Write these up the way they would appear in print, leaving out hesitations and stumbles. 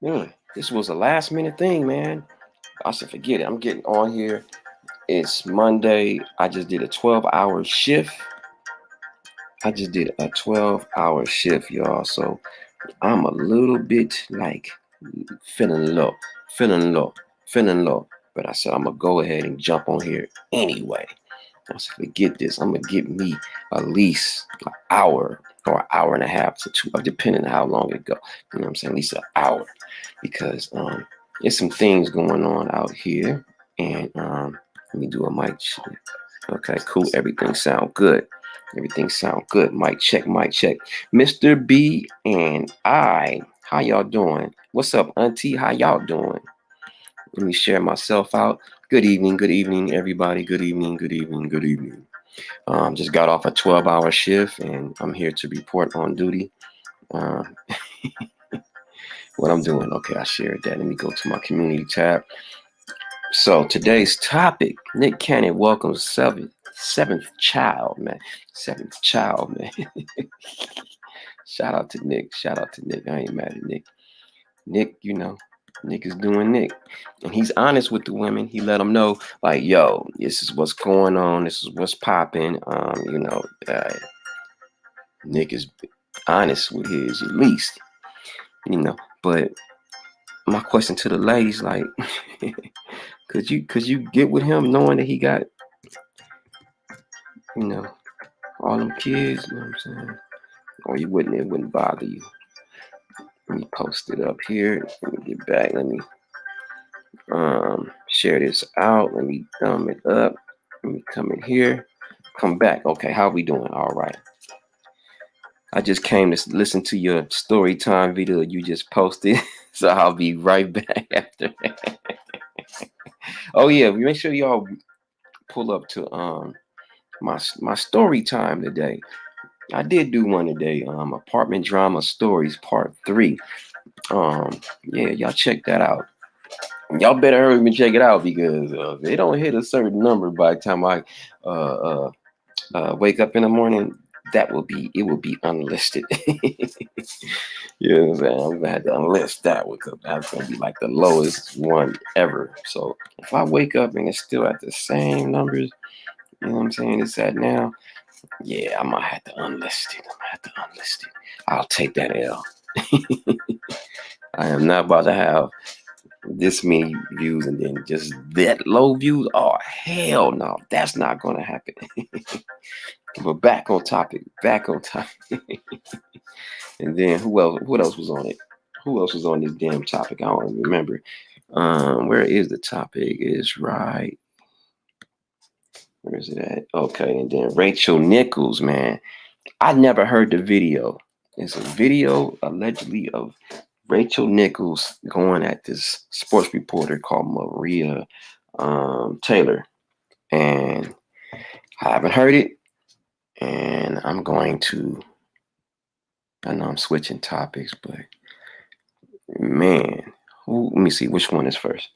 Man, this was a last minute thing, man. I said, forget it. I'm getting on here. It's Monday. I just did a 12-hour shift. I just did a 12-hour shift, y'all. So I'm a little bit like feeling low, feeling low, feeling low. But I said, I'm going to go ahead and jump on here anyway. I said, forget this. I'm going to get me at least an hour or an hour and a half to 2, depending on how long it go. You know what I'm saying? At least an hour. Because there's some things going on out here. And let me do a mic check. Okay, cool. Everything sound good. Everything sound good. Mic check, mic check. Mr. B and I, how y'all doing? What's up, Auntie? How y'all doing? Let me share myself out. Good evening, everybody. Good evening, good evening, good evening. Just got off a 12-hour shift, and I'm here to report on duty. What I'm doing. Okay, I shared that. Let me go to my community tab. So today's topic, Nick Cannon welcomes seventh child, man. Seventh child, man. Shout out to Nick. Shout out to Nick. I ain't mad at Nick. Nick, you know, Nick is doing Nick. And he's honest with the women. He let them know, like, yo, this is what's going on. This is what's popping. Nick is honest with his, at least. But my question to the ladies, like, could you get with him knowing that he got, all them kids, you know what I'm saying? Or it wouldn't bother you. Let me post it up here. Let me get back. Let me share this out. Let me thumb it up. Let me come in here. Come back. Okay, how we doing? All right. I just came to listen to your story time video you just posted. So I'll be right back after that. Oh yeah, make sure y'all pull up to my story time today. I did do one today, apartment drama stories part 3. Yeah, y'all check that out. Y'all better hurry and check it out, because if they don't hit a certain number by the time I wake up in the morning, it will be unlisted. You know what I'm saying? I'm gonna have to unlist that one, because that's gonna be like the lowest one ever. So if I wake up and it's still at the same numbers, you know what I'm saying, it's at now, yeah, I might have to unlist it. I'll take that L. I am not about to have this many views and then just that low views. Oh, hell no. That's not going to happen. But back on topic. And then what else was on it? Who else was on this damn topic? I don't remember. Where is the topic? It's right. Where is it at? Okay, and then Rachelnichols, man. I never heard the video. It's a video allegedly of Rachelnichols going at this sports reporter called Maria Taylor. And I haven't heard it. And I'm going to, I know I'm switching topics, but man, let me see which one is first.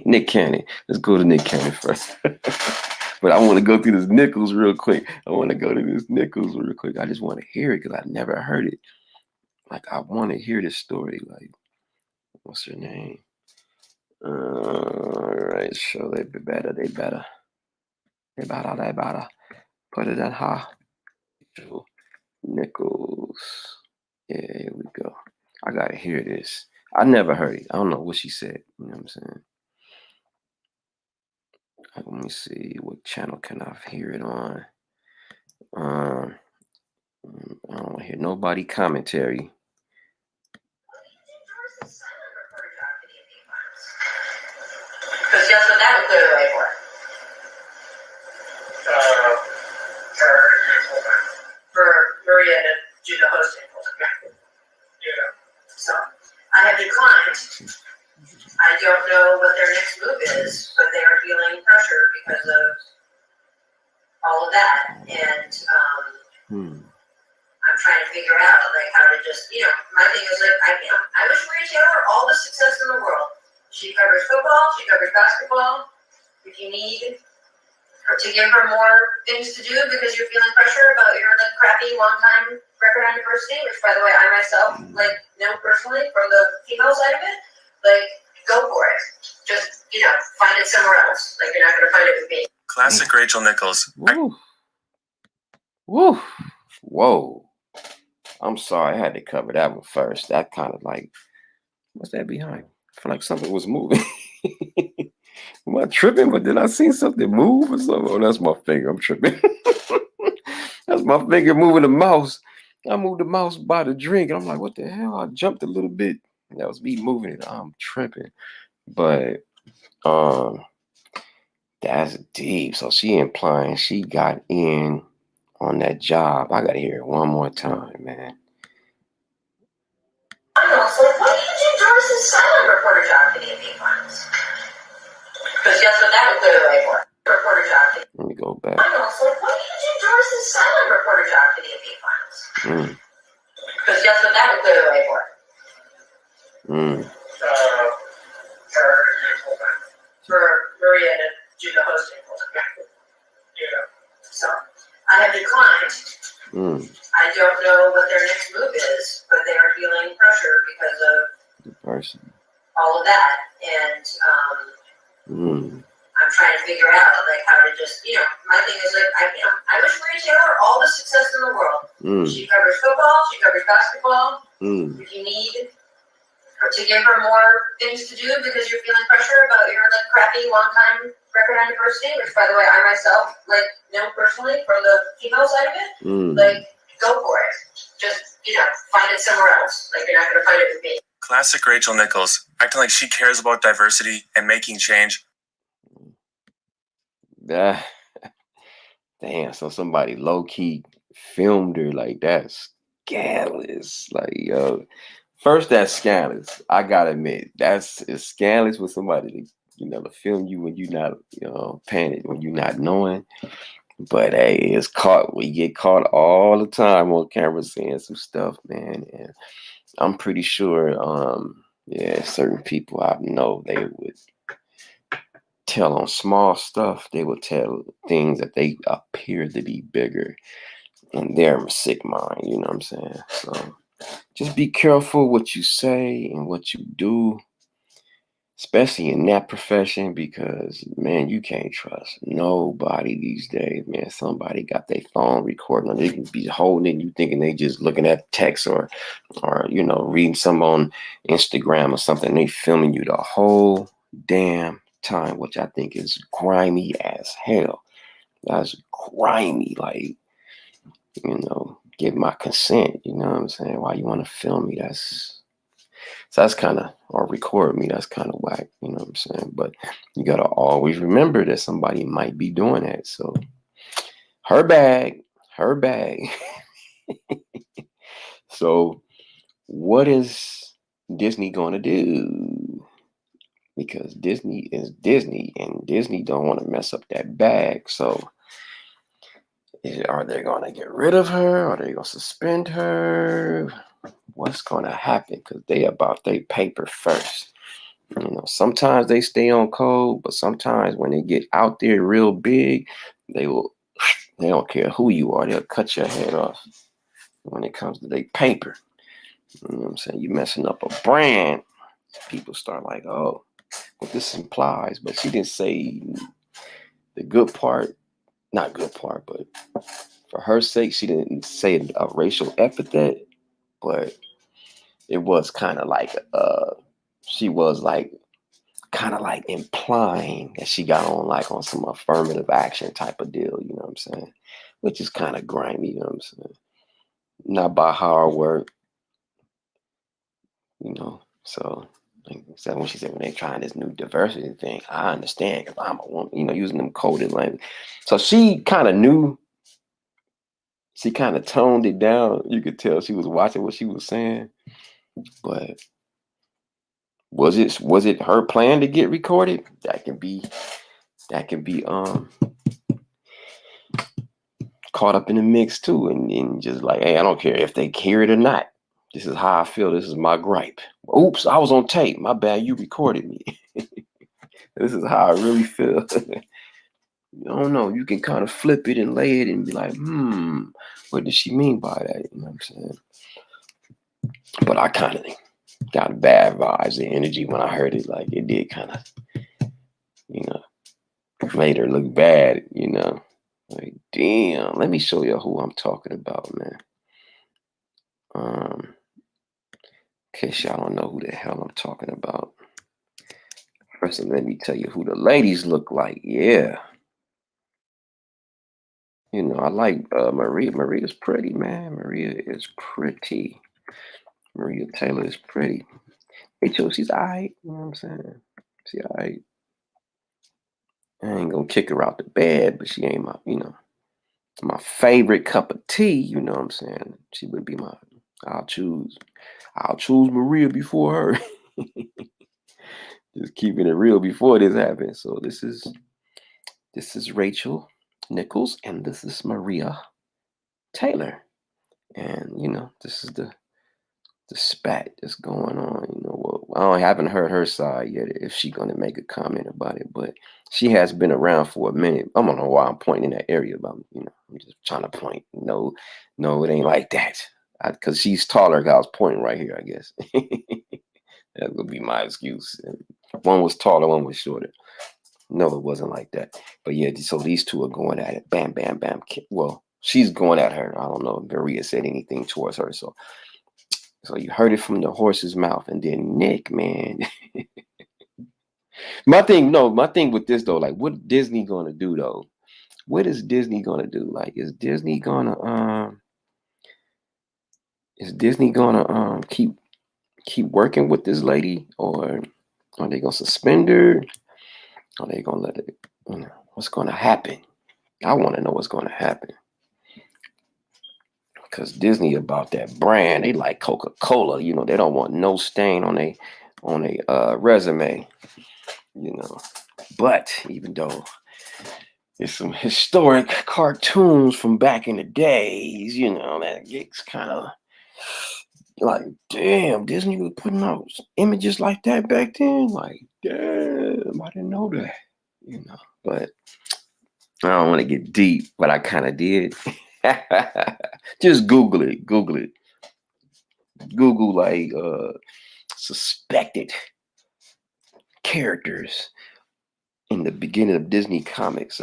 Nick Cannon. Let's go to Nick Cannon first. But I want to go through this Nichols real quick. I just want to hear it because I never heard it. Like, I want to hear this story. Like, what's her name? All right, so they better. Put it at her. Nichols. Yeah, here we go. I gotta hear this. I never heard it. I don't know what she said. You know what I'm saying? Let me see. What channel can I hear it on? I don't want to hear nobody commentary. Because guess what that would clear the way for? For Maria to do the hosting. Yeah. So I have declined. I don't know what their next move is, but they are feeling pressure because of all of that. And I'm trying to figure out like how to just, my thing is like I wish Maria Taylor all the success in the world. She covers football, she covers basketball. If you need her to give her more things to do because you're feeling pressure about your like crappy long time record on diversity, which, by the way, I myself know personally from the female side of it. Like, go for it. Just find it somewhere else. Like, you're not gonna find it with me. Classic Rachelnichols. Woo. Woo. Whoa. I'm sorry, I had to cover that one first. That kind of like, what's that behind? I feel like something was moving. Am I tripping? But did I see something move or something? Oh, that's my finger. I'm tripping. That's my finger moving the mouse. I moved the mouse by the drink. And I'm like, what the hell? I jumped a little bit. That was me moving it. I'm tripping. But that's deep. So she implying she got in on that job. I gotta hear it one more time, man. So why did you do Doris's silent reporter job for the AP Finals? Because guess what that would clear the way for? Reporter job. Let me go back. So why did you do Doris's silent reporter job for the AP Finals? Because guess what that would clear the way for? For Maria to do the hosting. Yeah. So I have declined. I don't know what their next move is, but they are feeling pressure because of The person. all of that. And I'm trying to figure out like how to just, my thing is like I wish Maria Taylor all the success in the world. She covers football, she covers basketball. If you need to give her more things to do because you're feeling pressure about your like crappy long time record on diversity, which by the way I myself know personally from the female side of it, like go for it. Just find it somewhere else. Like you're not gonna find it with me. Classic Rachelnichols, acting like she cares about diversity and making change. Damn, so somebody low-key filmed her. Like, that's scandalous. Like, yo, first, that's scandalous. I gotta admit, it's scandalous with somebody to film you when you're not, paying it, when you're not knowing. But hey, it's caught. We get caught all the time on camera saying some stuff, man. And I'm pretty sure, certain people I know, they would tell on small stuff. They will tell things that they appear to be bigger in their sick mind. You know what I'm saying? So just be careful what you say and what you do, especially in that profession, because man, you can't trust nobody these days, man. Somebody got their phone recording, or they can be holding it, you thinking they just looking at text or reading some on Instagram or something. They filming you the whole damn time, which I think is grimy as hell. That's grimy. Like, give my consent. You know what I'm saying? Why you want to film me? That's kind of, or record me. That's kind of whack. You know what I'm saying? But you gotta always remember that somebody might be doing that. So her bag. So what is Disney going to do? Because Disney is Disney, and Disney don't want to mess up that bag. So are they going to get rid of her? Are they going to suspend her? What's going to happen? Because they about their paper first. Sometimes they stay on code, but sometimes when they get out there real big, they don't care who you are. They'll cut your head off when it comes to their paper. You know what I'm saying? You messing up a brand. People start like, oh, what this implies. But she didn't say the good part. Not good part, but for her sake, she didn't say a racial epithet. But it was kind of like, she was like, kind of like implying that she got on some affirmative action type of deal, you know what I'm saying? Which is kind of grimy, you know what I'm saying? Not by hard work, So, like I said, when she said when they're trying this new diversity thing, I understand because I'm a woman, using them coded language. So she kind of knew. She kind of toned it down. You could tell she was watching what she was saying, but was it her plan to get recorded? That can be caught up in the mix too, and just like, hey, I don't care if they hear it or not. This is how I feel. This is my gripe. Oops, I was on tape. My bad. You recorded me. This is how I really feel. I don't know. You can kind of flip it and lay it and be like, what does she mean by that? You know what I'm saying? But I kind of got bad vibes and energy when I heard it. Like it did kind of, you know, made her look bad, you know. Like, damn, let me show you who I'm talking about, man. In case y'all don't know who the hell I'm talking about. First, let me tell you who the ladies look like. Yeah. You know, I like Maria. Maria's pretty, man. Maria is pretty. Maria Taylor is pretty. Rachel, she's all right. You know what I'm saying? She all right. I ain't gonna kick her out the bed, but she ain't my favorite cup of tea. You know what I'm saying? She would be my. I'll choose Maria before her. Just keeping it real before this happens. So this is Rachelnichols, and this is Maria Taylor, and you know this is the spat that's going on. You know, well, I haven't heard her side yet if she's gonna make a comment about it, but she has been around for a minute. I don't know why I'm pointing in that area, but I'm just trying to point. No, it ain't like that. Because she's taller. I was pointing right here, I guess. That would be my excuse. One was taller, one was shorter. No, it wasn't like that. But yeah, so these two are going at it. Bam, bam, bam. Well, she's going at her. I don't know if Maria said anything towards her. So you heard it from the horse's mouth. And then Nick, man. my thing with this though, like what Disney gonna do though? What is Disney gonna do? Like, is Disney gonna keep working with this lady, or are they gonna suspend her? Are they gonna let it? What's gonna happen? I want to know what's gonna happen, because Disney about that brand. They like Coca-Cola. You know, they don't want no stain on a resume. You know, but even though there's some historic cartoons from back in the days, you know, that gets kind of like, damn, Disney was putting out images like that back then. Like, damn, I didn't know that. You know, but I don't want to get deep, but I kind of did. Just Google it. Google like suspected characters in the beginning of Disney comics.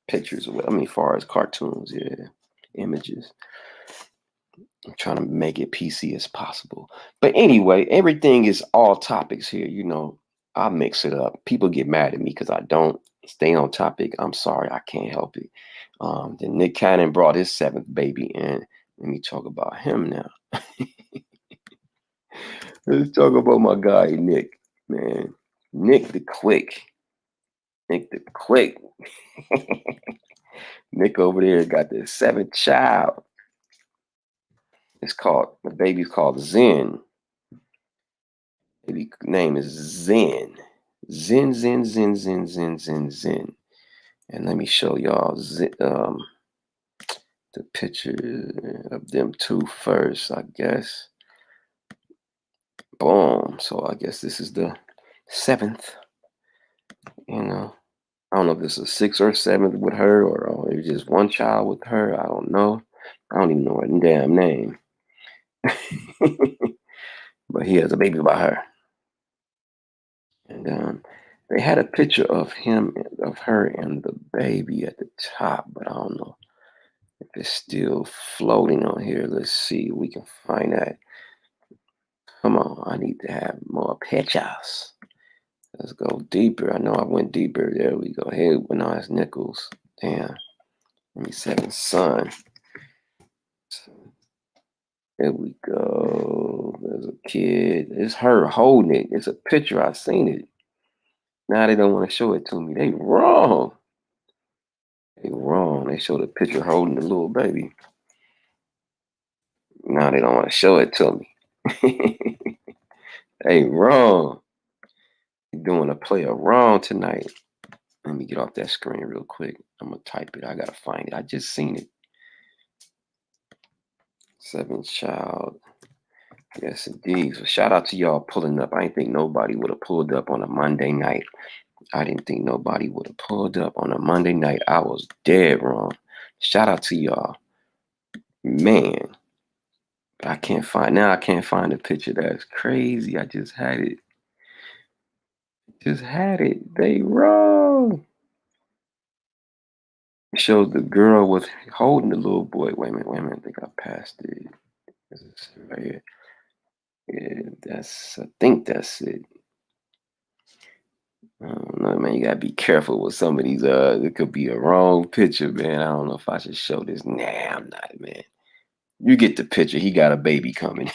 Pictures. Far as cartoons, yeah, images. I'm trying to make it PC as possible. But anyway, everything is all topics here. You know, I mix it up. People get mad at me because I don't stay on topic. I'm sorry, I can't help it. Then Nick Cannon brought his seventh baby in. Let me talk about him now. Let's talk about my guy, Nick, man. Nick the Quick. Nick over there got the seventh child. The baby's called Zen. Baby name is Zen. Zen. And let me show y'all the picture of them two first, I guess. Boom. So I guess this is the seventh. You know, I don't know if this is sixth or seventh with her, or it's just one child with her. I don't know. I don't even know her damn name. But he has a baby by her. And they had a picture of her, and the baby at the top, but I don't know if it's still floating on here. Let's see if we can find that. Come on, I need to have more pictures. Let's go deeper. I know I went deeper. There we go. Hey, when I was Nichols. Damn. Let me seven son. There we go. There's a kid. It's her holding it. It's a picture. I seen it. Now they don't want to show it to me. They wrong. They showed a picture holding the little baby. Now they don't want to show it to me. They wrong. You're doing a player wrong tonight. Let me get off that screen real quick. I'm going to type it. I got to find it. I just seen it. Seventh child. Yes, indeed. So shout out to y'all pulling up. I didn't think nobody would have pulled up on a Monday night I didn't think nobody would have pulled up on a Monday night. I was dead wrong. Shout out to y'all. Man, I can't find the picture. That's crazy. I just had it. They wrong. It shows the girl was holding the little boy. Wait a minute. I think I passed it. This is right here. Yeah, I think that's it. I don't know, man. You gotta be careful with some of these. It could be a wrong picture, man. I don't know if I should show this. Nah, I'm not, man. You get the picture. He got a baby coming.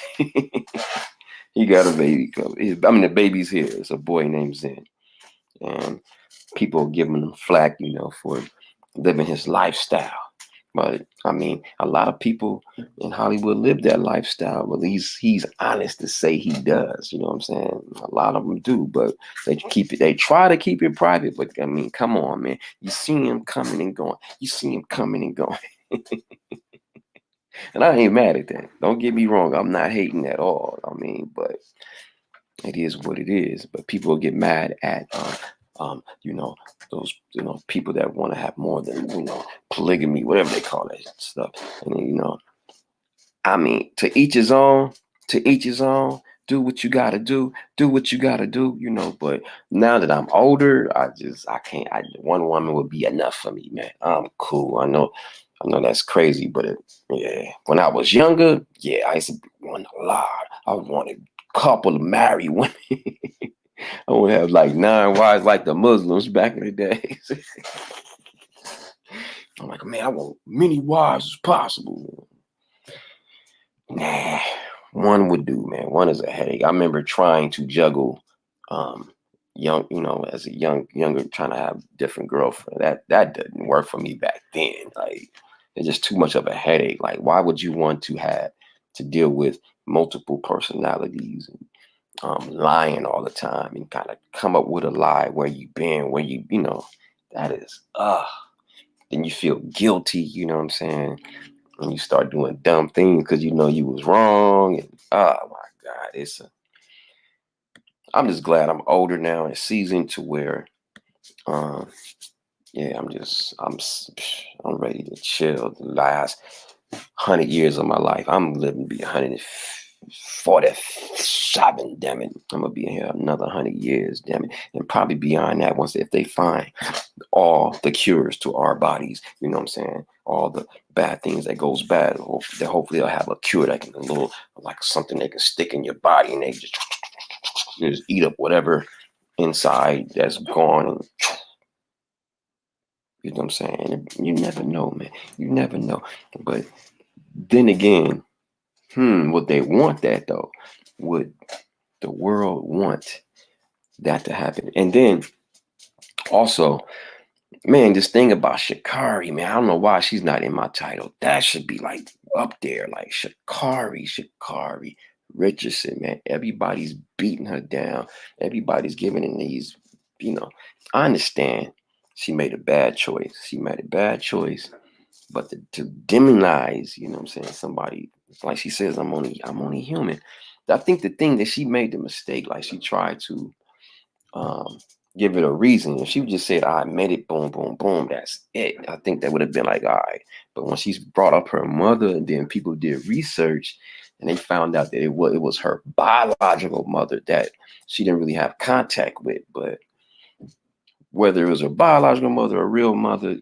He got a baby coming. The baby's here. It's a boy named Zen, and people giving him flack, for living his lifestyle. But I mean, a lot of people in Hollywood live that lifestyle. But he's honest to say he does. You know what I'm saying? A lot of them do, but they try to keep it private. But I mean, come on, man. You see him coming and going. And I ain't mad at that. Don't get me wrong. I'm not hating at all. I mean, but it is what it is. But people get mad at those people that want to have more than polygamy, whatever they call that stuff. And I mean, to each his own. Do what you gotta do. But now that I'm older, I can't. One woman would be enough for me, man. I'm cool. I know that's crazy, but yeah. When I was younger, yeah, I used to want a lot. I wanted a couple of married women. I would have like 9 wives like the Muslims back in the days. I'm like, man, I want many wives as possible. Nah, one would do, man. One is a headache. I remember trying to juggle, as a younger, trying to have different girlfriend. That didn't work for me back then. Like, it's just too much of a headache. Like, why would you want to have to deal with multiple personalities and lying all the time and kind of come up with a lie where you've been, that is, then you feel guilty, you know what I'm saying? And you start doing dumb things because you was wrong. And oh my God, I'm just glad I'm older now and seasoned to where, yeah, I'm ready to chill the last 100 years of my life. I'm living to be 147, damn it. I'm gonna be in here another 100 years, damn it. And probably beyond that if they find all the cures to our bodies, you know what I'm saying? All the bad things that goes bad. Hopefully they'll have a cure that can like something they can stick in your body and they just eat up whatever inside that's gone. And you know what I'm saying? And you never know, man. You never know. But then again, would they want that though? Would the world want that to happen? And then also, man, this thing about Sha'Carri, man, I don't know why she's not in my title. That should be like up there, like Sha'Carri Richardson, man. Everybody's beating her down. Everybody's giving in these, I understand she made a bad choice. But to demonize, you know what I'm saying, somebody, like she says, I'm only human. I think the thing that she made the mistake, like she tried to give it a reason. If she just said, I admit it, boom, boom, boom, that's it. I think that would have been like, all right. But when she's brought up her mother and then people did research and they found out that it was her biological mother that she didn't really have contact with. But whether it was her biological mother or real mother,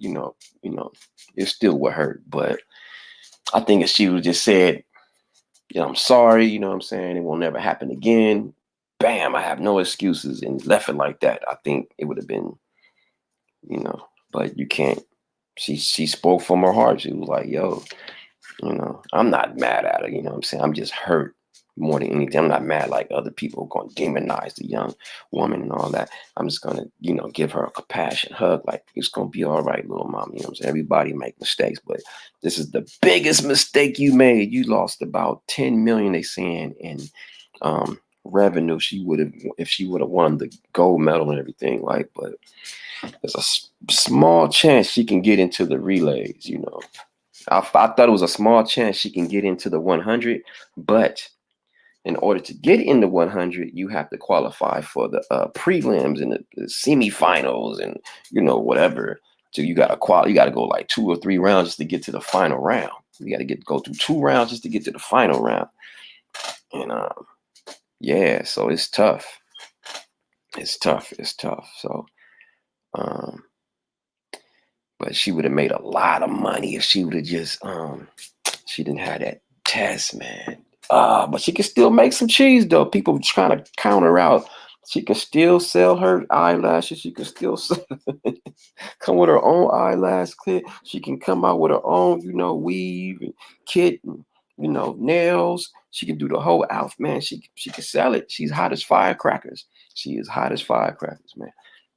it still would hurt. But I think if she would just said, I'm sorry, you know what I'm saying, it will never happen again. Bam, I have no excuses, and left it like that. I think it would have been, but you can't. She spoke from her heart. She was like, yo, I'm not mad at her, you know what I'm saying? I'm just hurt more than anything. I'm not mad like other people going to demonize the young woman and all that. I'm just going to, give her a compassion hug. Like, it's going to be all right, little mom. You know what I'm saying? Everybody make mistakes, but this is the biggest mistake you made. You lost about 10 million, they saying, in revenue. If she would have won the gold medal and everything, like, but there's a small chance she can get into the relays, I thought it was a small chance she can get into the 100, but in order to get in the 100, you have to qualify for the prelims and the semifinals and whatever. So you got to you got to go like 2 or 3 rounds just to get to the final round. You got to go through 2 rounds just to get to the final round. And yeah, so it's tough. It's tough. So but she would have made a lot of money if she would have just she didn't have that test, man. But she can still make some cheese though. People trying to counter out. She can still sell her eyelashes. She can still come with her own eyelash kit. She can come out with her own, weave and kit and nails. She can do the whole outfit, man. She can sell it. She's hot as firecrackers. She is hot as firecrackers, man.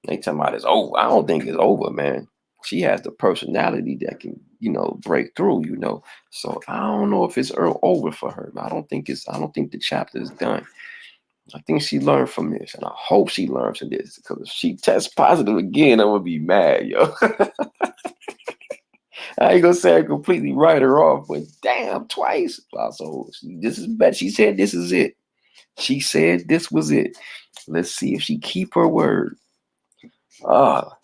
They talking about it's over. I don't think it's over, man. She has the personality that can, break through, So I don't know if it's over for her. I don't think the chapter is done. I think she learned from this, and I hope she learns from this, because if she tests positive again, I'm gonna be mad, yo. I ain't gonna say I completely write her off, but damn, twice. So this is bad. She said this is it. She said this was it. Let's see if she keep her word.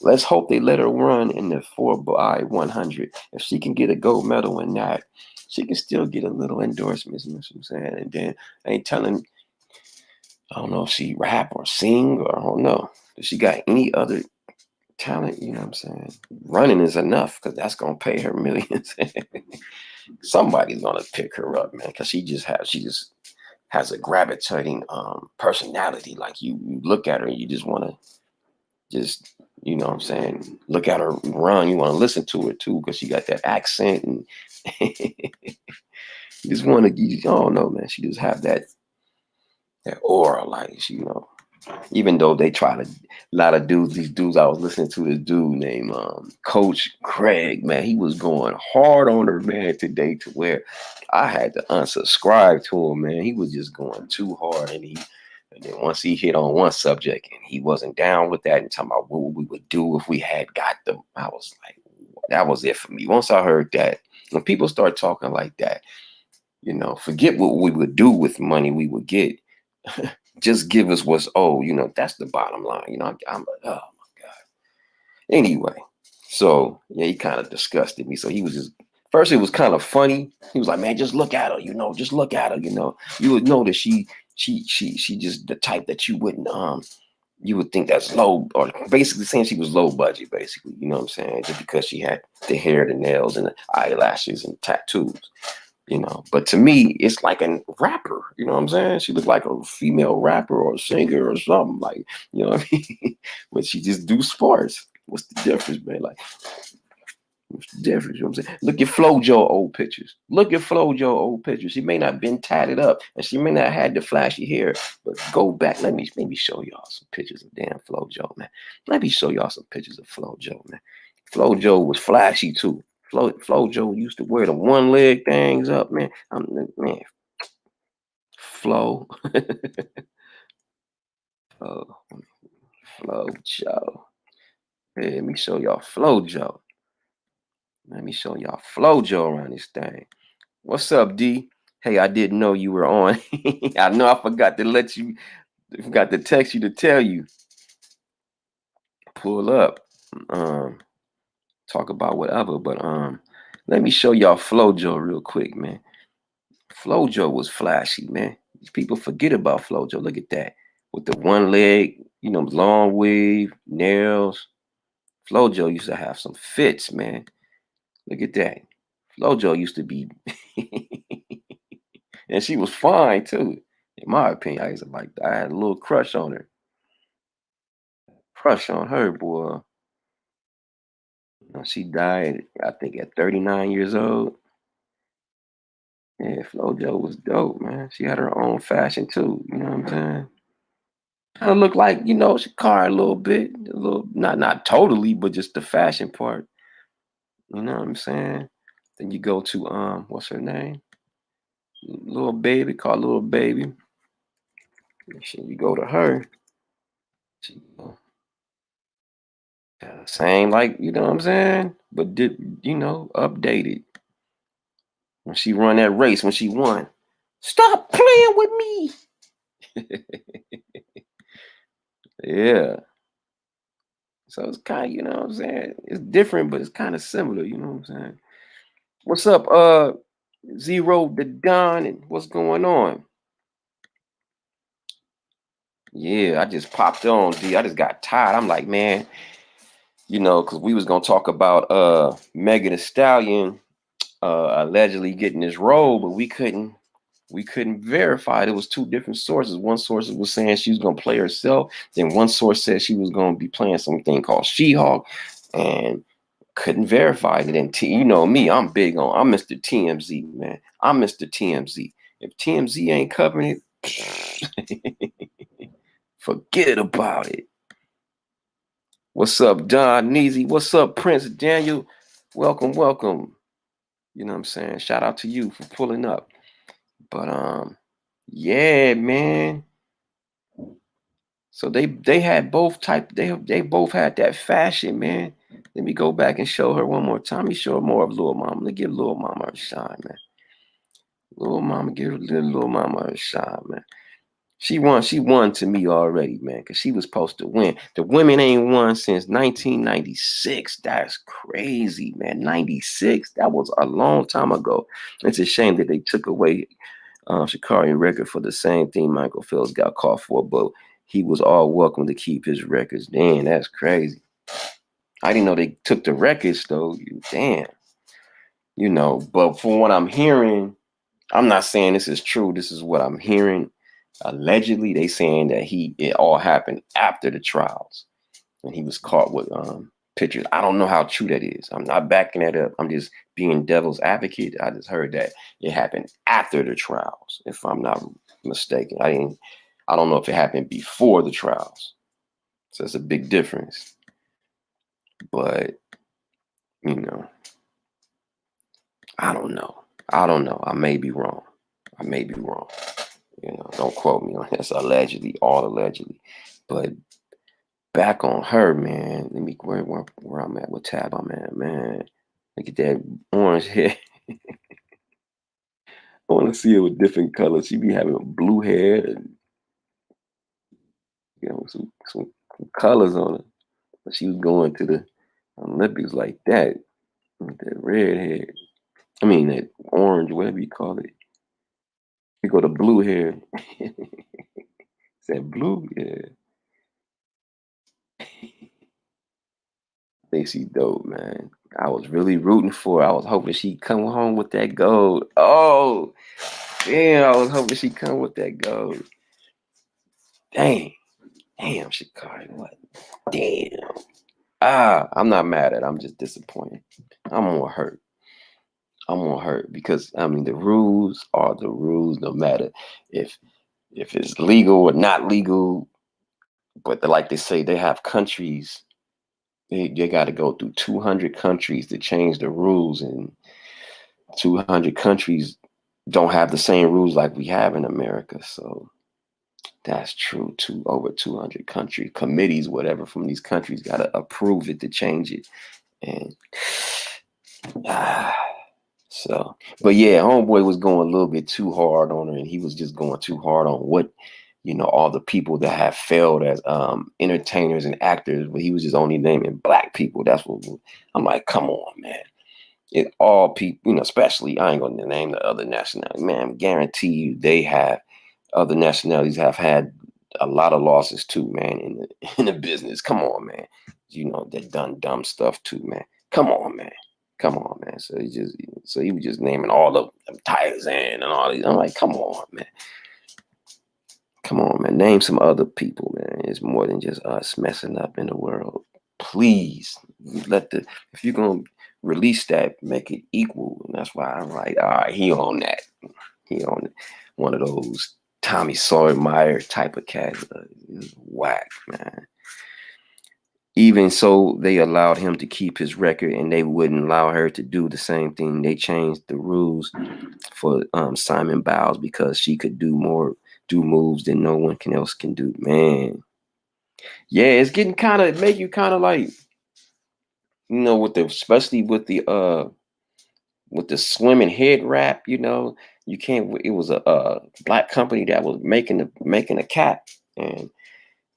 Let's hope they let her run in the 4x100. If she can get a gold medal in that, she can still get a little endorsements. You know what I'm saying? And then I ain't telling. I don't know if she rap or sing, or I don't know. If she got any other talent, you know what I'm saying? Running is enough, because that's gonna pay her millions. Somebody's gonna pick her up, man, because she just has a gravitating personality. Like you look at her and you just want to just, you know what I'm saying, look at her run. You want to listen to her too, because she got that accent, and you just want to. I don't know, man. She just have that aura, like even though they try to, a lot of these dudes, I was listening to this dude named Coach Craig, man. He was going hard on her, man, today, to where I had to unsubscribe to him, man. He was just going too hard, and then once he hit on one subject and he wasn't down with that, and talking about what we would do if we had got them, I was like, that was it for me. Once I heard that, when people start talking like that, forget what we would do with money we would get. Just give us what's owed. That's the bottom line. I'm like, oh my God. Anyway, so yeah, he kind of disgusted me. So he was just, first it was kind of funny. He was like, man, just look at her, just look at her, You would know that she just the type that you wouldn't you would think that's low, or basically saying she was low budget, basically, you know what I'm saying? Just because she had the hair, the nails, and the eyelashes and tattoos. But to me, it's like a rapper, you know what I'm saying? She looked like a female rapper or a singer or something, like, you know what I mean? But she just do sports. What's the difference, man? Like, what's the difference? You know what I'm saying? Look at FloJo old pictures. She may not have been tatted up, and she may not have had the flashy hair, but go back. Let me show y'all some pictures of damn FloJo, man. Let me show y'all some pictures of FloJo, man. FloJo was flashy too. FloJo used to wear the one leg things up, man. Man, Flo. FloJo. Hey, let me show y'all FloJo. Let me show y'all FloJo around this thing. What's up, D? Hey, I didn't know you were on. I know I forgot to text you to tell you. Pull up. Talk about whatever, but let me show y'all FloJo real quick, man. FloJo was flashy, man. People forget about FloJo. Look at that. With the one leg, long weave, nails. FloJo used to have some fits, man. Look at that. FloJo used to be, and she was fine too. In my opinion, I had a little crush on her. Crush on her, boy. She died, I think, at 39 years old. Yeah, FloJo was dope, man. She had her own fashion too. You know what I'm saying? Kind of look like, Shakara a little bit, not totally, but just the fashion part. You know what I'm saying? Then you go to what's her name? Little Baby, called Little Baby. You go to her. She, same, like, you know what I'm saying? But did updated. When she run that race, when she won, Stop playing with me. Yeah. So it's kind of, you know what I'm saying? It's different, but it's kind of similar, you know what I'm saying? What's up, Zero the Don, and what's going on? Yeah, I just popped on, D. I just got tired. I'm like, man, you know, because we was gonna talk about Megan Thee Stallion allegedly getting this role, but we couldn't verify it. It was two different sources. One source was saying she was gonna play herself, then one source said she was gonna be playing something called She-Hulk, and couldn't verify it. And you know me, I'm Mr. TMZ, man. I'm Mr. TMZ. If TMZ ain't covering it, forget about it. What's up, Don Neezy? What's up, Prince Daniel? Welcome, welcome. You know what I'm saying? Shout out to you for pulling up. But yeah, man. So they had both they both had that fashion, man. Let me go back and show her one more time. Let me show her more of Lil Mama. Let's give Lil Mama a shine, man. Lil Mama, give Lil Mama a shine, man. She won to me already, man, because she was supposed to win. The women ain't won since 1996. That's crazy, man. 96, that was a long time ago. It's a shame that they took away Sha'Carri record for the same thing Michael Phelps got caught for, but he was all welcome to keep his records. Damn, that's crazy. I didn't know they took the records though. Damn. You know, but from what I'm hearing, I'm not saying this is true. This is what I'm hearing. Allegedly, they saying that it all happened after the trials, and he was caught with pictures. I don't know how true that is. I'm not backing that up. I'm just being devil's advocate. I just heard that it happened after the trials, if I'm not mistaken. I don't know if it happened before the trials. So it's a big difference. But, you know, I don't know. I may be wrong. You know, don't quote me on this. Allegedly, all allegedly. But back on her, man. Let me where I'm at, what tab I'm at, man. Look at that orange hair. I want to see her with different colors. She be having blue hair and some colors on her. But she was going to the Olympics like that with that red hair. I mean that orange, whatever you call it. You go to blue hair. Is that blue? Yeah. I think she dope, man. I was really rooting for her. I was hoping she'd come home with that gold. Oh, damn, I was hoping she'd come with that gold. Damn, Sha'Carri, what? Damn. I'm not mad at it. I'm just disappointed. I'm more hurt. Because, I mean, the rules are the rules, no matter if it's legal or not legal. But like they say, they have countries. They got to go through 200 countries to change the rules, and 200 countries don't have the same rules like we have in America. So that's true too. Over 200 country committees, whatever, from these countries got to approve it to change it. And so, but yeah, homeboy was going a little bit too hard on her, and he was just going too hard on what, you know, all the people that have failed as entertainers and actors, but he was just only naming black people. That's what I'm like, come on, man. It all people, you know, especially, I ain't gonna name the other nationality, man. I guarantee you they have, other nationalities have had a lot of losses too, man, in the business. Come on, man. You know, they done dumb stuff too, man. Come on, man. So he was just naming all of them Thailand and all these. I'm like, come on, man. Name some other people, man. It's more than just us messing up in the world. Please if you're gonna release that, make it equal. And that's why I'm like, all right, he on that. He on one of those Tommy Sawyer type of cat. Whack, man. Even so, they allowed him to keep his record, and they wouldn't allow her to do the same thing. They changed the rules for Simon Biles because she could do moves that no one else can do. Man, yeah, it's getting make you kind of like, you know, especially with the swimming head wrap, you know, You can't. It was a black company that was making a cat, and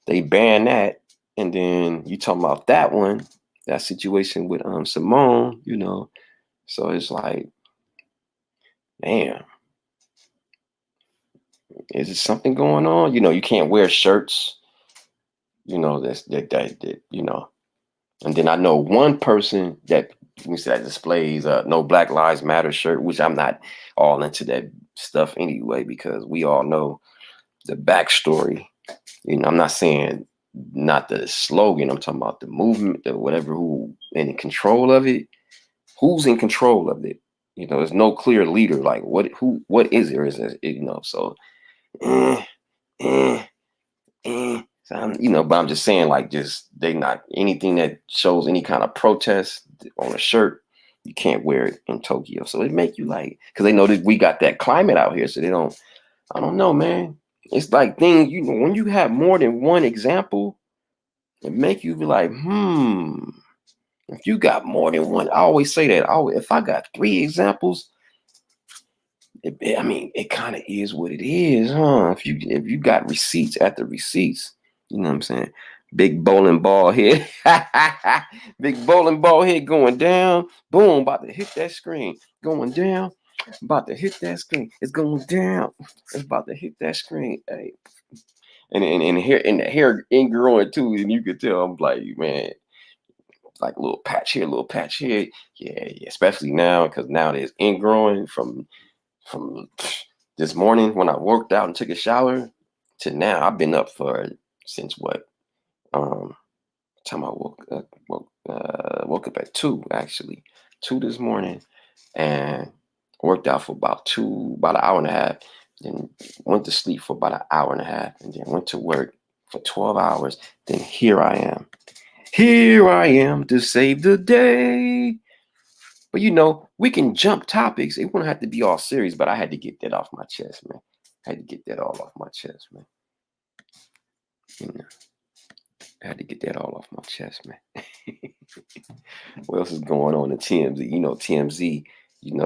they banned that. And then you talking about that situation with Simone, So it's like, damn, is there something going on? You can't wear shirts. That. And then I know one person that displays no Black Lives Matter shirt, which I'm not all into that stuff anyway, because we all know the backstory. I'm not saying not the slogan. I'm talking about the movement, the whatever, who in control of it. Who's in control of it? There's no clear leader. Like what is there? Is it, so eh, eh, so but I'm just saying, like, just they not anything that shows any kind of protest on a shirt, you can't wear it in Tokyo. So it make you like, because they know that we got that climate out here, so they don't. I don't know, man. It's like things, when you have more than one example, it make you be like, if you got more than one, I always say that. If I got 3 examples, it kind of is what it is, huh? If you got receipts after receipts, you know what I'm saying? Big bowling ball head, big bowling ball head going down. Boom, about to hit that screen. Going down, about to hit that screen. It's going down. It's about to hit that screen. Hey, and the hair ingrowing too, and you could tell. I'm like, man, like a little patch here, little patch here. Yeah, especially now, because now there's ingrowing from this morning when I worked out and took a shower to now. I've been up since what? Time I woke up at 2, actually 2 this morning, and worked out for about an hour and a half. Then went to sleep for about an hour and a half, and then went to work for 12 hours. Then here I am to save the day. But we can jump topics. It wouldn't have to be all serious, but I had to get that off my chest, man. I had to get that all off my chest, man. I had to get that all off my chest, man. What else is going on in TMZ? TMZ,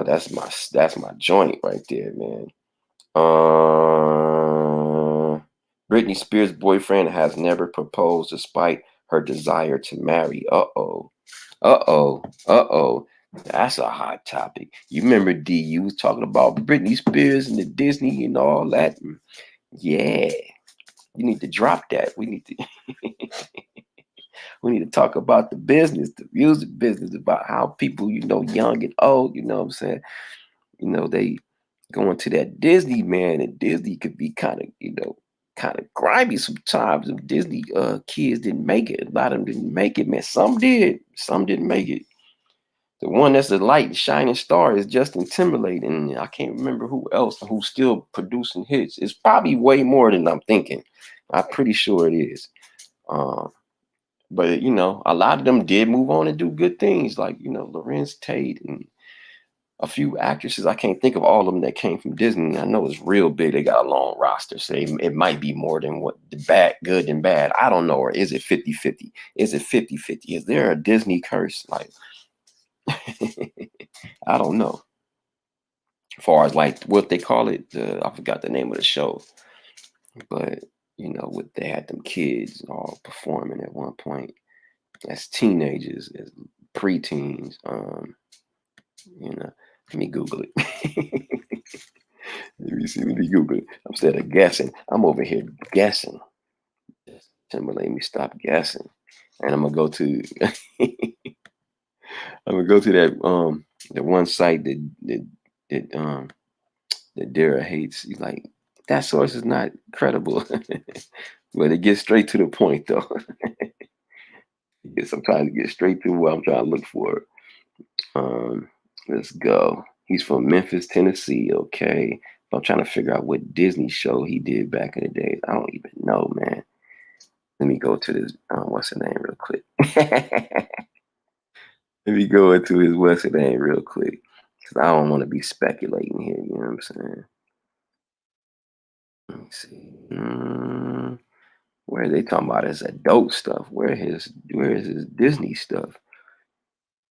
that's my joint right there, man. Britney Spears' boyfriend has never proposed despite her desire to marry. Uh-oh. That's a hot topic. You remember, D, you was talking about Britney Spears and the Disney and all that. Yeah. You need to drop that. We need to talk about the business, the music business, about how people, young and old, you know what I'm saying? They go into that Disney, man, and Disney could be kind of grimy sometimes. If Disney kids didn't make it, a lot of them didn't make it, man. Some did, some didn't make it. The one that's the light and shining star is Justin Timberlake, and I can't remember who else who's still producing hits. It's probably way more than I'm thinking. I'm pretty sure it is. But a lot of them did move on and do good things, like Lorenz Tate and a few actresses. I can't think of all of them that came from Disney. I know it's real big. They got a long roster, so it might be more than what the bad, good and bad. I don't know. Or is it 50-50? Is it 50-50? Is there a Disney curse? Like, I don't know. As far as like what they call it, I forgot the name of the show, but what they had them kids all performing at one point as teenagers, as preteens. Let me Google it. Let me Google it. Instead of guessing, I'm over here guessing. Timberlake, me stop guessing, and I'm gonna go to. I'm gonna go to that the one site that Dara hates. He's like, that source is not credible, but it gets straight to the point though. Sometimes it gets straight to what I'm trying to look for. Let's go. He's from Memphis, Tennessee. Okay, I'm trying to figure out what Disney show he did back in the day. I don't even know, man. Let me go to this. What's the name, real quick? Let me go into his what's the name real quick, because I don't want to be speculating here. You know what I'm saying? Let me see. Where are they talking about his adult stuff? Where is his Disney stuff?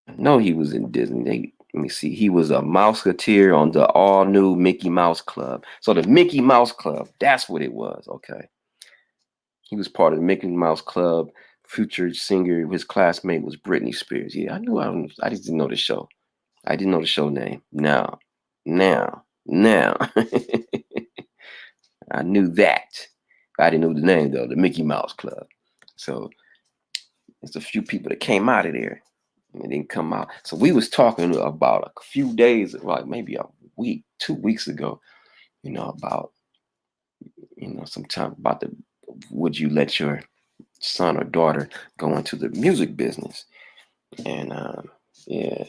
I know he was in Disney. let me see. He was a Mouseketeer on the all new Mickey Mouse Club. So the Mickey Mouse Club, that's what it was. Okay. He was part of the Mickey Mouse Club. Featured singer, his classmate was Britney Spears. Yeah, I knew. I just didn't know the show. I didn't know the show name. Now, I knew that. I didn't know the name though. The Mickey Mouse Club. So there's a few people that came out of there. And it didn't come out. So we was talking about a few days, like maybe a week, 2 weeks ago, about, sometime about would you let your son or daughter go into the music business? And yeah,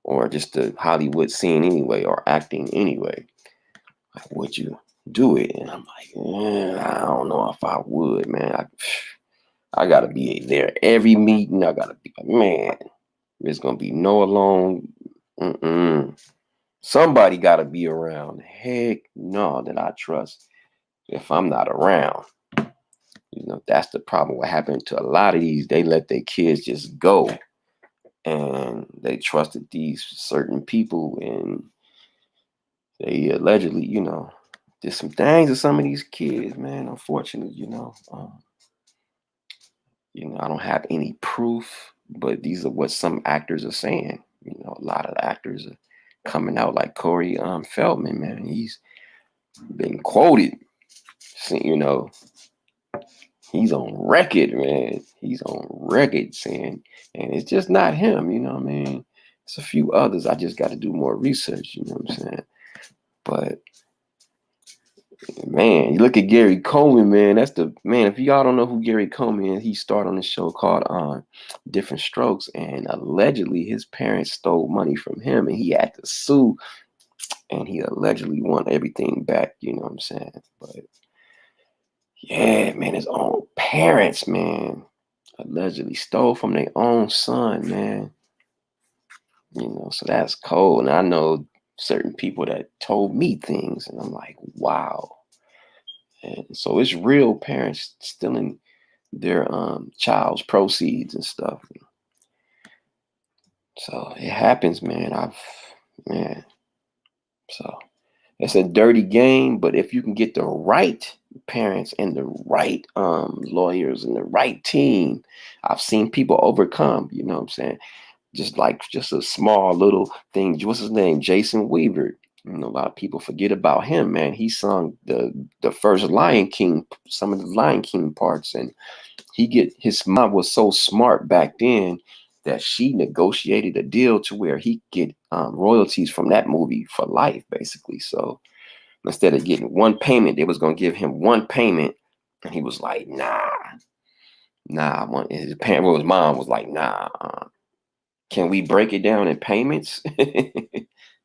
or just the Hollywood scene anyway, or acting anyway. Like, would you do it? And I'm like, I don't know if I would, man. I gotta be there every meeting. I gotta be like, man. There's gonna be no alone. Somebody gotta be around. Heck no, that I trust. If I'm not around, that's the problem. What happened to a lot of these? They let their kids just go, and they trusted these certain people, and they allegedly, did some things to some of these kids. Man, unfortunately, I don't have any proof, but these are what some actors are saying. A lot of the actors are coming out, like Corey Feldman, man. He's been quoted, he's on record, man. He's on record saying, and it's just not him, what I mean? It's a few others. I just got to do more research, you know what I'm saying? But man, you look at Gary Coleman, man. That's the man. If y'all don't know who Gary Coleman is, he started on a show called Different Strokes, and allegedly his parents stole money from him, and he had to sue, and he allegedly won everything back. You know what I'm saying? But yeah, man, his own parents, man, allegedly stole from their own son, man. So that's cold. And I know certain people that told me things, and I'm like, wow. And so it's real parents stealing their child's proceeds and stuff. So it happens, man. So it's a dirty game, but if you can get the right parents and the right lawyers and the right team, I've seen people overcome, you know what I'm saying? Just a small little thing. What's his name? Jason Weaver. A lot of people forget about him, man. He sung the first Lion King, some of the Lion King parts, and his mom was so smart back then that she negotiated a deal to where he get royalties from that movie for life, basically. So instead of getting one payment, they was gonna give him one payment, and he was like, nah. His mom was like, nah. Can we break it down in payments?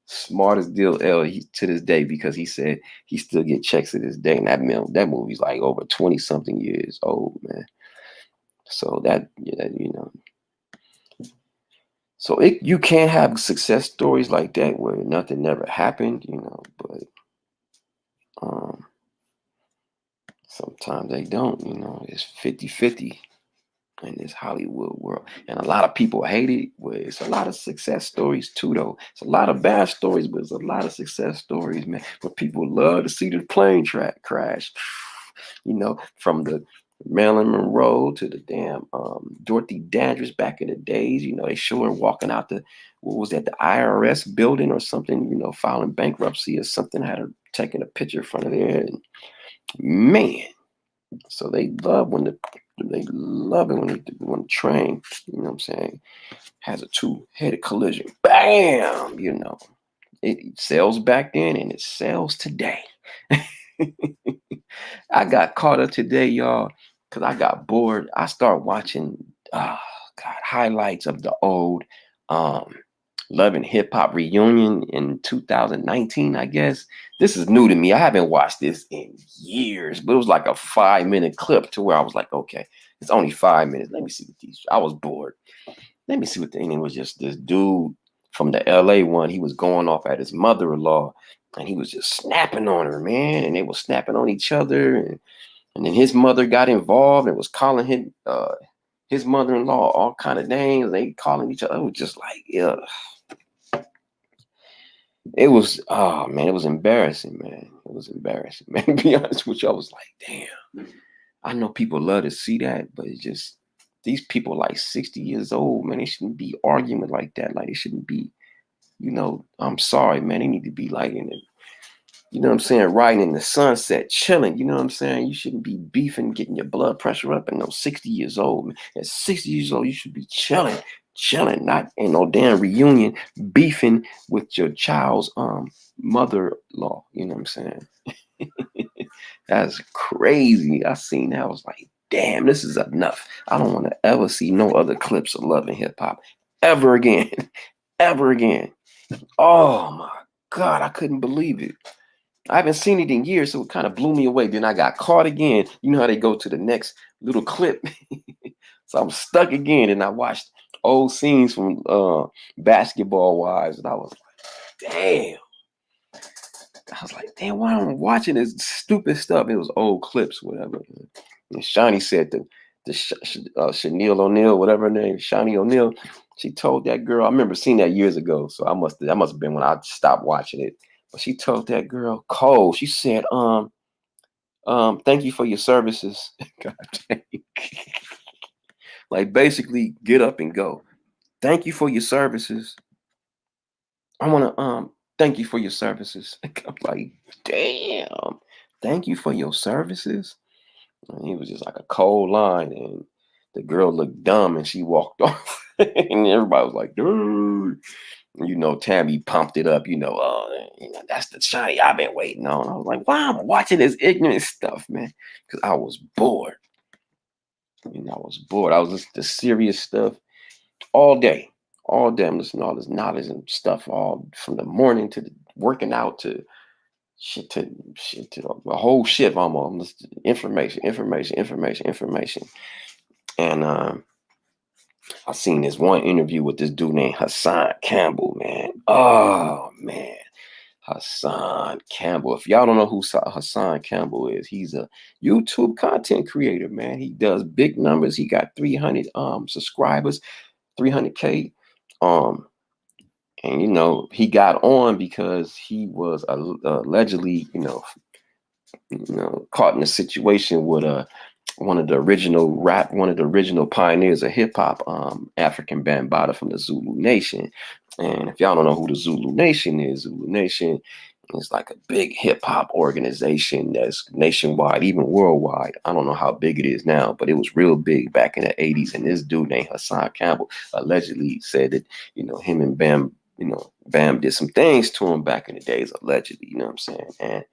Smartest deal to this day, because he said he still get checks to this day. And that movie's like over 20 something years old, man. So so you can't have success stories like that where nothing never happened, but sometimes they don't, it's 50-50. In this Hollywood world, and a lot of people hate it. Well, it's a lot of success stories too, though. It's a lot of bad stories, but it's a lot of success stories, man. Where people love to see the plane crash. From the Marilyn Monroe to the damn Dorothy Dandridge back in the days. They show her walking out the IRS building or something. Filing bankruptcy or something. Had her taking a picture in front of there, and man. So they love when the train, what I'm saying, has a two-headed collision. Bam! It sells back then and it sells today. I got caught up today, y'all, because I got bored. I started watching highlights of the old Love and Hip Hop reunion in 2019, I guess. This is new to me. I haven't watched this in years, but it was like a 5-minute clip to where I was like, okay, it's only 5 minutes. Let me see what I was bored. Let me see what and it was just this dude from the LA one. He was going off at his mother-in-law, and he was just snapping on her, man. And they were snapping on each other. And then his mother got involved and was calling his mother-in-law all kind of names. They calling each other. It was just like, yeah. It was, oh man, it was embarrassing, man. It was embarrassing, man. To be honest with you, I was like, damn. I know people love to see that, but it's just these people like 60 years old, man. They shouldn't be arguing like that. Like they shouldn't be, I'm sorry, man. They need to be like in the, you know what I'm saying, riding in the sunset, chilling. You know what I'm saying? You shouldn't be beefing, getting your blood pressure up, and no 60 years old, man. At 60 years old, you should be chilling, not in no damn reunion, beefing with your child's mother-in-law. You know what I'm saying? That's crazy. I seen that. I was like, damn, this is enough. I don't want to ever see no other clips of Love and Hip Hop ever again. Ever again. Oh my God, I couldn't believe it. I haven't seen it in years, so it kind of blew me away. Then I got caught again. You know how they go to the next little clip. So I'm stuck again, and I watched old scenes from Basketball Wives, and I was like, damn. I was like, damn, why am I watching this stupid stuff? It was old clips, whatever. And Shawnee said Chanel O'Neal, whatever her name, Shawnee O'Neal, she told that girl, I remember seeing that years ago, so that must have been when I stopped watching it. But she told that girl, Cole, she said, thank you for your services. God dang. Like basically get up and go. Thank you for your services. I want to thank you for your services. I'm like, damn. Thank you for your services. And he was just like a cold line, and the girl looked dumb, and she walked off, and everybody was like, dude. Tammy pumped it up. That's the shiny I've been waiting on. I was like, why am I watching this ignorant stuff, man? Because I was bored. I was bored. I was listening to serious stuff all day. All day, I'm listening to all this knowledge and stuff, all from the morning to the working out to shit to the whole shit. Almost information. And I seen this one interview with this dude named Hassan Campbell, man. Oh man, Hassan Campbell. If y'all don't know who Hassan Campbell is, he's a YouTube content creator, man. He does big numbers. He got 300 subscribers, 300K. And he got on because he was allegedly, caught in a situation with one of the original pioneers of hip hop, African Bambaataa from the Zulu Nation. And if y'all don't know who the Zulu Nation is like a big hip hop organization that's nationwide, even worldwide. I don't know how big it is now, but it was real big back in the 80s. And this dude named Hassan Campbell allegedly said that, him and Bam did some things to him back in the days, allegedly, you know what I'm saying? And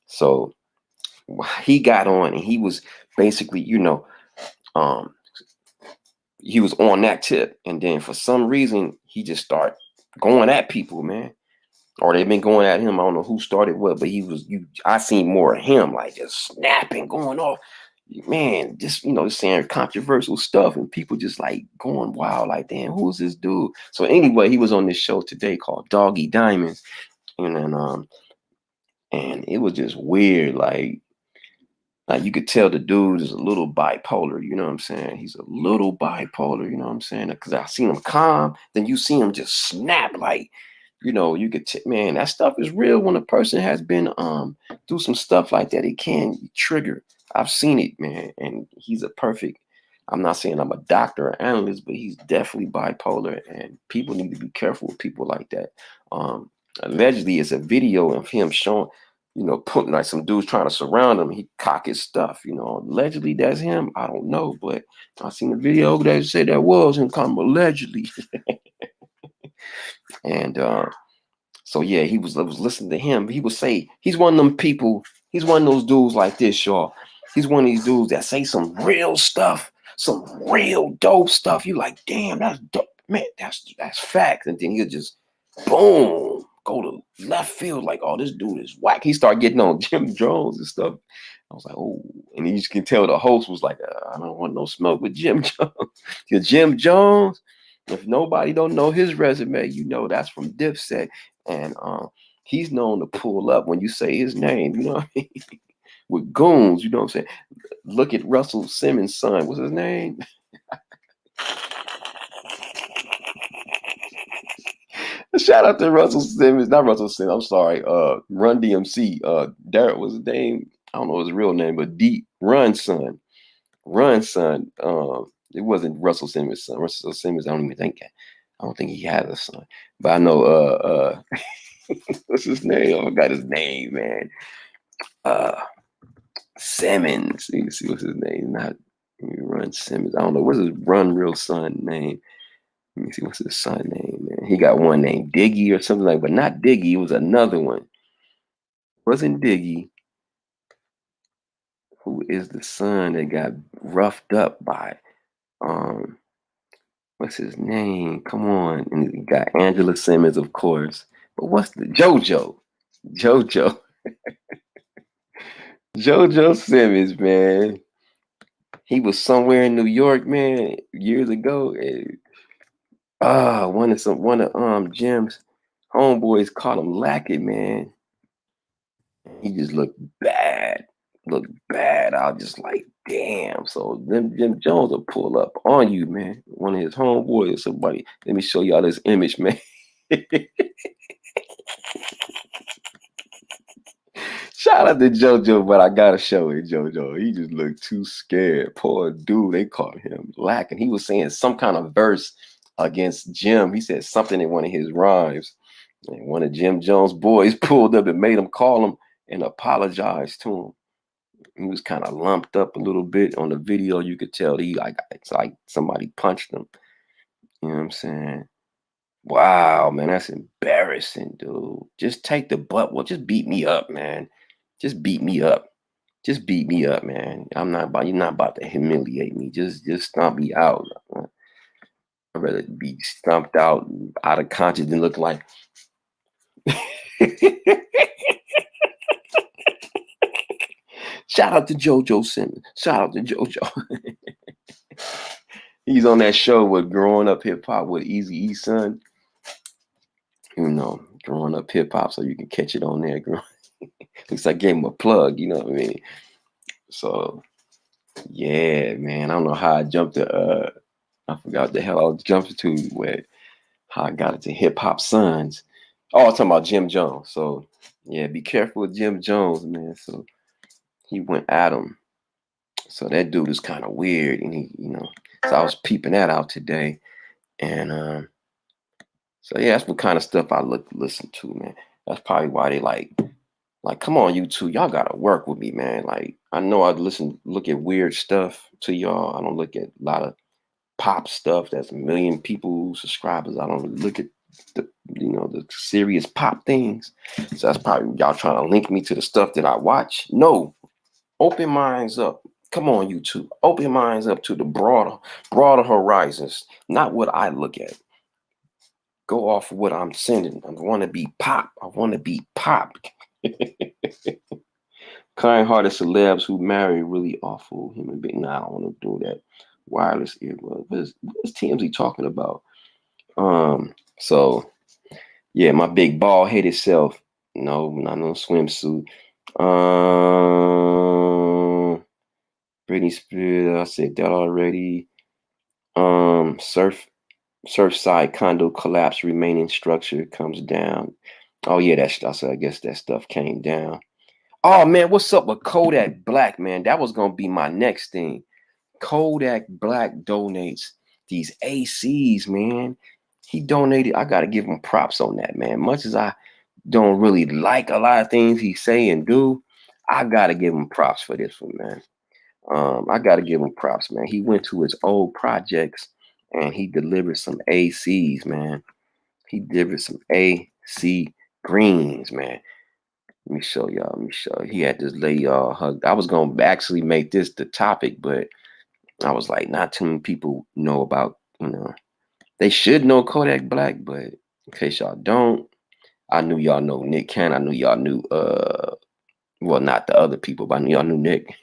so he got on and he was basically, he was on that tip. And then for some reason, he just started going at people, man. Or they've been going at him. I don't know who started what, but I seen more of him, like just snapping, going off. Man, just, saying controversial stuff and people just like going wild, like, damn, who is this dude? So anyway, he was on this show today called Doggy Diamonds. And then, and it was just weird. Like you could tell the dude is a little bipolar, you know what I'm saying? He's a little bipolar, you know what I'm saying? Because I seen him calm, then you see him just snap, like, you could man, that stuff is real when a person has been through some stuff like that. It can trigger. I've seen it, man, and he's a perfect. I'm not saying I'm a doctor or analyst, but he's definitely bipolar, and people need to be careful with people like that. Allegedly, it's a video of him showing, putting like some dudes trying to surround him. He cock his stuff, allegedly that's him. I don't know, but I seen a video that said that was him, come allegedly. And so yeah, I was listening to him. He would say he's one of them people. He's one of those dudes like this, y'all. He's one of these dudes that say some real stuff, some real dope stuff. You like, damn, that's dope, man. That's facts. And then he'll just boom go to left field like, oh, this dude is whack. He started getting on Jim Jones and stuff. I was like, oh, and you just can tell the host was like, I don't want no smoke with Jim Jones. Because Jim Jones, if nobody don't know his resume, that's from Dipset. And he's known to pull up when you say his name, you know what I mean? With goons, you know what I'm saying? Look at Russell Simmons' son. What's his name? Shout out to Russell Simmons, not Russell Simmons. I'm sorry. Run DMC. Derek was his name. I don't know his real name, but Run Son. Run Son. It wasn't Russell Simmons' son. Russell Simmons. I don't think he had a son. But I know. What's his name? I forgot his name, man. Simmons. You can see what's his name. Not Run Simmons. I don't know. What's his Run real son name? Let me see what's his son name, man. He got one named Diggy or something like, but not Diggy. It was another one. It wasn't Diggy. Who is the son that got roughed up by what's his name? Come on. And he got Angela Simmons, of course. But what's the JoJo? JoJo. JoJo Simmons, man. He was somewhere in New York, man, years ago. And, one of Jim's homeboys caught him lacking, man. He just looked bad. Looked bad. I was just like, damn. So them Jim Jones will pull up on you, man. One of his homeboys or somebody. Let me show y'all this image, man. Shout out to JoJo, but I gotta show it, JoJo. He just looked too scared. Poor dude. They caught him lacking. He was saying some kind of verse against Jim. He said something in one of his rhymes. And one of Jim Jones' boys pulled up and made him call him and apologize to him. He was kind of lumped up a little bit on the video. You could tell it's like somebody punched him. You know what I'm saying? Wow, man, that's embarrassing, dude. Just take the butt. Well, just beat me up, man. Just beat me up. Just beat me up, man. You're not about to humiliate me. Just stomp me out. I'd rather be stomped out of conscience than look like shout out to JoJo Simmons. Shout out to JoJo. He's on that show with Growing Up Hip Hop with Eazy-E's son. You know, Growing Up Hip Hop, so you can catch it on there. At least I gave him a plug, you know what I mean? So, yeah, man. I don't know how I jumped to, I forgot the hell I was jumping to, how I got into Hip Hop Sons. Oh, I was talking about Jim Jones. So, yeah, be careful with Jim Jones, man. So, he went at him. So, that dude is kind of weird. And he, so I was peeping that out today. And, so yeah, that's what kind of stuff I listen to, man. That's probably why they like, come on, you two, y'all gotta work with me, man. Like, I know I look at weird stuff to y'all. I don't look at a lot of pop stuff that's a million people subscribers. I don't look at the serious pop things. So that's probably y'all trying to link me to the stuff that I watch. No, open minds up. Come on, you two, open minds up to the broader horizons, not what I look at. Go off of what I'm sending. I want to be pop. I want to be pop. Kind-hearted celebs who marry really awful human beings. Nah, I don't want to do that. Wireless earbud. What is TMZ talking about? So yeah, my big bald-headed self. No, not no swimsuit. Britney Spears. I said that already. Surfside condo collapse, remaining structure comes down. Oh yeah, I guess that stuff came down. Oh man, what's up with Kodak Black, man? That was gonna be my next thing. Kodak Black donates these ACs, man. He donated. I gotta give him props on that, man. Much as I don't really like a lot of things he say and do, I gotta give him props for this one, man. I gotta give him props, man. He went to his old projects and he delivered some ACs, man. He delivered some AC greens, man. Let me show y'all. He had this lady all hugged. I was gonna actually make this the topic, but I was like, not too many people know about, they should know Kodak Black, but in case y'all don't, I knew y'all know Nick Cannon. I knew y'all knew well, not the other people, but I knew y'all knew Nick.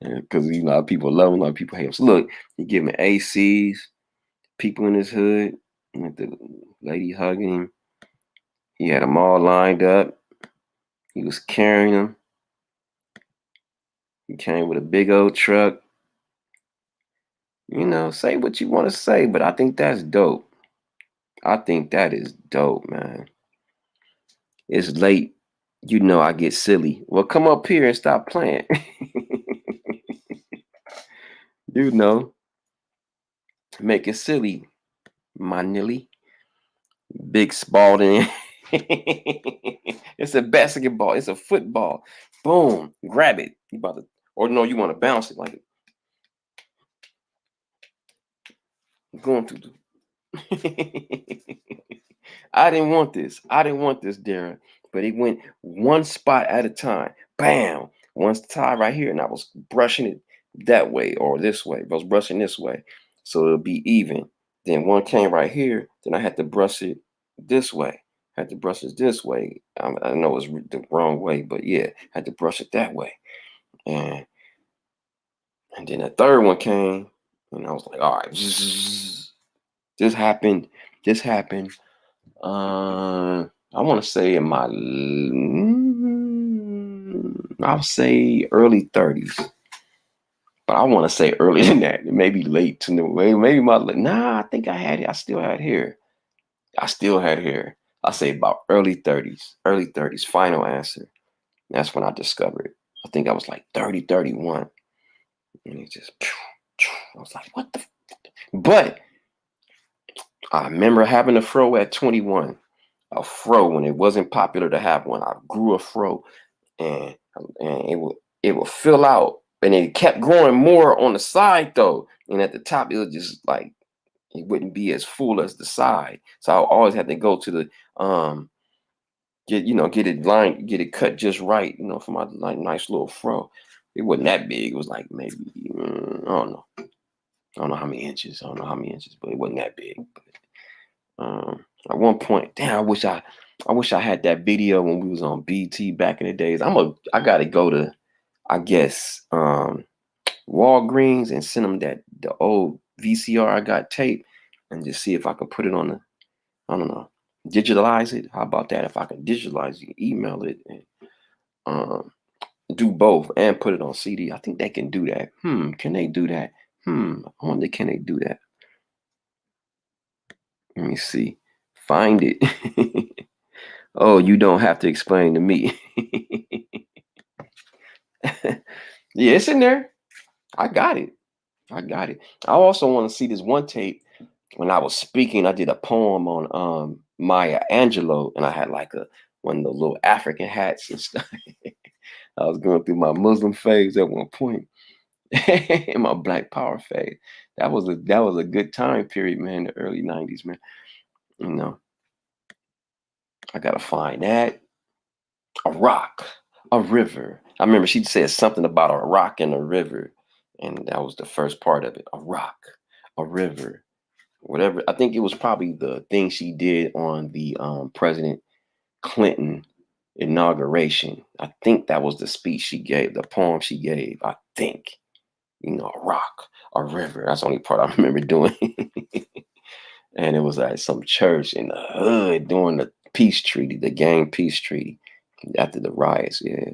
Because a lot of people love him, a lot of people hate him. So look, he giving ACs, people in his hood, and the lady hugging him. He had them all lined up. He was carrying them. He came with a big old truck. Say what you want to say, but I think that's dope. I think that is dope, man. It's late. You know I get silly. Well, come up here and stop playing. You know, make it silly, my nilly. Big Spalding. It's a basketball. It's a football. Boom. Grab it. You about to, or no, you want to bounce it like going to do. I didn't want this. I didn't want this, Darren. But it went one spot at a time. Bam. Once tie right here, and I was brushing it that way or this way. I was brushing this way. So it'll be even. Then one came right here. Then I had to brush it this way. Had to brush it this way. I know it's the wrong way, but yeah, had to brush it that way. And then the third one came, and I was like, all right, this happened. This happened. I want to say in my, I'll say early 30s, but I want to say earlier than that. Maybe late to the way. Maybe I think I had it. I still had hair. I still had hair. I say about early 30s. Final answer. That's when I discovered. I think I was like 30, 31. And it just, I was like, what the? But I remember having a fro at 21. A fro when it wasn't popular to have one. I grew a fro, and it will fill out, and it kept growing more on the side though. And at the top, it was just like it wouldn't be as full as the side. So I always had to go to the get it lined, get it cut just right, for my like nice little fro. It wasn't that big. It was like maybe I don't know. I don't know how many inches. But it wasn't that big. But, at one point, damn, I wish I had that video when we was on BT back in the days. I gotta go to, I guess, Walgreens and send them the old VCR I got tape and just see if I can put it on I don't know, digitalize it. How about that? If I can digitalize it, email it, and do both and put it on CD. I think they can do that. Can they do that? I wonder, can they do that? Let me see. Find it. Oh, you don't have to explain to me. Yeah, it's in there. I got it. I also want to see this one tape. When I was speaking, I did a poem on Maya Angelou, and I had like one of the little African hats and stuff. I was going through my Muslim phase at one point, in my Black Power phase. That was a good time period, man. The early '90s, man. I gotta find that. A rock, a river. I remember she said something about a rock and a river, and that was the first part of it. A rock, a river, whatever. I think it was probably the thing she did on the President Clinton inauguration. I think that was the speech she gave, the poem she gave. I think, a rock, a river. That's the only part I remember doing. And it was at some church in the hood during the peace treaty, the gang peace treaty after the riots. Yeah.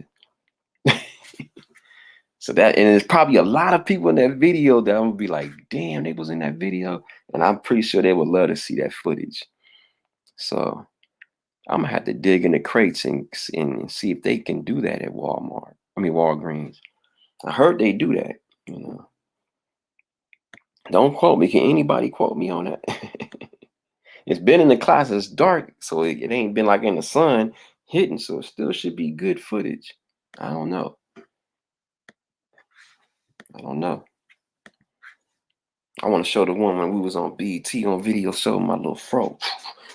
So and there's probably a lot of people in that video that I'm gonna be like, damn, they was in that video. And I'm pretty sure they would love to see that footage. So I'm gonna have to dig in the crates and see if they can do that at Walgreens. I heard they do that, Don't quote me. Can anybody quote me on that? It's been in the class. It's dark, so it ain't been like in the sun hitting, so it still should be good footage. I don't know. I want to show the one when we was on BT on video show my little fro.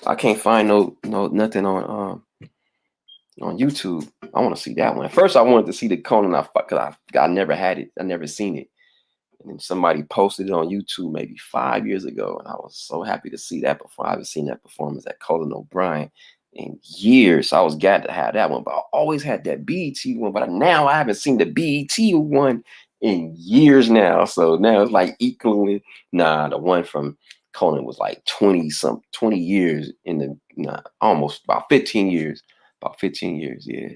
I can't find nothing on YouTube. I want to see that one. First, I wanted to see the Conan because I never had it. I never seen it. And then somebody posted it on YouTube maybe 5 years ago, and I was so happy to see that before. I haven't seen that performance at Conan O'Brien in years. So I was glad to have that one. But I always had that BET one, but now I haven't seen the BET one in years now. So now it's like equaling. Nah, the one from Conan was like 20 years almost about 15 years. About 15 years, yeah.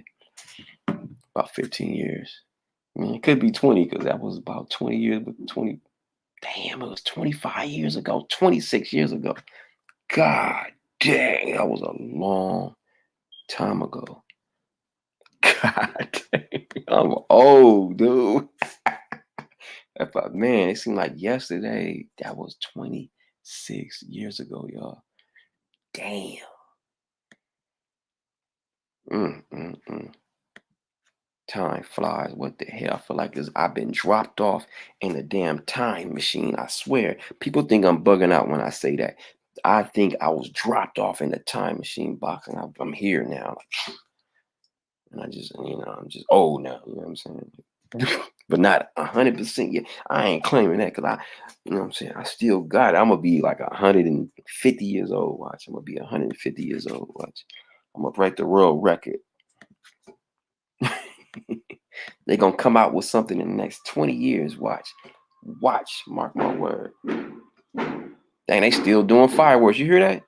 About 15 years. I mean, it could be 20 because that was about 20 years, but 20, damn, it was 25 years ago, 26 years ago. God dang, that was a long time ago. God dang, I'm old, dude. Man, it seemed like yesterday. That was 26 years ago, y'all. Damn. Time flies. What the hell? I feel like I've been dropped off in a damn time machine. I swear. People think I'm bugging out when I say that. I think I was dropped off in the time machine box, and I'm here now. And I just, I'm just old now. You know what I'm saying? But not 100% yet. I ain't claiming that because you know what I'm saying? I still got it. I'm going to be like 150 years old. Watch. I'm going to be 150 years old. Watch. I'm going to break the world record. They're going to come out with something in the next 20 years. Watch. Watch. Mark my word. Dang, they still doing fireworks. You hear that?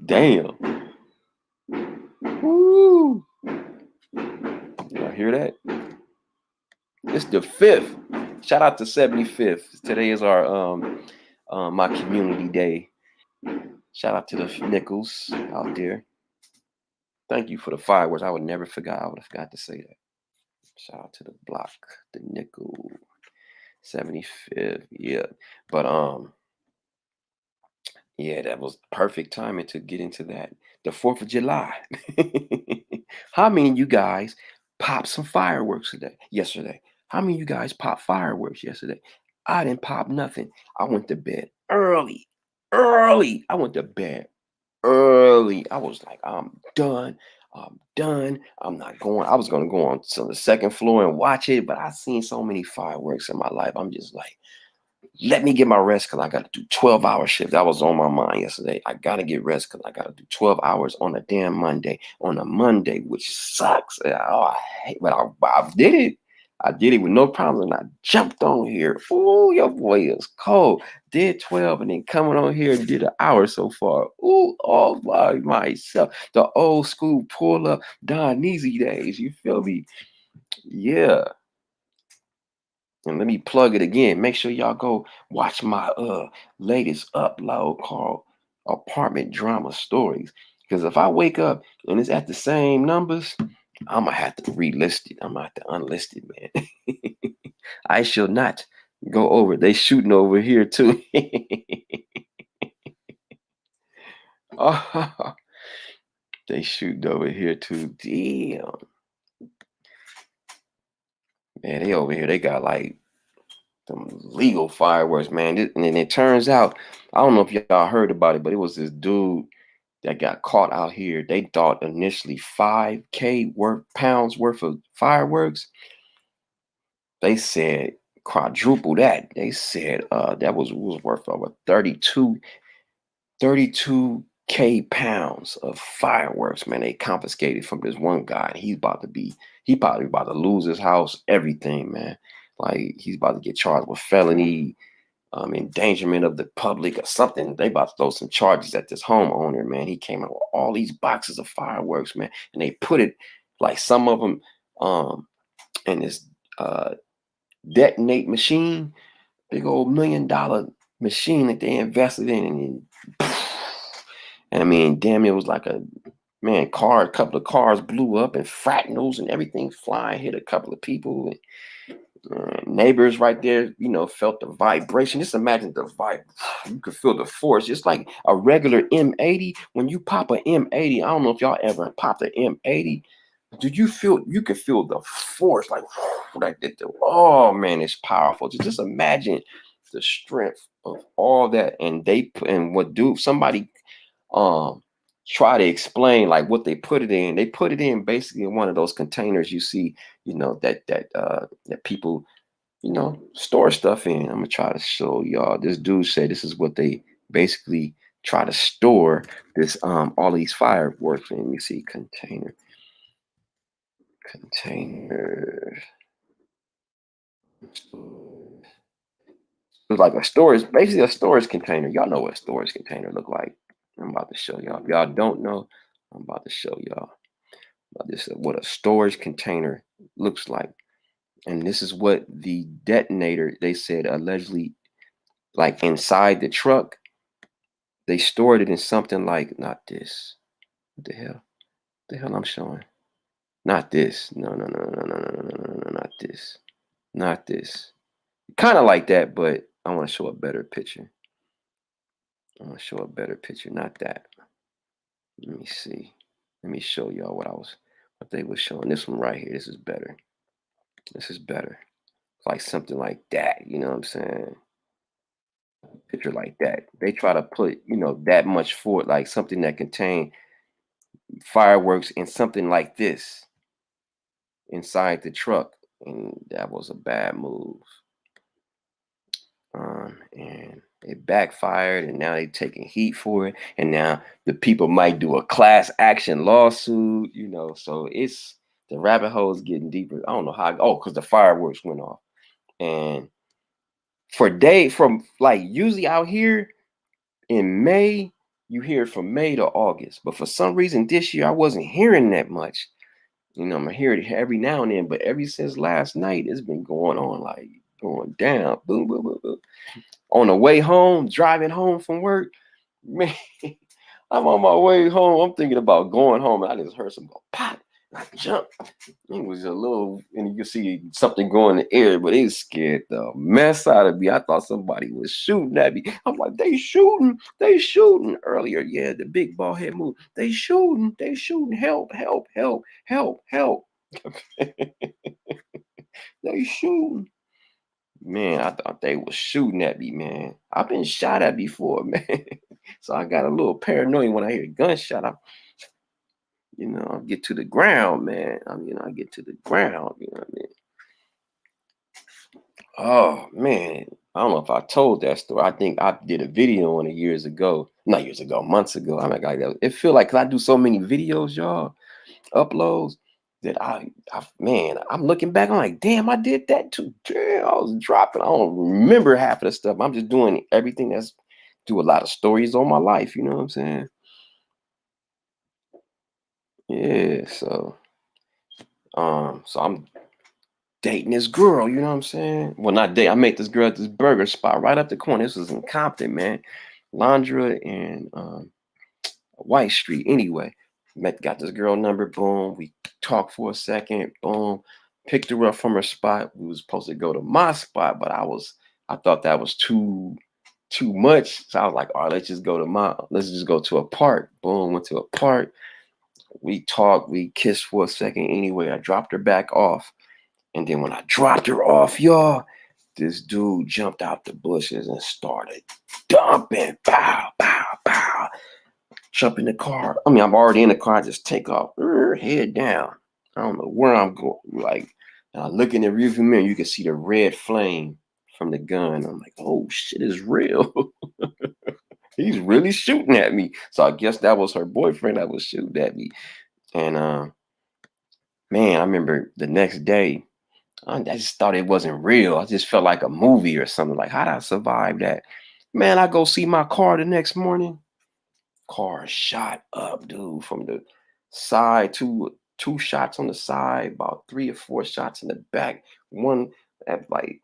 Damn. Woo. Y'all hear that? It's the 5th. Shout out to 75th. Today is our my community day. Shout out to the Nichols out there. Thank you for the fireworks. I would never forgot. I would have forgot to say that. Shout out to the block, the Nickel, 75th. Yeah. But yeah, that was perfect timing to get into that. The 4th of July. How many of you guys popped some fireworks yesterday? How many of you guys popped fireworks yesterday? I didn't pop nothing. I went to bed early. Early. I went to bed early. I was like, I'm done. I'm done. I'm not going. I was going to go on to the second floor and watch it, but I've seen so many fireworks in my life. I'm just like, let me get my rest because I got to do 12-hour shift. That was on my mind yesterday. I got to get rest because I got to do 12 hours on a damn Monday. On a Monday, which sucks. Oh, I hate, but I did it. I did it with no problems, and I jumped on here. Ooh, your boy is cold. Did 12 and then coming on here and did an hour so far. Ooh, all by myself. The old school pull up Don Easy days. You feel me? Yeah. And let me plug it again. Make sure y'all go watch my latest upload called Apartment Drama Stories. Because if I wake up and it's at the same numbers, I'm gonna have to relist it. I'm gonna have to unlist it, man. I shall not go over. They shooting over here too. Oh, they shooting over here too. Damn. Man, they over here. They got like some legal fireworks, man. And then it turns out, I don't know if y'all heard about it, but it was this dude that got caught out here. They thought initially 5K pounds worth of fireworks. They said quadruple that. They said that was worth over 32K pounds of fireworks, man. They confiscated from this one guy. He probably about to lose his house, everything, man. Like he's about to get charged with felony, endangerment of the public or something. They about to throw some charges at this homeowner, man. He came out with all these boxes of fireworks, man, and they put it like some of them in this detonate machine, big old $1 million machine that they invested in, and I mean, damn, it was like a couple of cars blew up and fractals and everything flying, hit a couple of people. Neighbors right there, felt the vibration. Just imagine the vibe. You could feel the force. Just like a regular M80. When you pop a M80, I don't know if y'all ever popped an M80. You could feel the force, like oh man, it's powerful. Just imagine the strength of all that. And somebody try to explain like what they put it in. They put it in basically in one of those containers you see, that people, store stuff in. I'm gonna try to show y'all. This dude said this is what they basically try to store this all these fireworks in. Let me see, container. It's like a storage, basically a storage container. Y'all know what a storage container look like. I'm about to show y'all. If y'all don't know, I'm about to show y'all about this what a storage container looks like. And this is what the detonator, they said, allegedly, like inside the truck, they stored it in something like, not this. What the hell? The hell I'm showing? Not this. No, no, no, no, no, no, no, no, no, not this. Not this. Kind of like that, but I want to show a better picture. I want to show a better picture, not that. Let me see. Let me show y'all what they were showing. This one right here. This is better. This is better. Like something like that. You know what I'm saying? Picture like that. They try to put, that much for it, like something that contain fireworks and something like this inside the truck. And that was a bad move. And it backfired, and now they taking heat for it. And now the people might do a class action lawsuit, So it's the rabbit hole is getting deeper. I don't know how. Oh, because the fireworks went off, and from like usually out here in May, you hear it from May to August, but for some reason this year I wasn't hearing that much. I'm hearing it every now and then, but ever since last night, it's been going on, like going down. Boom, boom, boom, boom. On the way home, driving home from work, man, I'm on my way home. I'm thinking about going home, and I just heard some go pop. I jumped. It was a little, and you can see something go in the air, but it scared the mess out of me. I thought somebody was shooting at me. I'm like, they shooting earlier. Yeah, the big ball head move. They shooting. Help, help, help, help, help. They shooting. Man, I thought they was shooting at me, man. I've been shot at before, man. So I got a little paranoid when I hear a gunshot. I get to the ground, man. I get to the ground, you know what I mean? Oh, man. I don't know if I told that story. I think I did a video on it years ago. Not years ago, months ago. I'm like, it feel like, 'cause I do so many videos, y'all, uploads, that I'm looking back. I'm like, damn, I did that too. Damn, I was dropping. I don't remember half of the stuff. I'm just doing everything do a lot of stories on my life. You know what I'm saying? Yeah. So I'm dating this girl. You know what I'm saying? Well, not date. I met this girl at this burger spot right up the corner. This was in Compton, man. Landra and White Street. Anyway, got this girl number. Boom. We talked for a second. Boom. Picked her up from her spot. We was supposed to go to my spot, but I thought that was too much. So I was like, all right, let's just go to a park. Boom. Went to a park. We talked. We kissed for a second. Anyway, I dropped her back off. And then when I dropped her off, y'all, this dude jumped out the bushes and started dumping. Pow, pow, pow. Jump in the car. I'm already in the car. I just take off, head down. I don't know where I'm going. Like, and I look in the rearview mirror, you can see the red flame from the gun. I'm like, oh shit, is real. He's really shooting at me. So I guess that was her boyfriend that was shooting at me. And man, I remember the next day, I just thought it wasn't real. I just felt like a movie or something. Like, how did I survive that? Man, I go see my car the next morning. Car shot up, dude, from the side, two shots on the side, about 3 or 4 shots in the back. One at like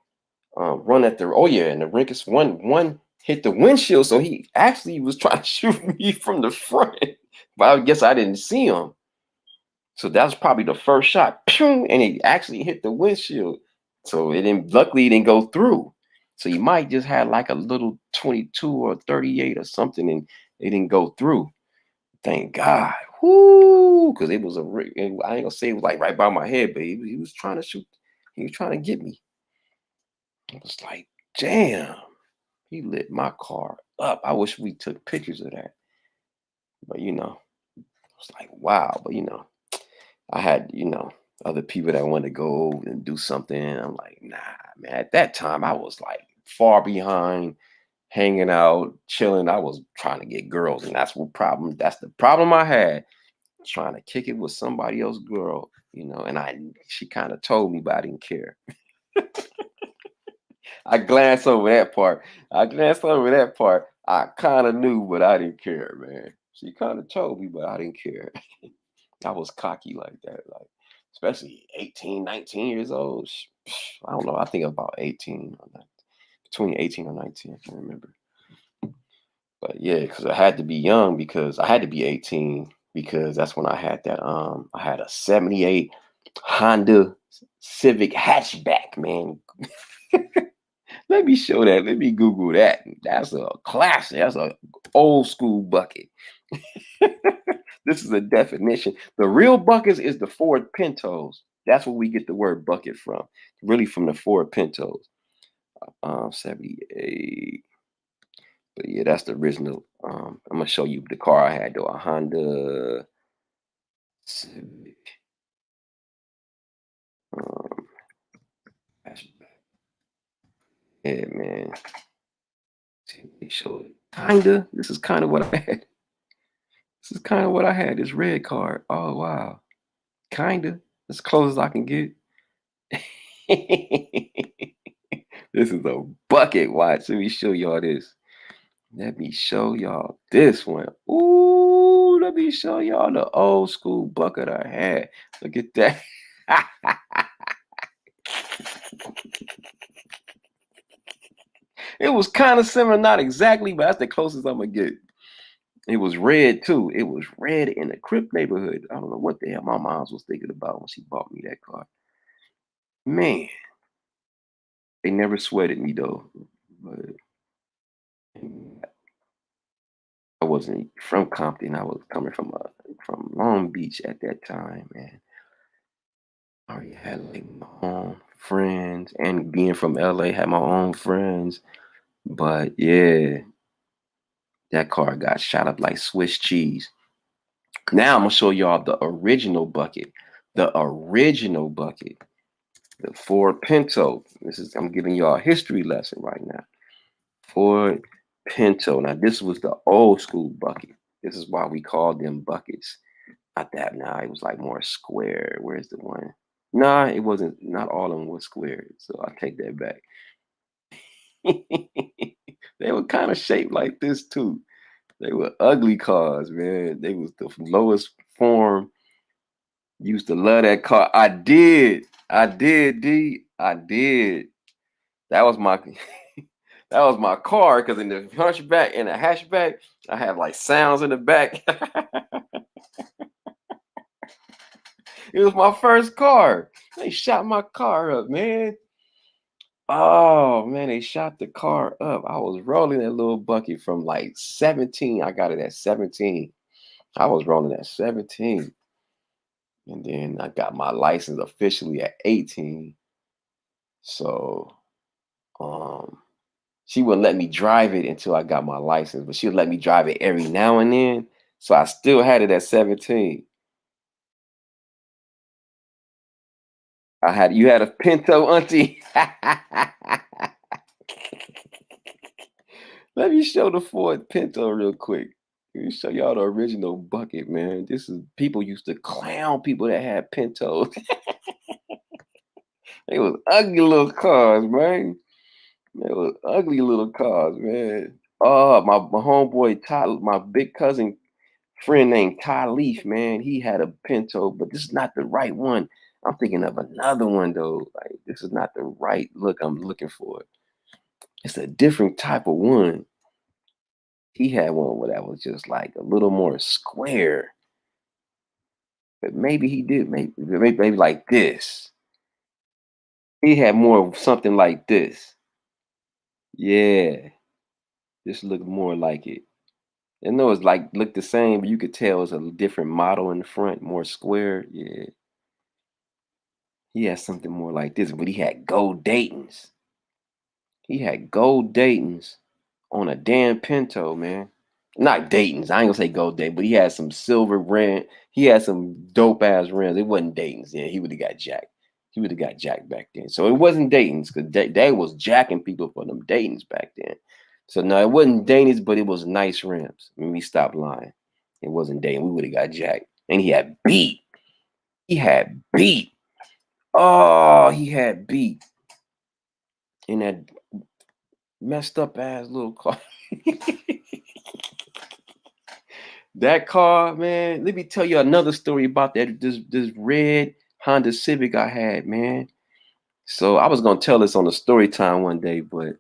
run at the and the Rinkus one hit the windshield, so he actually was trying to shoot me from the front, but I guess I didn't see him. So that was probably the first shot, and it actually hit the windshield. So luckily it didn't go through. So you might just had like a little 22 or 38 or something, and it didn't go through. Thank God. Whoo, because it was I ain't gonna say it was like right by my head, but he was trying to shoot. He was trying to get me. I was like, damn, he lit my car up. I wish we took pictures of that. But it's like, wow. But I had, other people that wanted to go over and do something. I'm like, nah, man. At that time, I was like far behind, hanging out, chilling. I was trying to get girls, and that's the problem I had, trying to kick it with somebody else's girl, and she kind of told me, but I didn't care. I glanced over that part. I kind of knew, but I didn't care, man. She kind of told me, but I didn't care. I was cocky like that, like especially 18, 19 years old. I don't know. I think about 18 or 19, between 18 or 19. I can't remember. But yeah, because I had to be young because I had to be 18 because that's when I had that. I had a 78 Honda Civic hatchback, man. Let me show that. Let me Google that. That's a classic. That's a old school bucket. This is a definition. The real buckets is the Ford Pintos. That's where we get the word bucket from. Really from the Ford Pintos. 78. But yeah, that's the original. I'm gonna show you the car I had though. A Honda Civic. Um, hatchback. Yeah, man. Let me show it. Kinda. This is kind of what I had. This is kind of what I had. This red car. Oh wow. Kinda. As close as I can get. This is a bucket. Watch. Let me show y'all this. Let me show y'all this one. Ooh, let me show y'all the old school bucket I had. Look at that. It was kind of similar, not exactly, but that's the closest I'm gonna get. It was red too. It was red in the Crip neighborhood. I don't know what the hell my mom was thinking about when she bought me that car. Man, they never sweated me though. But I wasn't from Compton. I was coming from Long Beach at that time, man. I already had like my own friends, and being from LA, had my own friends. But yeah, that car got shot up like Swiss cheese. Now I'm gonna show y'all the original bucket. The original bucket. The Ford Pinto. I'm giving y'all a history lesson right now. Ford Pinto. Now this was the old school bucket. This is why we called them buckets. Not that now. It was like more square. Where's the one? Nah, it wasn't. Not all of them were square. So I take that back. They were kind of shaped like this too. They were ugly cars, man. They was the lowest form. Used to love that car. I did. I did, D. I did. That was my that was my car because in the hunchback and the hatchback, I had like sounds in the back. It was my first car. They shot my car up, man. Oh man, they shot the car up. I was rolling that little bucket from like 17. I got it at 17. I was rolling at 17. And then I got my license officially at 18. So she wouldn't let me drive it until I got my license, but she would let me drive it every now and then. So I still had it at 17. You had a Pinto, auntie. Let me show the Ford Pinto real quick. Let me show y'all the original bucket, man. This is people used to clown people that had Pintos. They was ugly little cars, man. They was ugly little cars, man. Oh, my homeboy Ty, my big cousin friend named Ty Leaf, man. He had a Pinto, but this is not the right one. I'm thinking of another one though. Like this is not the right look I'm looking for. It's a different type of one. He had one where that was just like a little more square. But maybe he did maybe like this. He had more of something like this. Yeah. This looked more like it. I know it's like looked the same, but you could tell it's a different model in the front, more square. Yeah. He had something more like this, but he had gold Dayton's. He had gold Dayton's on a damn Pinto, man. Not Dayton's. I ain't gonna say gold Dayton, but he had some silver rim. He had some dope ass rims. It wasn't Dayton's. Yeah, he would have got jacked. He would have got jacked back then. So it wasn't Dayton's because they was jacking people for them Dayton's back then. So no, it wasn't Dayton's, but it was nice rims. Let me stop lying. It wasn't Dayton. We would have got jacked. And he had beat. He had beat. Oh, he had beat in that messed up ass little car. That car, man. Let me tell you another story about this red Honda Civic I had, man. So I was gonna tell this on the story time one day, but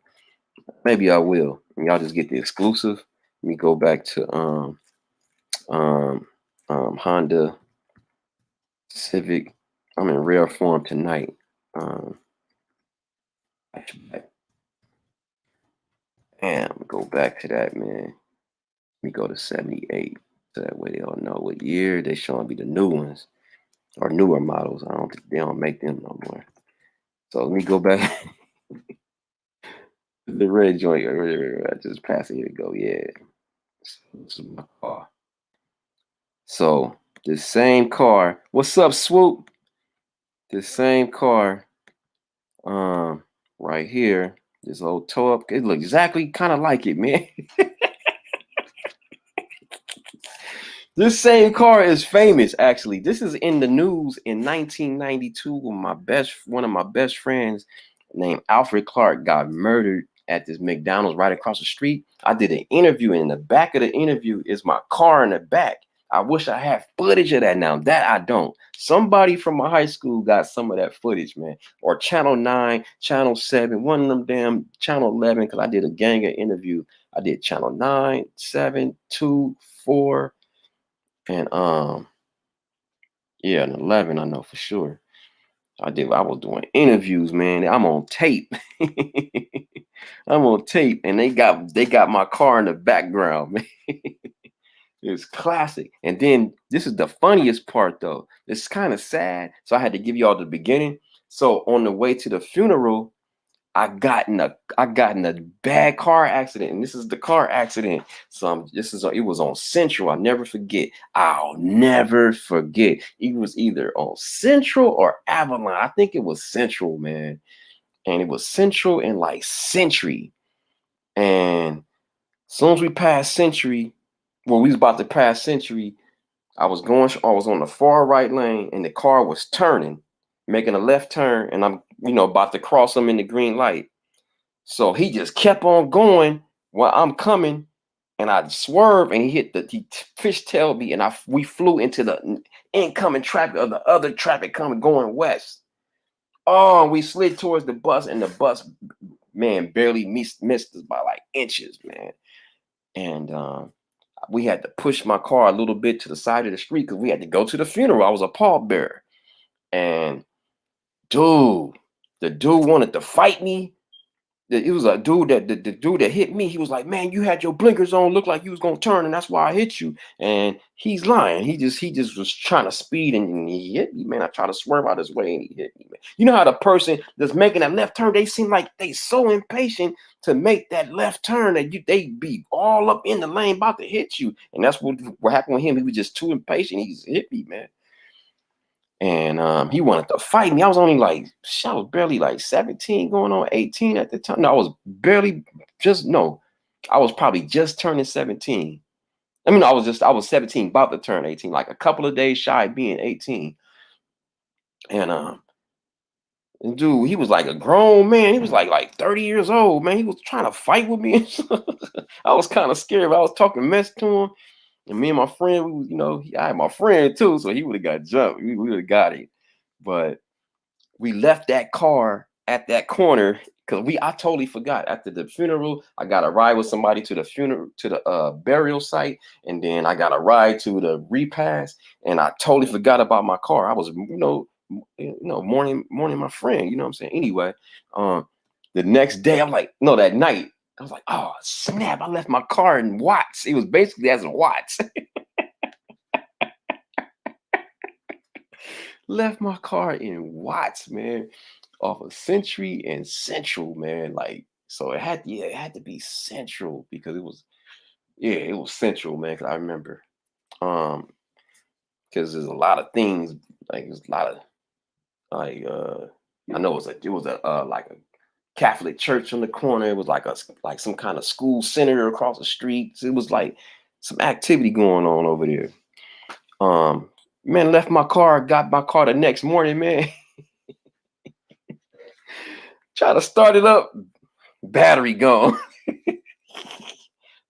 maybe I will. And y'all just get the exclusive. Let me go back to Honda Civic. I'm in rare form tonight. And go back to that, man. Let me go to 78. So that way they'll know what year they showing me the new ones or newer models. I don't think they don't make them no more. So let me go back. The red joint. I just passed it. Here we go. Yeah. This is my car. So the same car. What's up, Swoop? The same car. Right here. This old toe up. It looks exactly kind of like it, man. This same car is famous, actually. This is in the news in 1992 when one of my best friends named Alfred Clark got murdered at this McDonald's right across the street. I did an interview, and in the back of the interview is my car in the back. I wish I had footage of that now. That I don't. Somebody from my high school got some of that footage, man. Or Channel 9, Channel 7, one of them damn Channel 11, because I did a gang of interview. I did Channel 9, 7, 2, 4. And yeah, and 11, I know for sure. I was doing interviews, man. I'm on tape. I'm on tape, and they got my car in the background, man. It's classic. And then this is the funniest part, though. It's kind of sad, so I had to give you all the beginning. So on the way to the funeral, I got in a bad car accident, and this is the car accident. So it was on Central. I'll never forget. It was either on Central or Avalon. I think it was Central, man. And it was Central and like Century. And as soon as we passed Century, we was about to pass Century, I was on the far right lane, and the car was turning, making a left turn, and I'm about to cross him in the green light. So he just kept on going while I'm coming, and I swerved, and he fishtailed me, and we flew into the incoming traffic of the other traffic going west. Oh, we slid towards the bus, and the bus, man, barely missed us by like inches, man. And we had to push my car a little bit to the side of the street because we had to go to the funeral. I was a pallbearer, and the dude wanted to fight me. It was a dude the dude that hit me. He was like, "Man, you had your blinkers on, looked like you was gonna turn, and that's why I hit you." And he's lying. He just was trying to speed, and he hit me, man. I tried to swerve out his way, and he hit me, man. You know how the person that's making that left turn, they seem like they so impatient to make that left turn that they be all up in the lane about to hit you. And that's what happened with him. He was just too impatient. He just hit me, man. And he wanted to fight me. I was barely like 17 going on 18 at the time. No, I was probably just turning 17. I mean, I was 17, about to turn 18, like a couple of days shy of being 18. And dude, he was like a grown man. He was like 30 years old, man. He was trying to fight with me. I was kind of scared, but I was talking mess to him. And me and my friend, I had my friend too, so he would have got jumped. We would have got it. But we left that car at that corner because I totally forgot. After the funeral, I got a ride with somebody to the funeral, to the burial site, and then I got a ride to the repast, and I totally forgot about my car. I was, mourning my friend. You know what I'm saying? Anyway, the next day, that night, I was like, oh snap! I left my car in Watts. It was basically as in Watts. Left my car in Watts, man, off of Century and Central, man. So it had to be Central because it was Central, man. Cause I remember, because there's a lot of things, there's a lot of I know it was a Catholic church on the corner. It was like some kind of school center across the street. So it was like some activity going on over there. Man, left my car, got my car the next morning, man. Try to start it up, battery gone.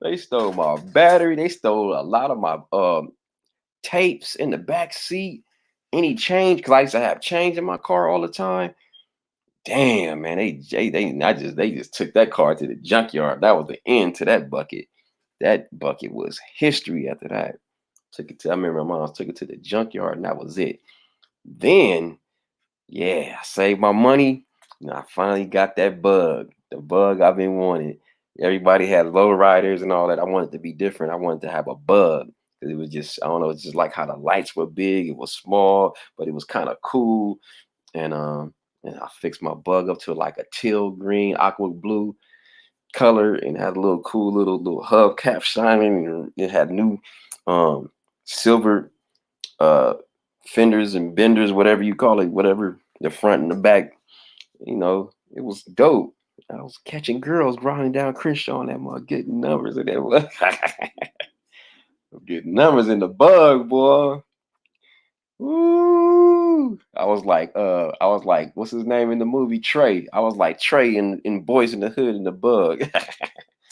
They stole my battery. They stole a lot of my tapes in the back seat. Any change, because I used to have change in my car all the time. Damn, man, they just took that car to the junkyard. That was the end to that bucket. That bucket was history after that. I remember my mom took it to the junkyard, and that was it. Then, yeah, I saved my money. And I finally got that bug. The bug I've been wanting. Everybody had low riders and all that. I wanted to be different. I wanted to have a bug. Because it was just, I don't know, it's just like how the lights were big. It was small, but it was kind of cool. And I fixed my bug up to like a teal green, aqua blue color, and had a little cool little hubcap shining. And it had new silver fenders and benders, whatever you call it, whatever the front and the back. You know, it was dope. I was catching girls riding down Crenshaw and that mug, getting numbers in that. Getting numbers in the bug, boy. Ooh. I was like, what's his name in the movie? Trey. I was like Trey in Boys in the Hood in the bug.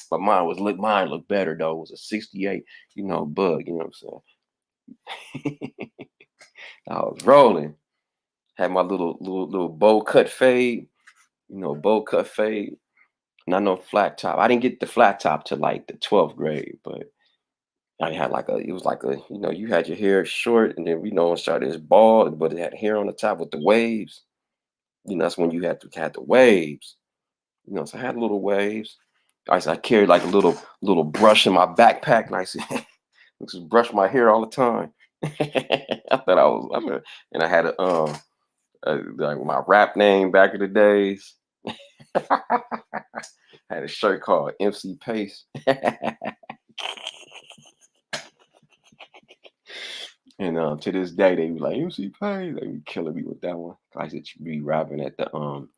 But mine looked better though. It was a 68, bug, you know what I'm saying? I was rolling. Had my little bowl cut fade, bowl cut fade. Not no flat top. I didn't get the flat top to like the 12th grade, but I had it was like you had your hair short and then, it started as bald, but it had hair on the top with the waves. That's when you had the waves. So I had little waves. I carried like a little brush in my backpack, and I said, just brush my hair all the time. I thought and I had like my rap name back in the days. Had a shirt called MC Pace. And to this day, they be like, MC Pace. They be killing me with that one. I used to be rapping at the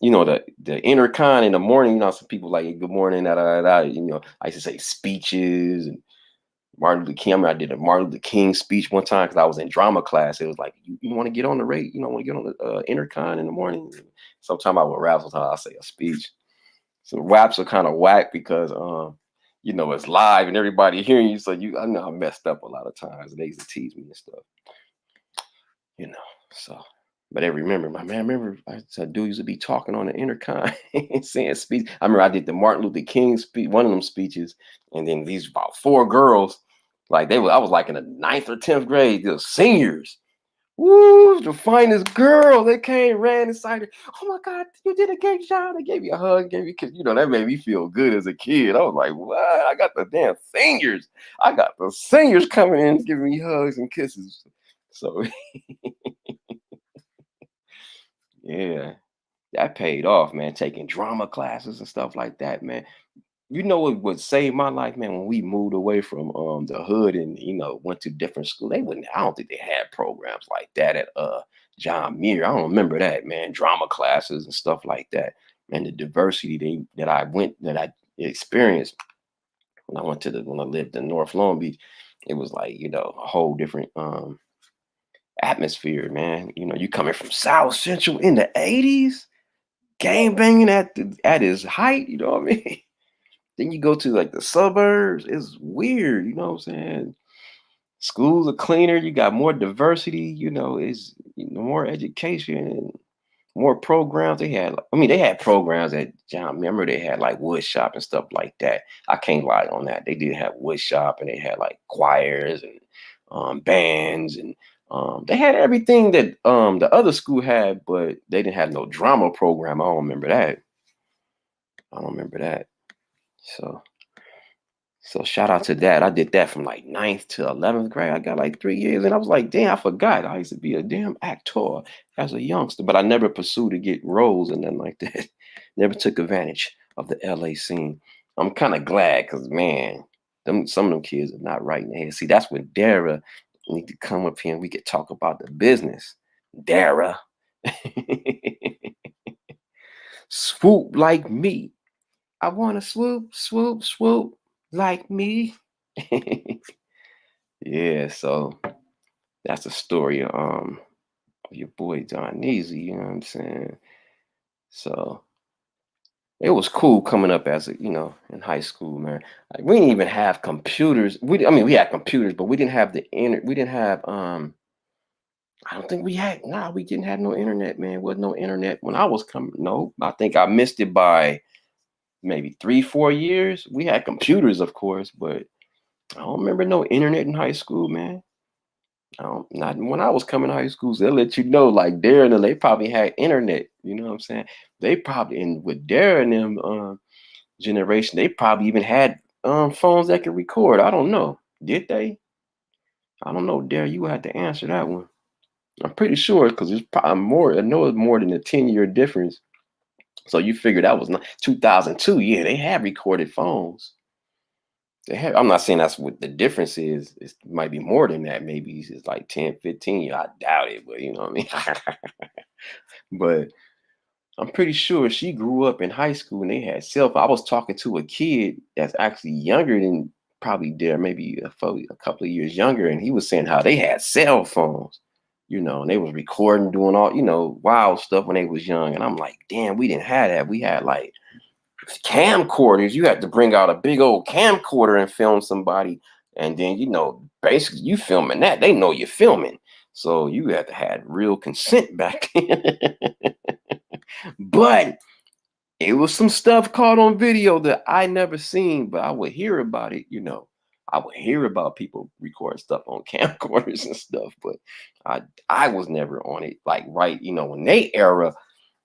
intercon in the morning. Some people like good morning, I used to say speeches and Martin Luther King. I remember I did a Martin Luther King speech one time because I was in drama class. It was like, you want to get on the rate, want to get on the intercon in the morning. Sometimes I would rap, sometimes I say a speech. So raps are kind of whack because it's live and everybody hearing you. So I know I messed up a lot of times. And they used to tease me and stuff. So but I remember I dude used to be talking on the intercom and saying speech. I remember I did the Martin Luther King speech, one of them speeches, and then these about 4 girls, I was like in the 9th or 10th grade, the seniors. Woo, the finest girl. They came, ran inside her. Oh my God, you did a great job. They gave me a hug, gave me a kiss. That made me feel good as a kid. I was like, what? I got the damn seniors. I got the seniors coming in giving me hugs and kisses. So yeah, that paid off, man. Taking drama classes and stuff like that, man. What would save my life, man, when we moved away from the hood and went to different schools. I don't think they had programs like that at John Muir. I don't remember that, man. Drama classes and stuff like that. And the diversity that I experienced when I lived in North Long Beach, it was like, a whole different atmosphere, man. You coming from South Central in the 80s, gang banging at its height, you know what I mean? Then you go to like the suburbs, it's weird, you know what I'm saying? Schools are cleaner, you got more diversity, it's more education and more programs. They had programs at John. Remember, they had like wood shop and stuff like that. I can't lie on that. They did have wood shop and they had like choirs and bands and they had everything that the other school had, but they didn't have no drama program. I don't remember that. So shout out to that. I did that from like 9th to 11th grade. I got like 3 years, and I was like, damn, I forgot. I used to be a damn actor as a youngster, but I never pursued to get roles and nothing like that. Never took advantage of the LA scene. I'm kind of glad because, man, some of them kids are not right in the head. See, that's when Dara need to come up here and we could talk about the business. Dara. Swoop like me. I want to swoop, swoop, swoop like me. Yeah, so that's the story of your boy Don Neasy, you know what I'm saying? So It was cool coming up as a, in high school, man. Like, we didn't even have computers. I mean, we had computers, but we didn't have the internet. We didn't have I don't think we had. Nah, we didn't have no internet, man. Wasn't no internet when I was coming. No, I think I missed it by maybe 3, 4 years. We had computers, of course, but I don't remember no internet in high school, man. I don't, not when I was coming to high school. They'll let you know, like Darren, and they probably had internet. You know what I'm saying? They probably, and with Darren and them generation, they probably even had phones that could record. I don't know. Did they? I don't know, Darren. You had to answer that one. I'm pretty sure because it's probably more. I know it's more than a 10-year difference. So you figure that was 2002. Yeah, they had recorded phones. They have, I'm not saying that's what the difference is. It might be more than that. Maybe it's like 10, 15. I doubt it, but you know what I mean? But I'm pretty sure she grew up in high school and they had cell phone. I was talking to a kid that's actually younger than probably there, maybe a couple of years younger, and he was saying how they had cell phones, and they was recording, doing all, wild stuff when they was young. And I'm like, damn, we didn't have that. We had like camcorders. You had to bring out a big old camcorder and film somebody. And then, basically you filming that. They know you're filming. So you had to have real consent back then. But it was some stuff caught on video that I never seen, but I would hear about it, I would hear about people recording stuff on camcorders and stuff, but I was never on it. Like, right, in they era,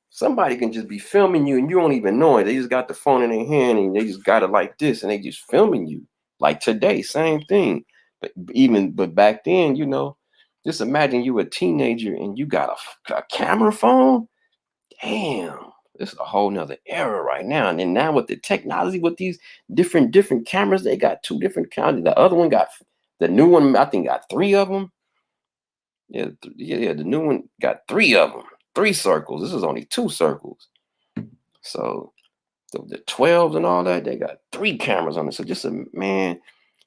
somebody can just be filming you and you don't even know it. They just got the phone in their hand and they just got it like this and they just filming you. Like today, same thing. But back then, just imagine you a teenager and you got a camera phone. Damn, this is a whole nother era right now. And then now with the technology, with these different cameras, they got 2 different cameras. The other one got, the new one, I think, got 3 of them. Yeah, yeah, the new one got 3 of them, 3 circles. This is only 2 circles. So the 12s and all that, they got 3 cameras on it. So man,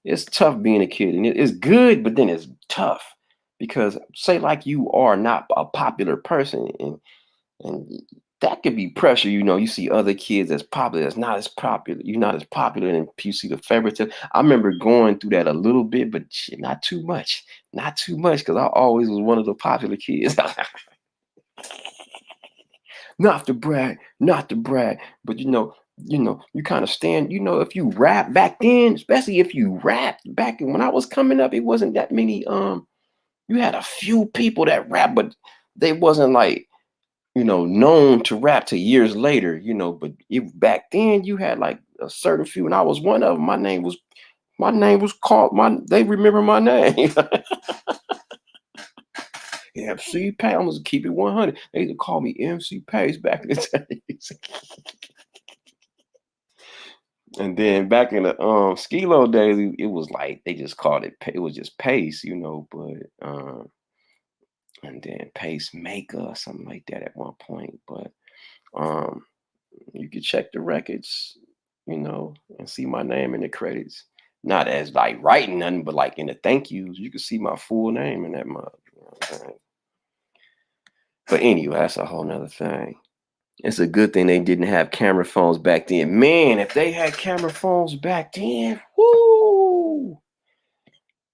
it's tough being a kid, and it's good, but then it's tough because say like you are not a popular person, and that could be pressure. You see other kids that's popular, that's not as popular. You're not as popular, and you see the favoritism. I remember going through that a little bit, but shit, not too much, because I always was one of the popular kids. Not to brag, but you kind of stand. If you rap back then, especially if you rapped back when I was coming up, it wasn't that many. You had a few people that rap, but they wasn't like known to rap to years later, but back then you had like a certain few, and I was one of them. My name was called, they remember my name. MC Pace. I'm gonna keep it 100. They used to call me MC Pace back in the days. And then back in the Skilo days, it was like they just called it was just Pace, but and then Pacemaker or something like that at one point. But you could check the records, and see my name in the credits. Not as like writing nothing, but like in the thank yous, you can see my full name in that mug. But anyway, that's a whole nother thing. It's a good thing they didn't have camera phones back then. Man, if they had camera phones back then, whoo,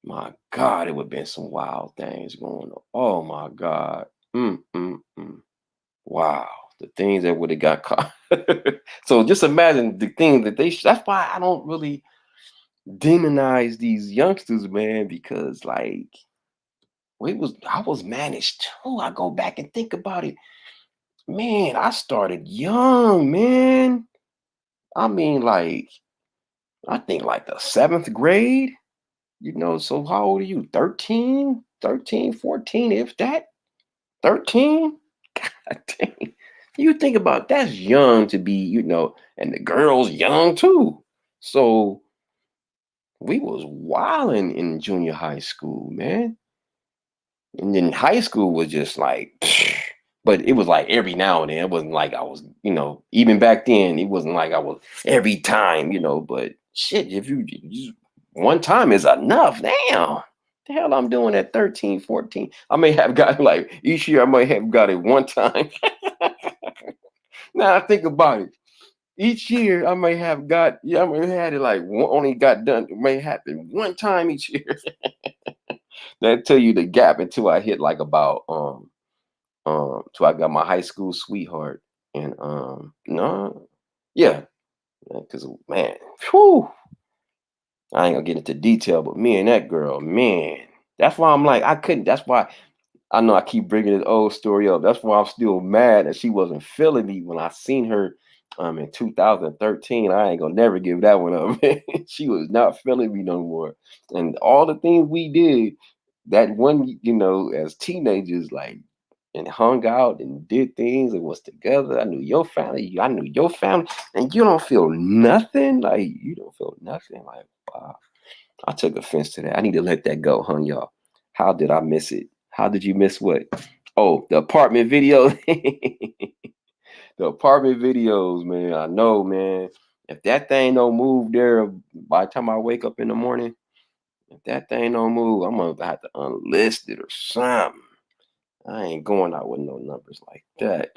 my God, it would have been some wild things going on. Oh my God. Wow. The things that would have got caught. So just imagine the things that that's why I don't really demonize these youngsters, man, because like I was managed too. I go back and think about it. Man, I started young, man. I mean, like, I think like the 7th grade, so how old are you? 13, 14, if that? 13? God dang. You think about that's young to be, and the girls young too. So we was wilding in junior high school, man. And then high school was just like, but it was like every now and then. It wasn't like I was, even back then, it wasn't like I was every time, but shit, if you just one time is enough. Damn. The hell I'm doing at 13, 14. I may have got like each year I might have got it one time. Now I think about it. each year I may have got, I may have had it like only got done. It may happen one time each year. That tell you the gap until I hit like about till I got my high school sweetheart. And no, yeah, because man, whew, I ain't gonna get into detail, but me and that girl, man, that's why I'm like I couldn't. That's why I know I keep bringing this old story up. That's why I'm still mad that she wasn't feeling me when I seen her in 2013. I ain't gonna never give that one up. She was not feeling me no more. And all the things we did that one, as teenagers, like and hung out and did things and was together. I knew your family, I knew your family, and you don't feel nothing. Like you don't feel nothing. Like wow. I took offense to that. I need to let that go, huh, y'all? How did I miss it? How did you miss what? Oh, the apartment video. The apartment videos, man. I know, man. If that thing don't move there by the time I wake up in the morning, if that thing don't move, I'm gonna have to unlist it or something. I ain't going out with no numbers like that.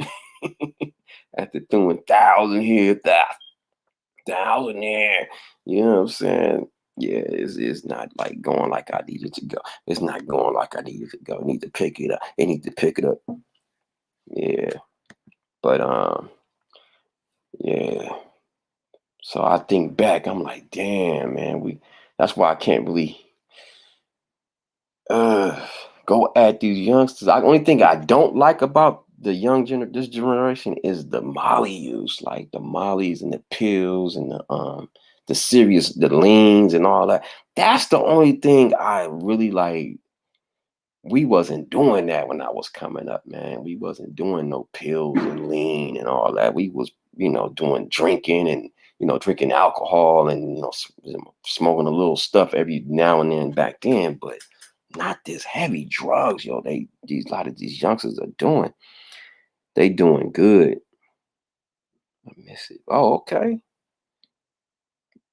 After doing 1,000 here, 1,000 there. You know what I'm saying? Yeah, it's not like going like I need it to go. It's not going like I need it to go. I need to pick it up. It need to pick it up. Yeah. But yeah. So I think back, I'm like, damn, man, that's why I can't really go at these youngsters. The only thing I don't like about the this generation is the Molly use, like the Mollies and the pills and the leans and all that. That's the only thing I really like. We wasn't doing that when I was coming up, man. We wasn't doing no pills and lean and all that. We was, doing drinking and, drinking alcohol and, smoking a little stuff every now and then back then, but not this heavy drugs, yo. A lot of these youngsters are doing. They doing good. I miss it. Oh, okay.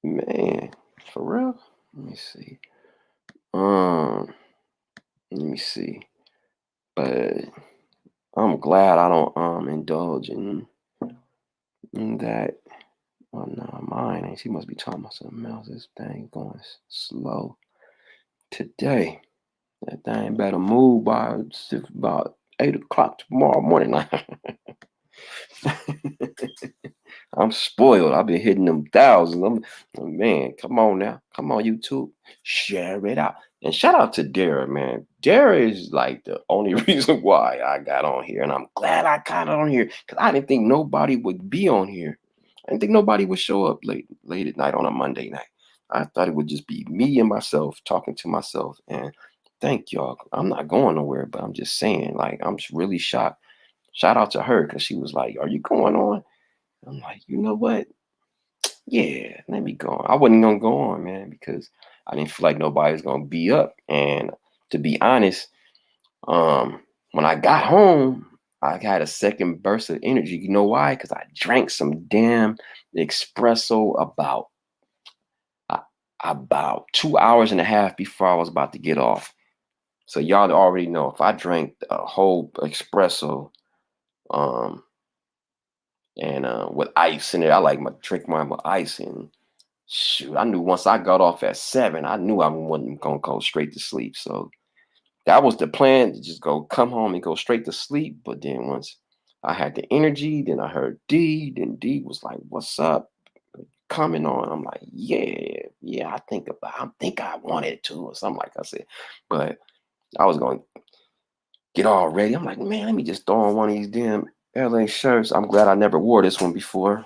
Man, for real? Let me see. Let me see. But I'm glad I don't indulge in that. Oh no, mine ain't. She must be talking about something else. This thing going slow today. That thing better move by about 8 o'clock tomorrow morning. I'm spoiled. I've been hitting them thousands. Man, come on now. Come on, YouTube. Share it out. And shout out to Dara, man. Dara is like the only reason why I got on here. And I'm glad I got on here because I didn't think nobody would be on here. I didn't think nobody would show up late at night on a Monday night. I thought it would just be me and myself talking to myself. And thank y'all. I'm not going nowhere, but I'm just saying, like, I'm just really shocked. Shout out to her because she was like, "Are you going on?" I'm like, you know what? Yeah, let me go on. I wasn't gonna go on, man, because I didn't feel like nobody was gonna be up. And to be honest, when I got home, I had a second burst of energy. You know why? Because I drank some damn espresso about 2 hours and a half before I was about to get off. So y'all already know if I drank a whole espresso, and with ice in it, I like my drink mine with ice. And shoot, I knew once I got off at 7, I knew I wasn't gonna go straight to sleep. So that was the plan, to just come home and go straight to sleep. But then once I had the energy, then I heard D. Then D was like, "What's up?" Coming on. I'm like, yeah. I think I wanted to, or something like I said. But I was gonna get all ready. I'm like, man, let me just throw on one of these damn LA shirts. I'm glad I never wore this one before.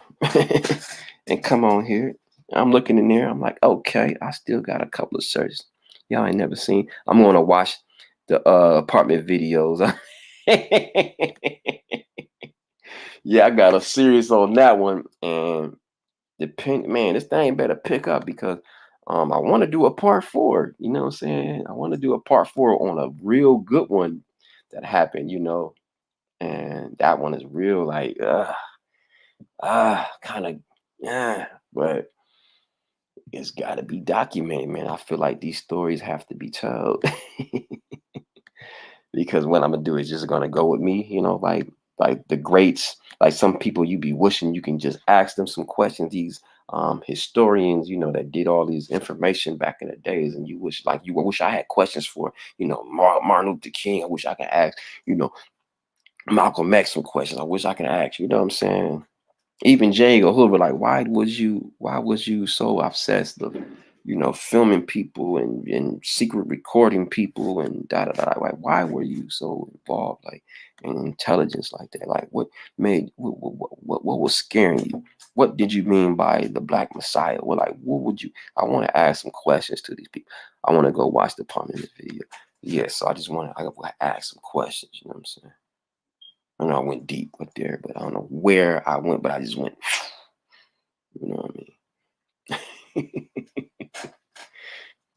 And come on here. I'm looking in there. I'm like, okay, I still got a couple of shirts y'all ain't never seen. I'm gonna watch the apartment videos. Yeah, I got a series on that one. And man, this thing better pick up because I want to do a part 4. You know what I'm saying? I want to do a part 4 on a real good one that happened, and that one is real like kind of but it's got to be documented, man. I feel like these stories have to be told. Because what I'm gonna do is just gonna go with me, like like the greats, like some people you be wishing you can just ask them some questions. These historians, you know, that did all these information back in the days, and you wish I had questions for, you know, Martin Luther King. I wish I could ask, you know, Malcolm X some questions. I wish I could ask, you know what I'm saying? Even J. Edgar Hoover, like, why was you so obsessed with, you know, filming people and secret recording people and da da da? Like, why were you so involved, like, in intelligence like that? Like, what was scaring you? What did you mean by the Black Messiah? Well, like, what would you? I want to ask some questions to these people. I want to go watch the Parliament video. Yeah, so I want to ask some questions. You know what I'm saying? I know I went deep with there, but I don't know where I went, but I just went, you know what I mean?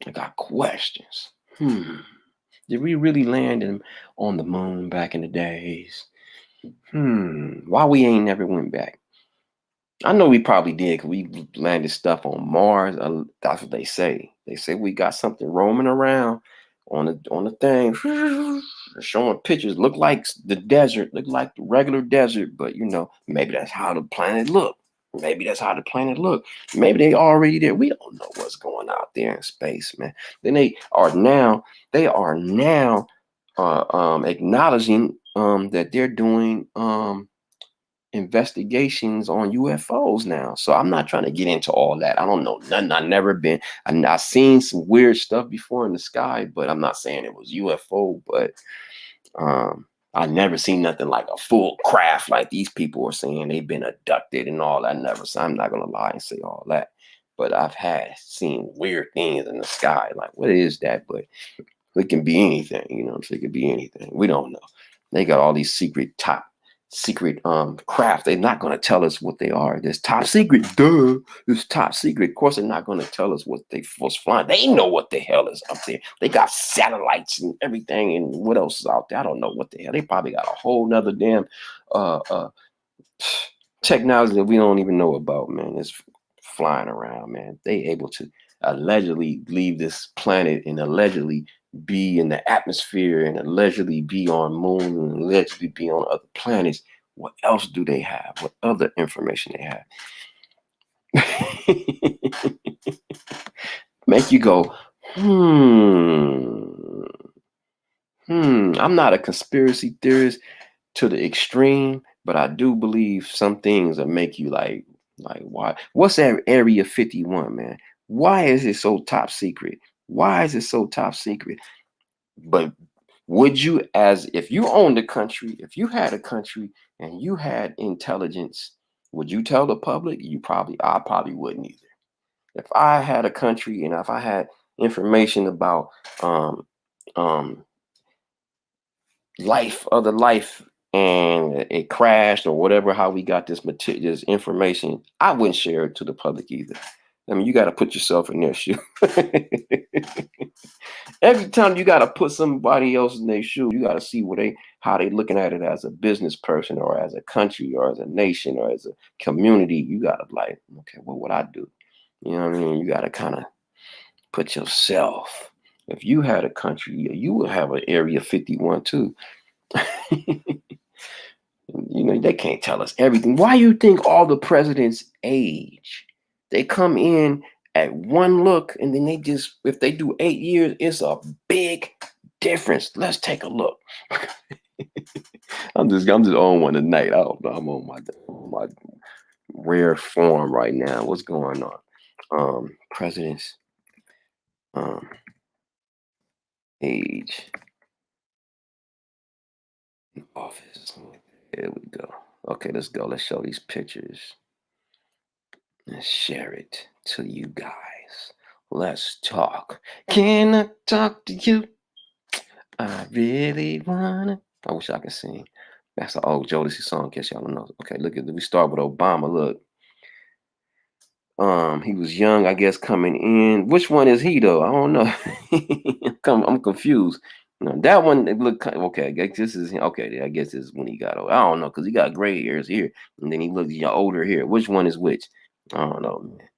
I got questions. Did we really land on the moon back in the days? Why we ain't never went back? I know we probably did, because we landed stuff on Mars. That's what they say. They say we got something roaming around on the thing, showing pictures. Look like the desert, look like the regular desert, but you know, maybe that's how the planet look. Maybe that's how the planet look. Maybe they already there. We don't know what's going out there in space, man. Then they are now acknowledging that they're doing investigations on UFOs now. So I'm not trying to get into all that. I don't know nothing. I've never been. I've seen some weird stuff before in the sky, but I'm not saying it was UFO. But I never seen nothing like a full craft like these people are saying they've been abducted and all that. Never. So I'm not gonna lie and say all that. But I've seen weird things in the sky. Like, what is that? But it can be anything. You know what I'm saying? It could be anything. We don't know. They got all these top secret craft. They're not going to tell us what they are. There's top secret. Duh. It's top secret. Of course, they're not going to tell us what they was flying. They know what the hell is up there. They got satellites and everything. And what else is out there? I don't know what the hell. They probably got a whole nother damn technology that we don't even know about, man. It's flying around, man. They able to allegedly leave this planet and allegedly be in the atmosphere and allegedly be on moon and allegedly be on other planets. What else do they have? What other information they have? Make you go, I'm not a conspiracy theorist to the extreme, but I do believe some things that make you like why? What's that Area 51, man? Why is it so top secret? Why is it so top secret? But would you, as if you owned a country, if you had a country and you had intelligence, would you tell the public? I probably wouldn't either. If I had a country and if I had information about other life, and it crashed or whatever, how we got this information, I wouldn't share it to the public either. I mean, you got to put yourself in their shoe. Every time you got to put somebody else in their shoe, you got to see how they looking at it as a business person or as a country or as a nation or as a community. You got to like, okay, what would I do? You know what I mean? You got to kind of put yourself. If you had a country, you would have an Area 51 too. You know, they can't tell us everything. Why you think all the presidents age? They come in at one look, and then if they do 8 years, it's a big difference. Let's take a look. I'm just on one tonight. I don't know. I'm on my rare form right now. What's going on? Presidents age in office. There we go. Okay, let's go. Let's show these pictures and share it to you guys. Let's talk. Can I talk to you? I really wanna. I wish I could sing. That's an old Jodeci song, in case y'all don't know. Okay, we start with Obama. Look. He was young, I guess, coming in. Which one is he though? I don't know. I'm confused. No, that one it looked okay. I guess this is okay. I guess this is when he got old. I don't know, because he got gray hairs here, and then he looks older here. Which one is which? I don't know, man.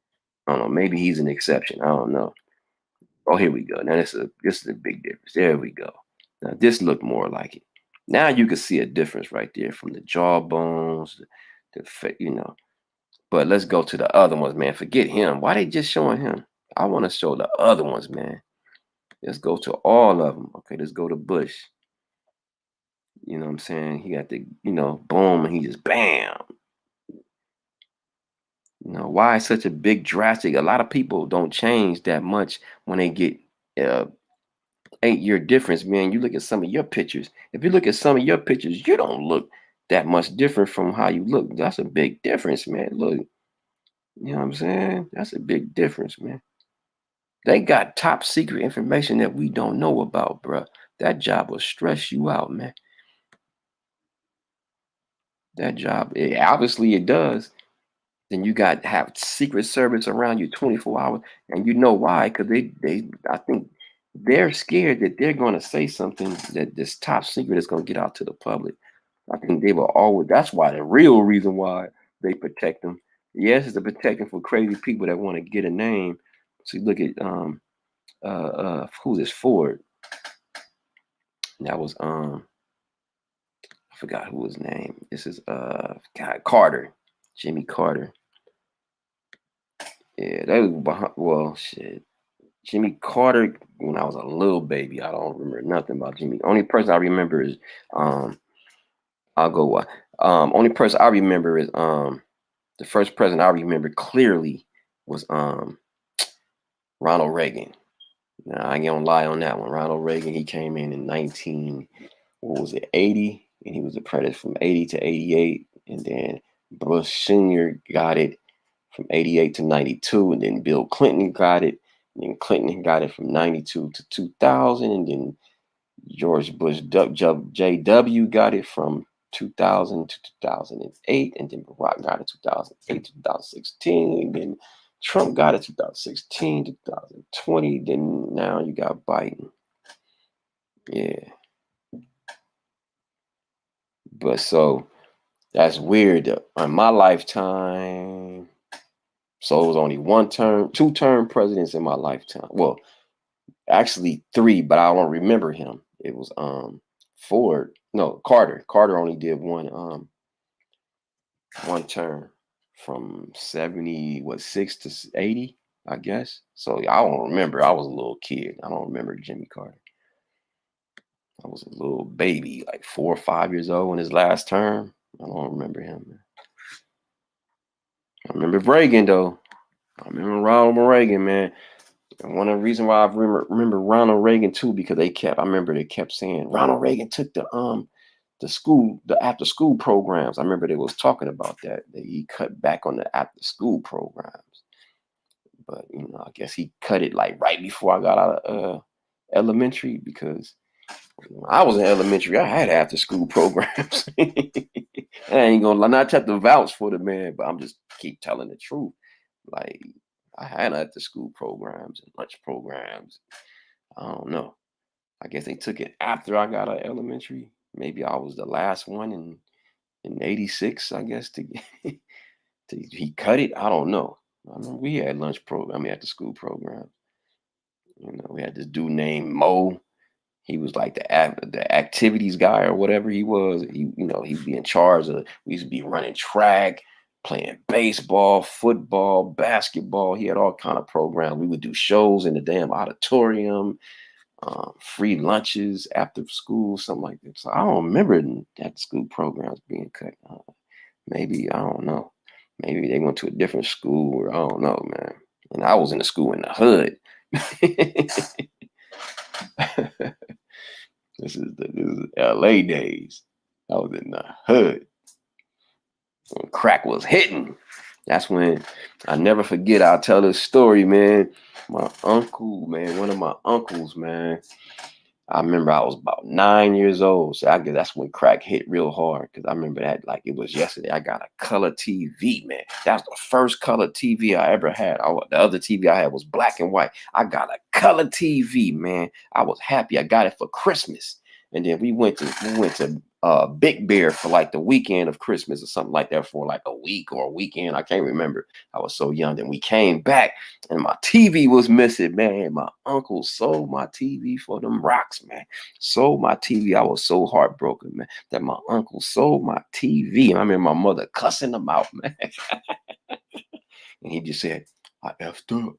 I don't know. Maybe he's an exception. I don't know. Oh, here we go. Now this is a big difference. There we go. Now this looked more like it. Now you can see a difference right there from the jawbones, you know. But let's go to the other ones, man. Forget him. Why they just showing him? I want to show the other ones, man. Let's go to all of them. Okay, let's go to Bush. You know what I'm saying? He got the, boom, and he just bam. Why such a big drastic? A lot of people don't change that much when they get 8-year difference, man. You look at some of your pictures. If you look at some of your pictures, you don't look that much different from how you look. That's a big difference, man. Look, you know what I'm saying? That's a big difference, man. They got top secret information that we don't know about, bro. That job will stress you out, man. That job, obviously it does. Then you got to have Secret Service around you 24 hours, and you know why? Because I think they're scared that they're going to say something that this top secret is going to get out to the public. I think they will always. That's why the real reason why they protect them. Yes, it's to protect them for crazy people that want to get a name. So you look at who's this Ford? That was I forgot who his name. This is Carter, Jimmy Carter. Yeah, they was behind. Well, shit. Jimmy Carter, when I was a little baby, I don't remember nothing about Jimmy. Only person I remember is only person I remember is the first president I remember clearly was Ronald Reagan. Now I ain't gonna lie on that one. Ronald Reagan, he came in 80, and he was the president from 80 to 88, and then Bush Sr. got it from 88 to 92, and then Bill Clinton got it. And then Clinton got it from 92 to 2000, and then George Bush JW got it from 2000 to 2008, and then Barack got it 2008 to 2016, and then Trump got it 2016 to 2020. Then now you got Biden. Yeah. But so that's weird. In my lifetime, so it was only 2-term presidents in my lifetime. Well, actually 3, but I don't remember him. It was Carter. Carter only did one term from 6 to 80, I guess. So I don't remember. I was a little kid. I don't remember Jimmy Carter. I was a little baby, like 4 or 5 years old in his last term. I don't remember him, man. I remember Reagan, though. I remember Ronald Reagan, man. And one of the reasons why I remember Ronald Reagan too, because they kept saying Ronald Reagan took the after school programs. I remember they was talking about that he cut back on the after school programs. But I guess he cut it like right before I got out of elementary, because when I was in elementary, I had after school programs. I ain't gonna not have to vouch for the man, but I'm just keep telling the truth. Like, I had after school programs and lunch programs. I don't know. I guess they took it after I got out of elementary. Maybe I was the last one in 86, I guess, he cut it. I don't know. I remember we had lunch program, after school programs. We had this dude named Mo. He was like the activities guy or whatever he was. He'd be in charge of. We used to be running track, playing baseball, football, basketball. He had all kind of programs. We would do shows in the damn auditorium, free lunches after school, something like that. So I don't remember after school programs being cut. Maybe, I don't know. Maybe they went to a different school, or I don't know, man. And I was in the school in the hood. This is LA days. I was in the hood when crack was hitting. That's when I never forget. I'll tell this story, man. My uncle, man, one of my uncles, man. I remember I was about 9 years old. So I guess that's when crack hit real hard. Because I remember that like it was yesterday. I got a color TV, man. That was the first color TV I ever had. The other TV I had was black and white. I got a color TV, man. I was happy. I got it for Christmas. And then we went to Big Bear for like the weekend of Christmas or something like that, for like a week or a weekend. I can't remember. I was so young. Then we came back and my TV was missing, man. My uncle sold my TV for them rocks, man. Sold my TV. I was so heartbroken, man, that my uncle sold my TV. And I remember my mother cussing him out, man. And he just said, I effed up.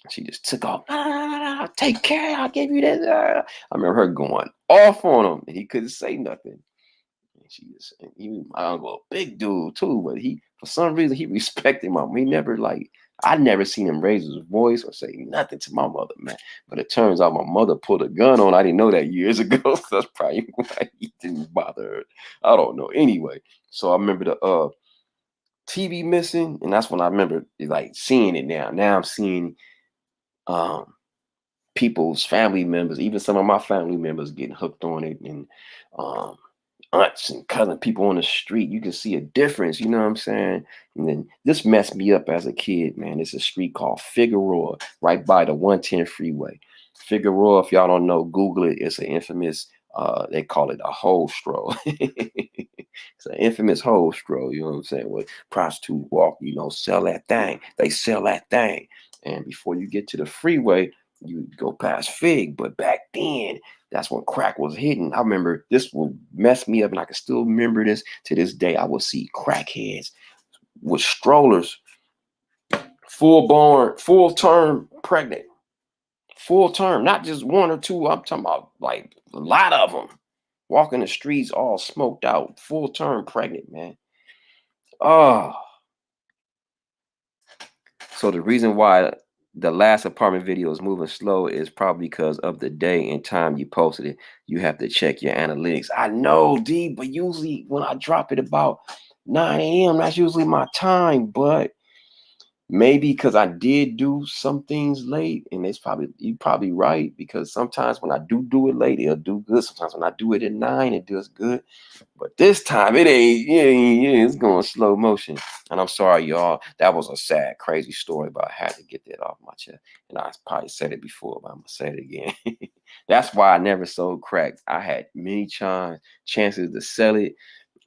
She just took off. Nah, take care. I'll give you this. I remember her going off on him, and he couldn't say nothing. And she just, and he, my uncle, a big dude too, but he, for some reason, he respected my mom. He never I never seen him raise his voice or say nothing to my mother, man. But it turns out my mother pulled a gun on. I didn't know that years ago. So that's probably why he didn't bother her. I don't know. Anyway, so I remember the TV missing, and that's when I remember like seeing it now. Now I'm seeing people's family members, even some of my family members getting hooked on it, and aunts and cousin people on the street. You can see a difference, you know what I'm saying? And then this messed me up as a kid, man. It's a street called Figueroa, right by the 110 freeway. Figueroa, if y'all don't know, Google it. It's an infamous, they call it a hole stroll. It's an infamous hole stroll, you know what I'm saying? Where prostitutes walk, you know, sell that thing. They sell that thing. And before you get to the freeway, you go past Fig. But back then, that's when crack was hidden. I remember this will mess me up, and I can still remember this to this day. I would see crackheads with strollers, full term pregnant, full term, not just one or two. I'm talking about like a lot of them walking the streets all smoked out, full term pregnant, man. Oh. So the reason why the last apartment video is moving slow is probably because of the day and time you posted it. You have to check your analytics. I know, D, but usually when I drop it about 9 a.m., that's usually my time. But maybe because I did do some things late, and you're probably right, because sometimes when I do it late, it'll do good. Sometimes when I do it at 9, it does good. But this time it ain't, it's going slow motion. And I'm sorry, y'all. That was a sad, crazy story, but I had to get that off my chest. And I probably said it before, but I'm gonna say it again. That's why I never sold crack. I had many chances to sell it,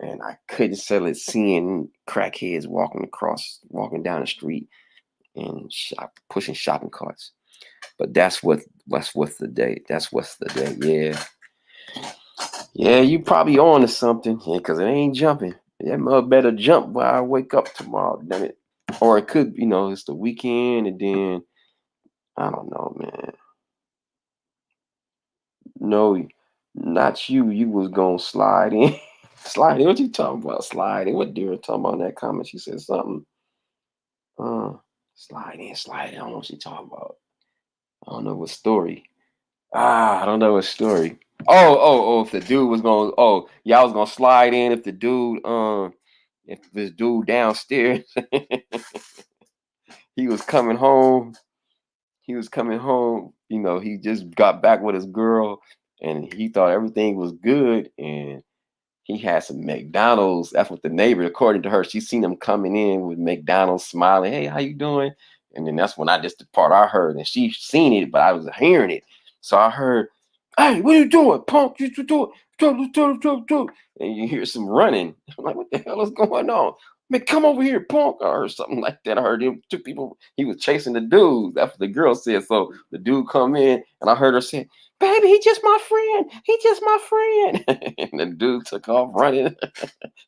and I couldn't sell it seeing crackheads walking down the street and pushing shopping carts. But that's what's the day. That's what's the day. Yeah. Yeah, you probably on to something, because it ain't jumping. That mother better jump while I wake up tomorrow, damn it. Or it could, it's the weekend, and then I don't know, man. No, not you. You was gonna slide in. Slide in. What you talking about? Slide in. What Dara talking about in that comment? She said something. Slide in, slide in. I don't know what she talking about. I don't know what story. I don't know what story. Oh, if the dude was gonna, I was gonna slide in if this dude downstairs, he was coming home. He just got back with his girl, and he thought everything was good, and he had some McDonald's. That's what the neighbor, according to her, she seen him coming in with McDonald's, smiling. Hey, how you doing? And then that's when the part I heard, and she seen it, but I was hearing it. So I heard, hey, what are you doing, punk? You do it. And you hear some running. I'm like, what the hell is going on? Man, come over here, punk, or something like that. I heard him, two people, he was chasing the dude. That's what the girl said. So the dude come in, and I heard her say, baby, he just my friend. He just my friend. And the dude took off running.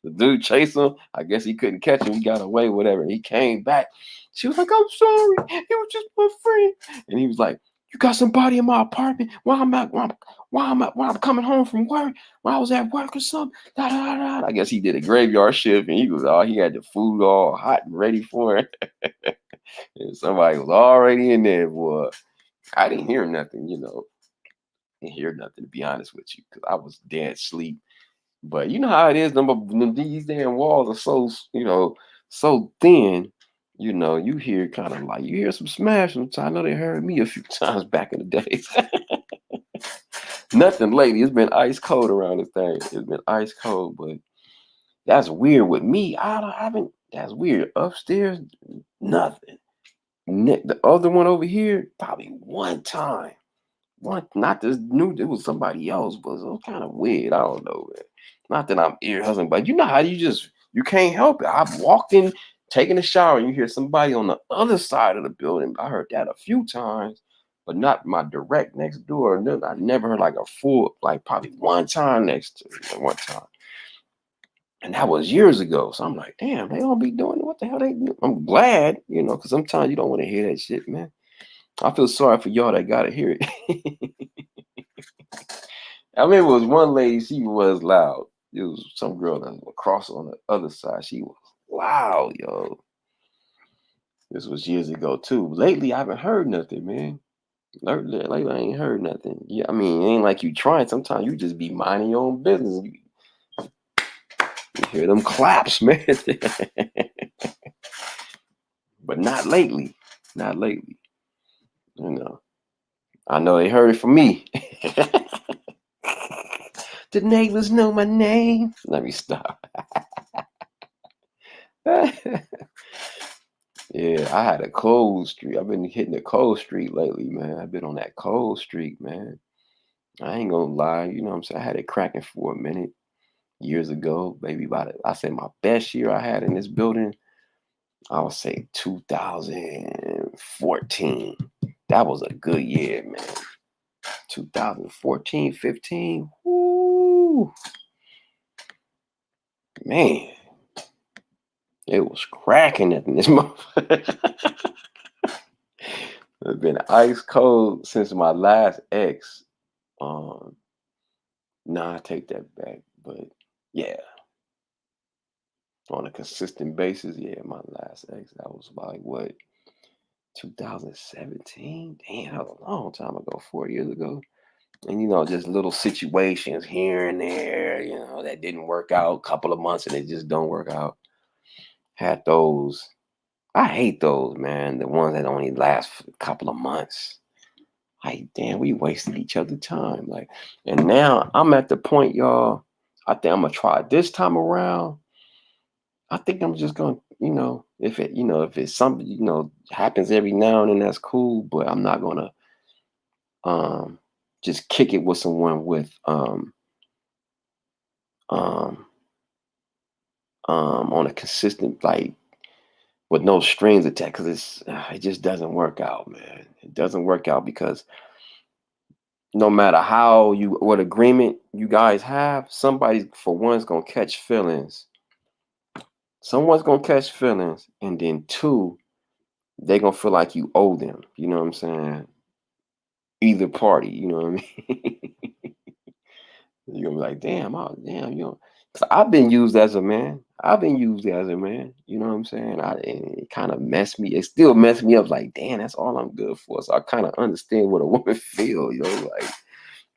The dude chased him. I guess he couldn't catch him. He got away, whatever. And he came back. She was like, I'm sorry. He was just my friend. And he was like, you got somebody in my apartment while I'm coming home from work, while I was at work or something. Da, da, da, da. I guess he did a graveyard shift, and he had the food all hot and ready for it. And somebody was already in there, boy. I didn't hear nothing, Didn't hear nothing, to be honest with you, because I was dead asleep. But you know how it is, these damn walls are so thin. You hear kind of like, you hear some smash sometimes. I know they heard me a few times back in the days. Nothing lately. It's been ice cold around this thing. It's been ice cold, but that's weird with me. That's weird. Upstairs, nothing. The other one over here, probably one time. Not this new, it was somebody else, but it was kind of weird. I don't know, man. Not that I'm ear hustling, but you know how you can't help it. I've walked in, taking a shower, and you hear somebody on the other side of the building. I heard that a few times, but not my direct next door. No, I never heard like a full, like probably one time next to one time. And that was years ago. So I'm like, damn, they don't be doing it. What the hell they do? I'm glad, because sometimes you don't want to hear that shit, man. I feel sorry for y'all that gotta hear it. I mean, it was one lady, she was loud. It was some girl that was across on the other side. She was loud, yo. This was years ago too. Lately, I haven't heard nothing, man. Lately, I ain't heard nothing. Yeah, I mean, it ain't like you trying. Sometimes you just be minding your own business. You hear them claps, man. But not lately. Not lately. I know they heard it from me. The neighbors know my name. Let me stop. Yeah, I had a cold streak. I've been hitting the cold streak lately, man. I've been on that cold streak, man. I ain't gonna lie. You know what I'm saying? I had it cracking for a minute years ago. Maybe about it. I say my best year I had in this building, I would say 2014. That was a good year, man. 2014, 15. Woo. Man. It was cracking in this motherfucker. It's been ice cold since my last ex. Nah, I take that back. But yeah, on a consistent basis, yeah, my last ex, that was like what, 2017? Damn, that was a long time ago, 4 years ago. And just little situations here and there, that didn't work out. A couple of months and it just don't work out. Had those. I hate those, man. The ones that only last for a couple of months. Like, damn, we wasted each other's time. Like, and now I'm at the point, y'all. I think I'm gonna try it this time around. I think I'm just gonna, if it's something, happens every now and then, that's cool. But I'm not gonna just kick it with someone with on a consistent, like, with no strings attached, because it just doesn't work out, man. It doesn't work out because no matter what agreement you guys have, somebody for one's gonna catch feelings. Someone's gonna catch feelings, and then two, they're gonna feel like you owe them. You know what I'm saying? Either party, you know what I mean? You're gonna be like, damn, cause I've been used as a man. I've been used as a man. You know what I'm saying? And it kind of messed me. It still messed me up. Like, damn, that's all I'm good for. So I kind of understand what a woman feel.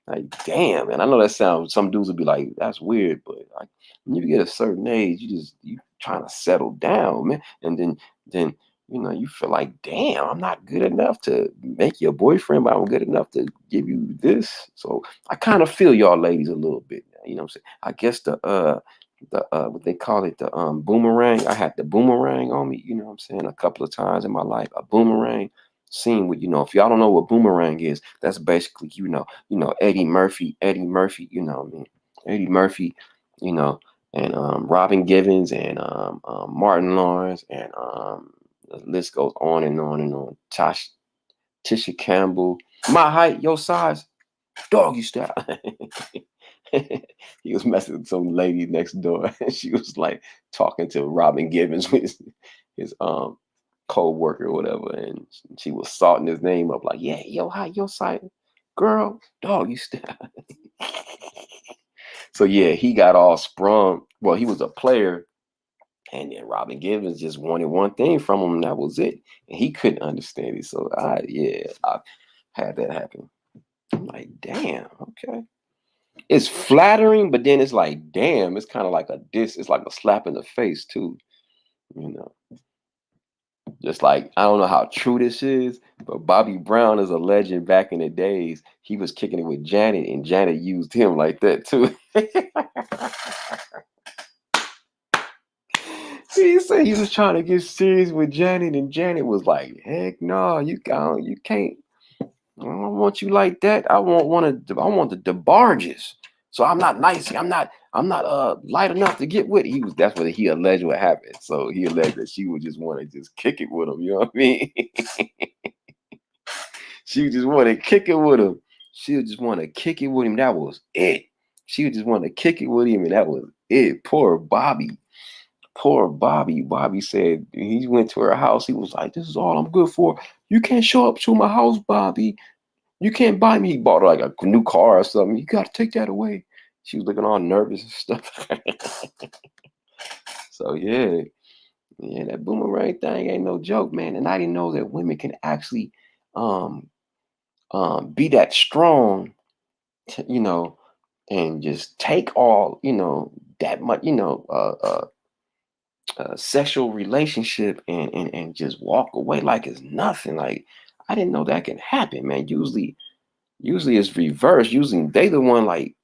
Like, damn, man. I know that sounds. Some dudes would be like, that's weird, but like, when you get a certain age, you trying to settle down, man. And then you feel like, damn, I'm not good enough to make you a boyfriend, but I'm good enough to give you this. So I kind of feel y'all ladies a little bit now. You know what I'm saying? I guess the what they call it, the boomerang. I had the boomerang on me, you know what I'm saying, a couple of times in my life. A boomerang scene with, if y'all don't know what boomerang is, that's basically, Eddie Murphy, you know what I mean? Eddie Murphy, and Robin Givens and Martin Lawrence, and the list goes on and on and on. Tisha Campbell, my height, your size, doggy style. He was messing with some lady next door, and she was like talking to Robin Givens, his co-worker or whatever, and she was salting his name up like, yeah, your height, your size, girl, doggy style. So yeah, he got all sprung. Well, he was a player. And then Robin Givens just wanted one thing from him, and that was it. And he couldn't understand it. So I had that happen. I'm like, damn, okay. It's flattering, but then it's like, damn, it's kind of like a diss. It's like a slap in the face too. Just like, I don't know how true this is, but Bobby Brown is a legend back in the days. He was kicking it with Janet, and Janet used him like that too. He said he was trying to get serious with Janet, and Janet was like, heck no, you can't. I don't want you like that. I want the DeBarges. So I'm not nice. I'm not I'm not light enough to get with it. That's what he alleged what happened. So he alleged that she would just want to just kick it with him. You know what I mean? She would just want to kick it with him. She would just want to kick it with him. That was it. She would just want to kick it with him, and that was it. Poor Bobby. Poor Bobby. Bobby said he went to her house. He was like, "This is all I'm good for. You can't show up to my house, Bobby. You can't buy me." He bought her like a new car or something. You got to take that away. She was looking all nervous and stuff. So yeah, that boomerang thing ain't no joke, man. And I didn't know that women can actually be that strong, and just take all, that much, sexual relationship and just walk away like it's nothing. Like, I didn't know that can happen, man. Usually it's reversed. Usually they the one, like,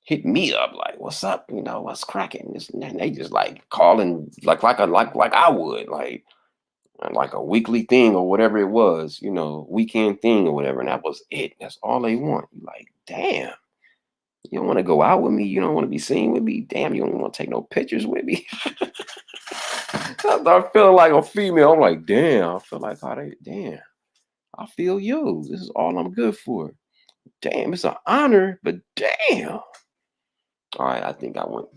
hit me up like, "What's up? What's cracking?" And they just like calling like I would, like a weekly thing or whatever it was, weekend thing or whatever. And that was it. That's all they want. Like, damn, you don't want to go out with me? You don't want to be seen with me? Damn, you don't want to take no pictures with me? I start feeling like a female. I'm like, damn, I feel like damn, I feel you. This is all I'm good for. Damn, it's an honor, but damn. All right, I think I went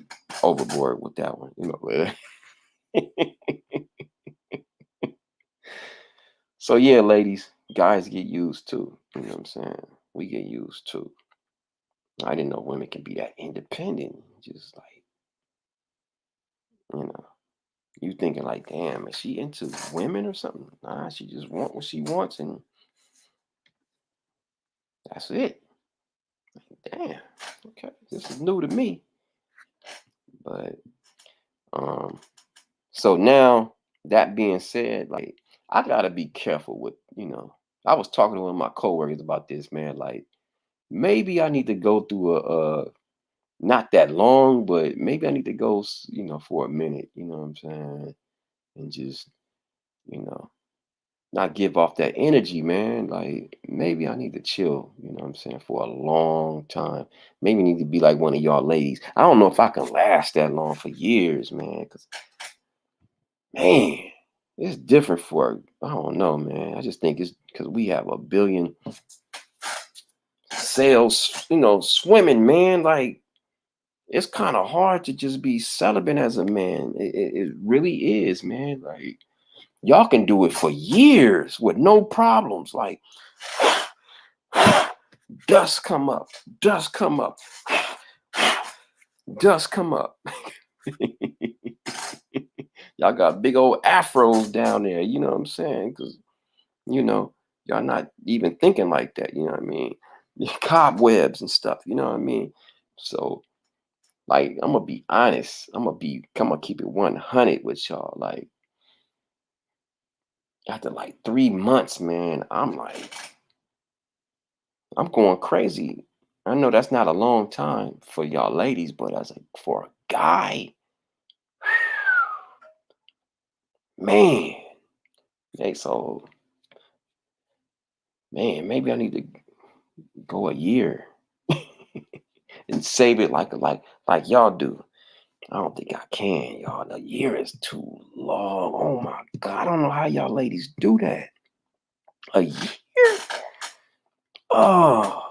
overboard with that one. So yeah, ladies, guys get used too. You know what I'm saying? We get used too. I didn't know women can be that independent. Just like, you thinking like, damn, is she into women or something? Nah, she just want what she wants, and that's it. Damn. Okay, this is new to me. But so now, that being said, like, I gotta be careful with, I was talking to one of my coworkers about this, man. Like, maybe I need to go through not that long, but maybe I need to go, for a minute, you know what I'm saying? And just, not give off that energy, man. Like, maybe I need to chill, you know what I'm saying, for a long time. Maybe need to be like one of y'all ladies. I don't know if I can last that long for years, man, because, man, it's different I don't know, man. I just think it's because we have a billion cells, swimming, man. Like, it's kind of hard to just be celibate as a man. It really is, man. Like, y'all can do it for years with no problems. Like, dust come up, dust come up, dust come up. Y'all got big old afros down there, you know what I'm saying? Because, y'all not even thinking like that, you know what I mean? Cobwebs and stuff, you know what I mean? So, like, I'm gonna be honest. I'm gonna keep it 100 with y'all. Like, after like 3 months, man, I'm going crazy. I know that's not a long time for y'all ladies, but as for a guy, man. Hey, so, man, maybe I need to go a year and save it like y'all do. I don't think I can, y'all. A year is too long. Oh my God, I don't know how y'all ladies do that. A year? Oh,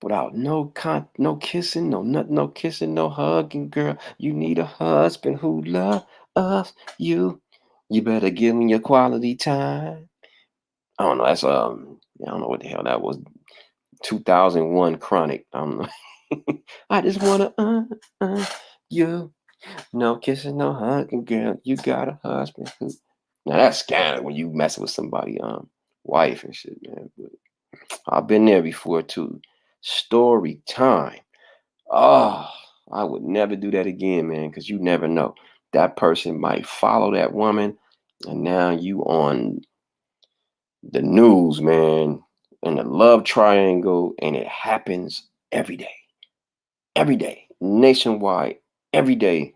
without no kissing, no nothing, no kissing, no hugging, girl. You need a husband who loves you. You better give me your quality time. I don't know. That's I don't know what the hell that was. 2001 Chronic. I don't know. I just wanna you. No kissing, no hugging, girl. You got a husband who. Now that's scandal when you messing with somebody wife and shit, man. But I've been there before too. Story time. Oh, I would never do that again, man, because you never know. That person might follow that woman, and now you on the news, man, and the love triangle, and it happens every day, nationwide, every day.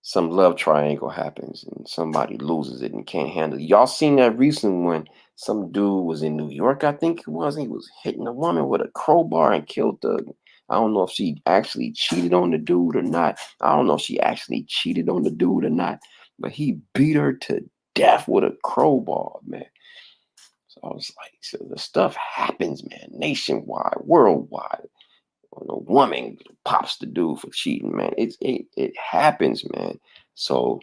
Some love triangle happens, and somebody loses it and can't handle it. Y'all seen that recent one some dude was in New York, I think it was. He was hitting a woman with a crowbar and killed the. I don't know if she actually cheated on the dude or not. I don't know if she actually cheated on the dude or not, but he beat her to death with a crowbar, man. So I was like, so the stuff happens, man, nationwide, worldwide. When a woman pops the dude for cheating, man, it happens, man. So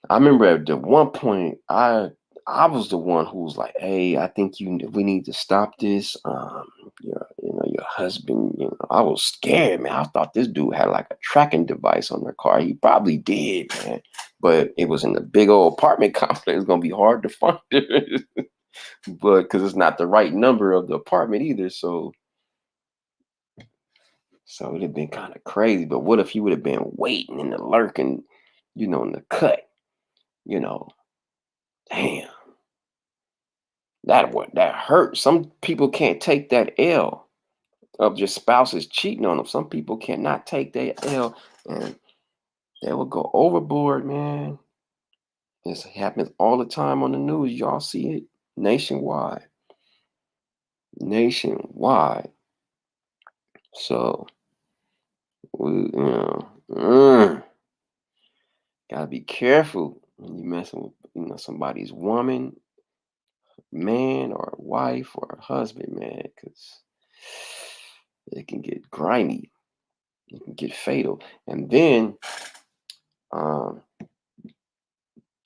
I remember at the one point, I was the one who was like, "Hey, I think we need to stop this." Your husband. I was scared, man. I thought this dude had like a tracking device on their car. He probably did, man. But it was in a big old apartment complex. It's gonna be hard to find it, but because it's not the right number of the apartment either. So it'd have been kind of crazy. But what if he would have been waiting in the lurking, in the cut, you know? Damn. That hurt. Some people can't take that L of your spouses cheating on them. Some people cannot take that L, and they will go overboard, man. This happens all the time on the news. Y'all see it nationwide. Nationwide. So we gotta be careful when you messing with somebody's woman, man, or wife, or husband, man, because it can get grimy. It can get fatal. And then um,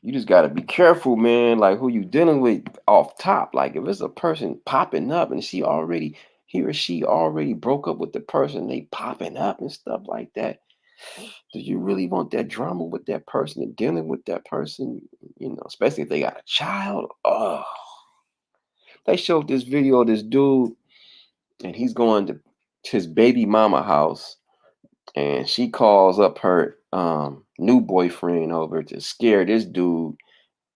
you just got to be careful, man, like who you dealing with off top. Like if it's a person popping up and he or she already broke up with the person, they popping up and stuff like that. Do you really want that drama with that person and dealing with that person? Especially if they got a child. Oh, they showed this video of this dude and he's going to his baby mama house, and she calls up her new boyfriend over to scare this dude.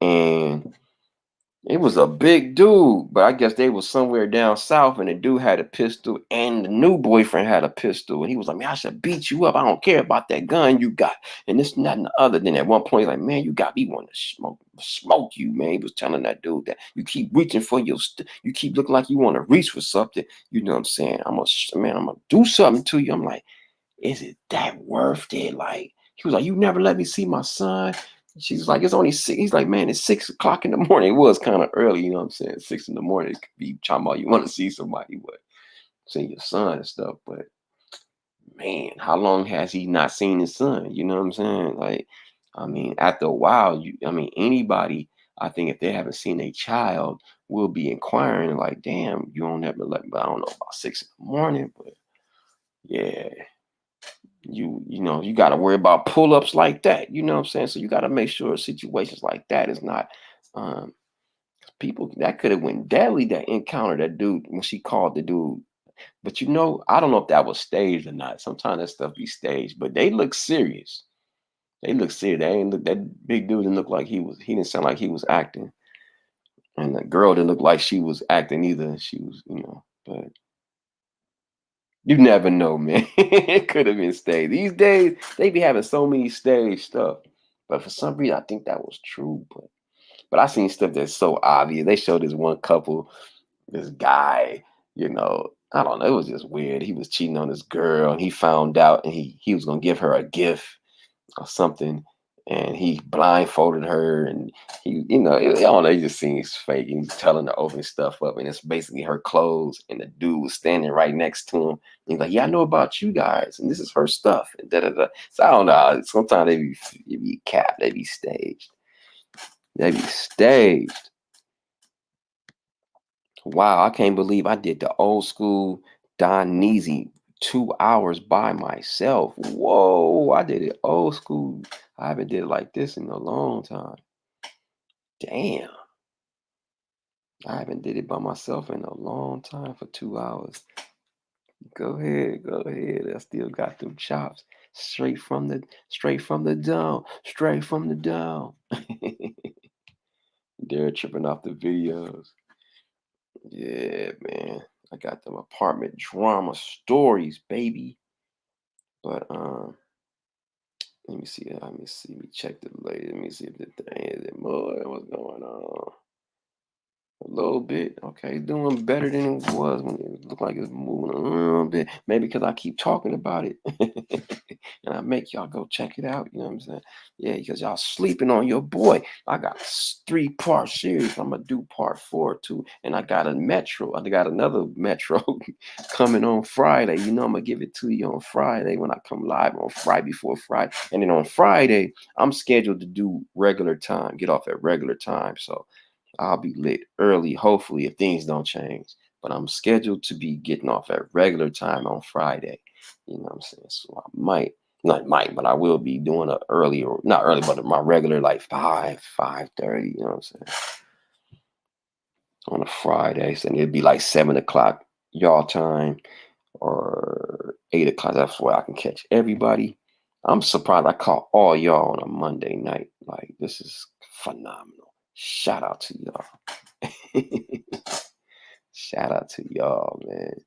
And it was a big dude, but I guess they was somewhere down south, and the dude had a pistol, and the new boyfriend had a pistol, and he was like, "Man, I should beat you up. I don't care about that gun you got." And this, and that, and the other. Then at one point, he's like, "Man, you got me wanting to smoke you, man." He was telling that dude that you keep reaching for you keep looking like you want to reach for something. You know what I'm saying? I'm gonna do something to you. I'm like, is it that worth it? Like, he was like, "You never let me see my son." She's like, "It's only 6." He's like, "Man, it's 6 o'clock in the morning." It was kind of early, you know what I'm saying? 6 in the morning. It could be talking about you want to see somebody, but see your son and stuff. But man, how long has he not seen his son? You know what I'm saying? Like, I mean, after a while, anybody, I think if they haven't seen a child, will be inquiring, like, "Damn, you don't ever let me," I don't know about 6 in the morning, but yeah. You got to worry about pull-ups like that, you know what I'm saying? So you got to make sure situations like that is not um people that could have went deadly, that encounter, that dude when she called the dude. But I don't know if that was staged or not. Sometimes that stuff be staged, but they look serious. They look serious. They ain't look That big dude didn't look like he didn't sound like he was acting. And the girl didn't look like she was acting either. She was, but you never know, man. It could have been staged. These days, they be having so many stage stuff. But for some reason, I think that was true. But I seen stuff that's so obvious. They showed this one couple, this guy, I don't know. It was just weird. He was cheating on this girl, and he found out, and he was gonna give her a gift or something, and he blindfolded her, and I don't know, it just seems fake. And he's telling her to open stuff up, and it's basically her clothes, and the dude was standing right next to him. And he's like, "Yeah, I know about you guys, and this is her stuff." And da da da. So I don't know. Sometimes they be capped, they be staged. They be staged. Wow, I can't believe I did the old school Don Neasy 2 hours by myself. Whoa, I did it old school. I haven't did it like this in a long time. Damn, I haven't did it by myself in a long time for 2 hours. Go ahead, go ahead. I still got them chops straight from the down, straight from the down. They're tripping off the videos. Yeah, man. I got them apartment drama stories, baby. But let me see. Let me see. Let me check the latest. Let me see if the thing is more. What's going on? A little bit. Okay, doing better than it was when it looked like it was moving a little bit. Maybe because I keep talking about it. And I make y'all go check it out. You know what I'm saying? Yeah, because y'all sleeping on your boy. I got a 3-part series. I'm gonna do part 4 too. And I got another Metro coming on Friday. You know, I'm gonna give it to you on Friday when I come live on Friday before Friday. And then on Friday, I'm scheduled to do regular time, get off at regular time. So I'll be lit early, hopefully, if things don't change. But I'm scheduled to be getting off at regular time on Friday. You know what I'm saying? So I but I will be doing a early, or not early, but my regular like 5:30. You know what I'm saying? On a Friday. So it'd be like 7 o'clock y'all time or 8 o'clock. That's where I can catch everybody. I'm surprised I caught all y'all on a Monday night. Like, this is phenomenal. Shout out to y'all. Shout out to y'all, man.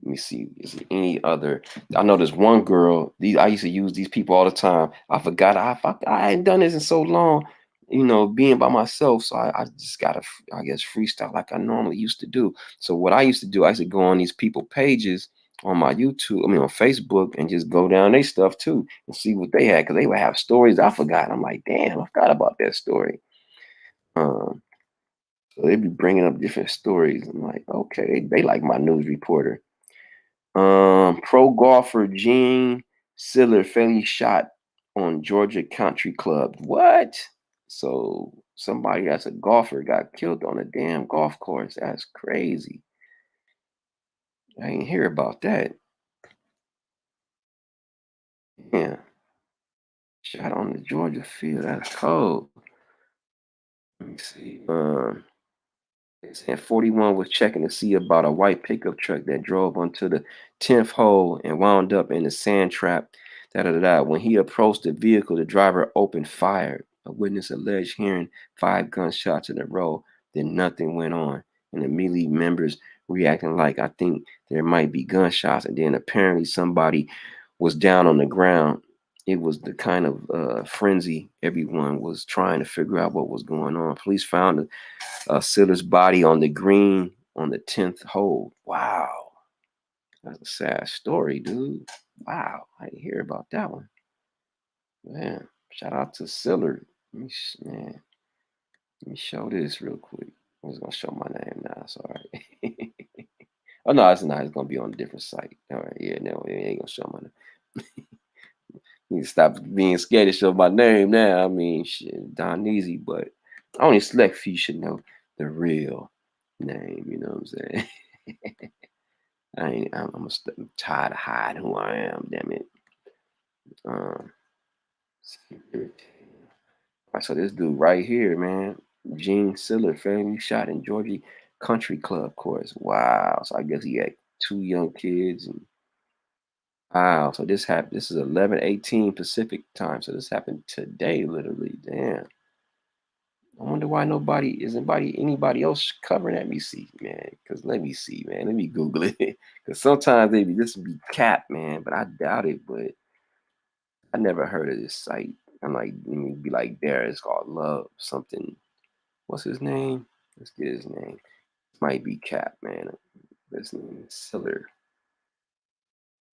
Let me see. Is there any other? I know there's one girl. I used to use these people all the time. I forgot. I hadn't done this in so long. You know, being by myself. So I just gotta, I guess, freestyle like I normally used to do. So what I used to do, I used to go on these people pages on my YouTube, on Facebook, and just go down their stuff too and see what they had, because they would have stories I forgot. I'm like, damn, I forgot about that story. Um, so they be bringing up different stories. I'm like, okay, they like my news reporter. Pro golfer Gene Siller fatally shot on Georgia Country Club. What? So somebody that's a golfer got killed on a damn golf course. That's crazy. I didn't hear about that. Yeah, shot on the Georgia field. That's cold. Let me see. And 41 was checking to see about a white pickup truck that drove onto the 10th hole and wound up in a sand trap. Da, da, da, da. When he approached the vehicle, the driver opened fire. A witness alleged hearing 5 gunshots in a row. Then nothing went on. And immediately members reacting like, I think there might be gunshots. And then apparently somebody was down on the ground. It was the kind of frenzy. Everyone was trying to figure out what was going on. Police found Siller's body on the green on the 10th hole. Wow. That's a sad story, dude. Wow. I didn't hear about that one. Man, shout out to Siller. Man, let me show this real quick. I'm just going to show my name now. It's all right. Oh, no, it's not. It's going to be on a different site. All right. Yeah, no, it ain't going to show my name. You need to stop being scared to show my name now. I mean, shit, Don Easy, but only select few should know the real name. You know what I'm saying? I'm tired of hiding who I am. Damn it. Um, all right, so this dude right here, man, Gene Siller, family shot in Georgia Country Club course. Wow. So I guess he had 2 young kids. And wow. So this happened. This is 11:18 Pacific time. So this happened today, literally. Damn. I wonder why anybody else covering that. Let me see, man. Because let me see, man. Let me Google it. Because sometimes this would be cap, man, but I doubt it. But I never heard of this site. I'm like, let me be like, there. It's called Love something. What's his name? Let's get his name. Might be cap, man. His name is Siller.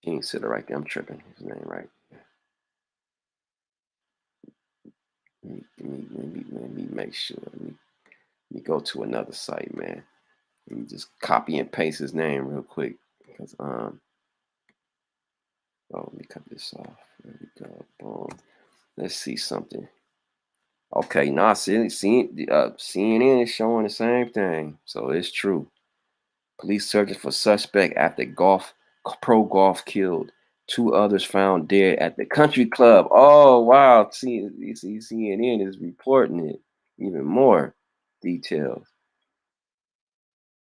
Gene Siller right there. I'm tripping. His name right. Let me make sure. Let me go to another site, man. Let me just copy and paste his name real quick. Because oh, let me cut this off. There we go. Boom. Let's see something. Okay, now CNN is showing the same thing. So it's true. Police searching for suspect after pro golf killed. 2 others found dead at the country club. Oh wow. CNN is reporting it. Even more details.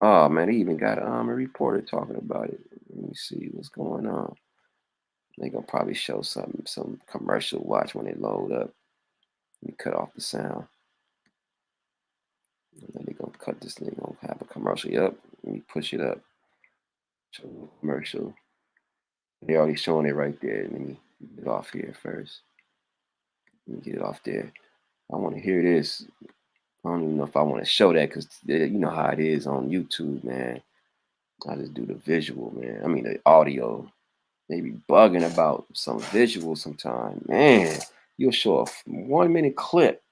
Oh man, they even got a reporter talking about it. Let me see what's going on. They gonna probably show some commercial watch when they load up. Let me cut off the sound. And then they gonna cut this thing. Gonna have a commercial. Yep. Let me push it up. Show a commercial. They already showing it right there. Let me get it off here first. Let me get it off there. I want to hear this. I don't even know if I want to show that because you know how it is on YouTube, man. I just do the visual, man. I mean the audio. They be bugging about some visual sometime. Man, you'll show a 1 minute clip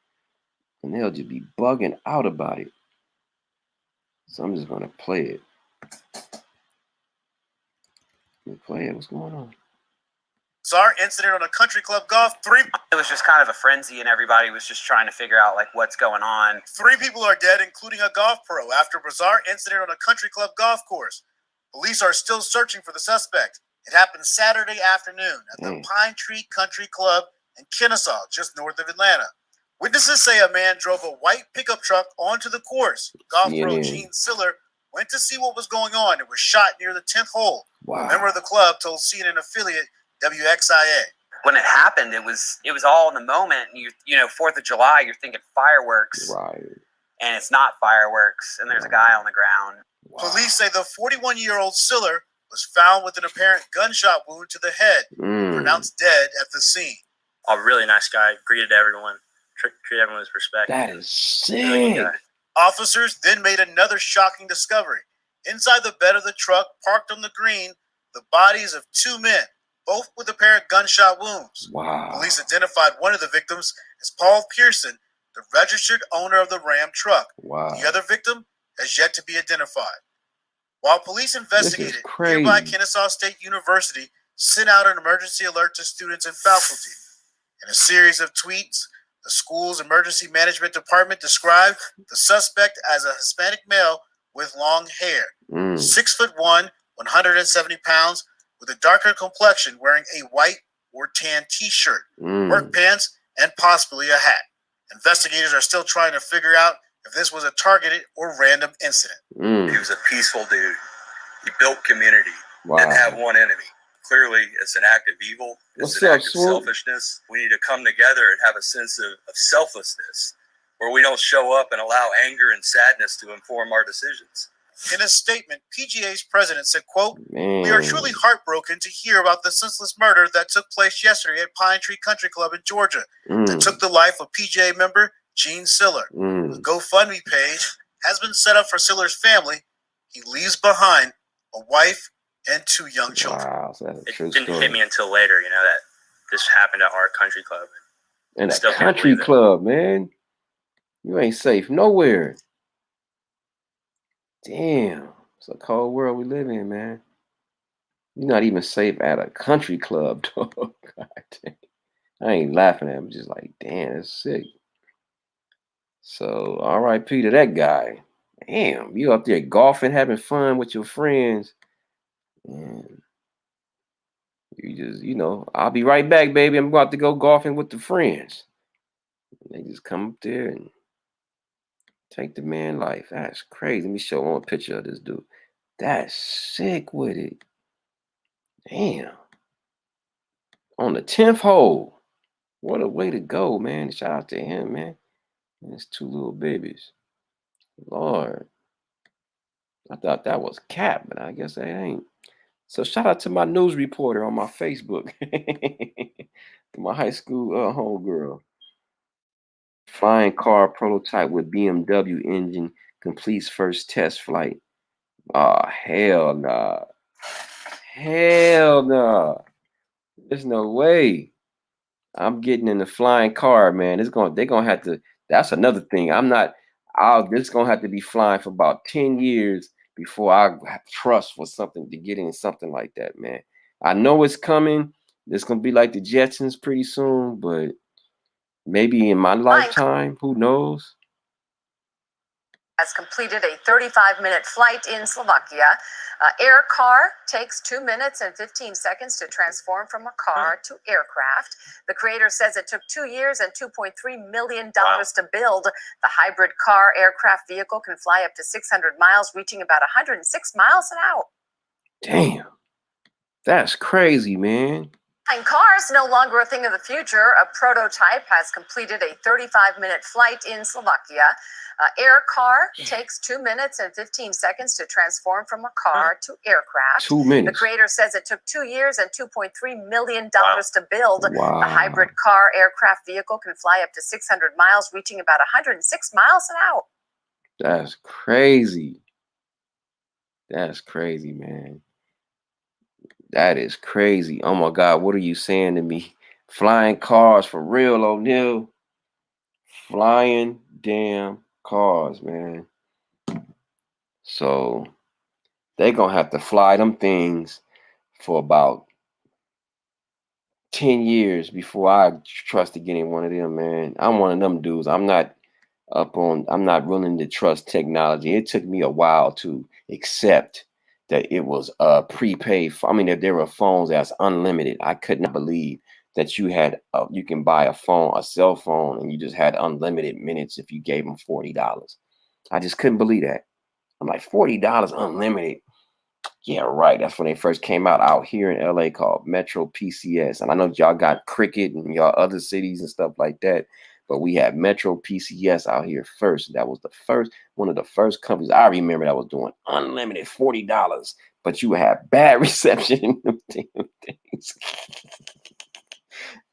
and they'll just be bugging out about it. So I'm just gonna play it. Play it. What's going on? Bizarre incident on a country club golf. It was just kind of a frenzy, and everybody was just trying to figure out like what's going on. 3 people are dead, including a golf pro, after a bizarre incident on a country club golf course. Police are still searching for the suspect. It happened Saturday afternoon at the Pine Tree Country Club in Kennesaw, just north of Atlanta. Witnesses say a man drove a white pickup truck onto the course. Golf pro Gene Siller went to see what was going on and was shot near the 10th hole. Wow. A member of the club told CNN affiliate WXIA. When it happened, it was all in the moment. You know, 4th of July, you're thinking fireworks, right? And it's not fireworks. And there's a guy on the ground. Wow. Police say the 41-year-old Siller was found with an apparent gunshot wound to the head, pronounced dead at the scene. A really nice guy, greeted everyone, treated everyone with respect. That is sick. Really Officers then made another shocking discovery. Inside the bed of the truck parked on the green, the bodies of 2 men, both with apparent gunshot wounds. Wow. Police identified one of the victims as Paul Pearson, the registered owner of the Ram truck. Wow. The other victim has yet to be identified. While police investigated, nearby Kennesaw State University sent out an emergency alert to students and faculty. In a series of tweets, the school's emergency management department described the suspect as a Hispanic male with long hair, 6'1", 170 pounds, with a darker complexion, wearing a white or tan t-shirt, work pants, and possibly a hat. Investigators are still trying to figure out if this was a targeted or random incident. He was a peaceful dude. He built community. Didn't have one enemy. Clearly, it's an act of evil. It's an act of selfishness. We need to come together and have a sense of selflessness where we don't show up and allow anger and sadness to inform our decisions. In a statement, PGA's president said, quote, "We are truly heartbroken to hear about the senseless murder that took place yesterday at Pine Tree Country Club in Georgia that took the life of PGA member Gene Siller. The GoFundMe page has been set up for Siller's family. He leaves behind a wife and 2 young children." Wow, so that's a true It didn't story. hit me until later, you know, that this happened at our country club. And a country club, man. You ain't safe nowhere. Damn. It's a cold world we live in, man. You're not even safe at a country club, dog. God damn. I ain't laughing at him. I'm just like, damn, that's sick. So, R.I.P. to that guy. Damn, you up there golfing, having fun with your friends. And you just, you know, I'll be right back, baby. I'm about to go golfing with the friends. And they just come up there and take the man's life. That's crazy. Let me show one picture of this dude. That's sick with it. Damn. On the 10th hole. What a way to go, man. Shout out to him, man. And his 2 little babies. Lord. I thought that was cap, but I guess that ain't. So shout out to my news reporter on my Facebook. My high school homegirl. Flying car prototype with BMW engine completes first test flight. Oh, hell nah. Hell nah. There's no way. I'm getting in the flying car, man. They're gonna have to. That's another thing. This gonna have to be flying for about 10 years before I trust for something to get in something like that, man. I know it's coming. It's gonna be like the Jetsons pretty soon, but maybe in my lifetime, who knows? Has completed a 35-minute flight in Slovakia. Air car takes 2 minutes and 15 seconds to transform from a car to aircraft. The creator says it took 2 years and $2.3 million to build. The hybrid car aircraft vehicle can fly up to 600 miles, reaching about 106 miles an hour. Damn. That's crazy, man. And cars no longer a thing of the future. A prototype has completed a 35-minute flight in Slovakia. Air car takes 2 minutes and 15 seconds to transform from a car to aircraft. 2 minutes. The creator says it took 2 years and $2.3 million to build. The hybrid car aircraft vehicle can fly up to 600 miles, reaching about 106 miles an hour. That's crazy. That's crazy, man. That is crazy. Oh my God, what are you saying to me? Flying cars for real, O'Neal. Flying damn cars, man. So they gonna have to fly them things for about 10 years before I trust to get in one of them, man. I'm one of them dudes. I'm not willing to trust technology. It took me a while to accept that it was prepaid. I mean, that there were phones that's unlimited. I could not believe that you can buy a cell phone, and you just had unlimited minutes if you gave them $40. I just couldn't believe that. I'm like, $40 unlimited. Yeah, right. That's when they first came out here in LA, called Metro PCS. And I know y'all got Cricket and y'all other cities and stuff like that, but we had Metro PCS out here first. That was one of the first companies I remember that was doing unlimited $40, but you had bad reception in them damn things.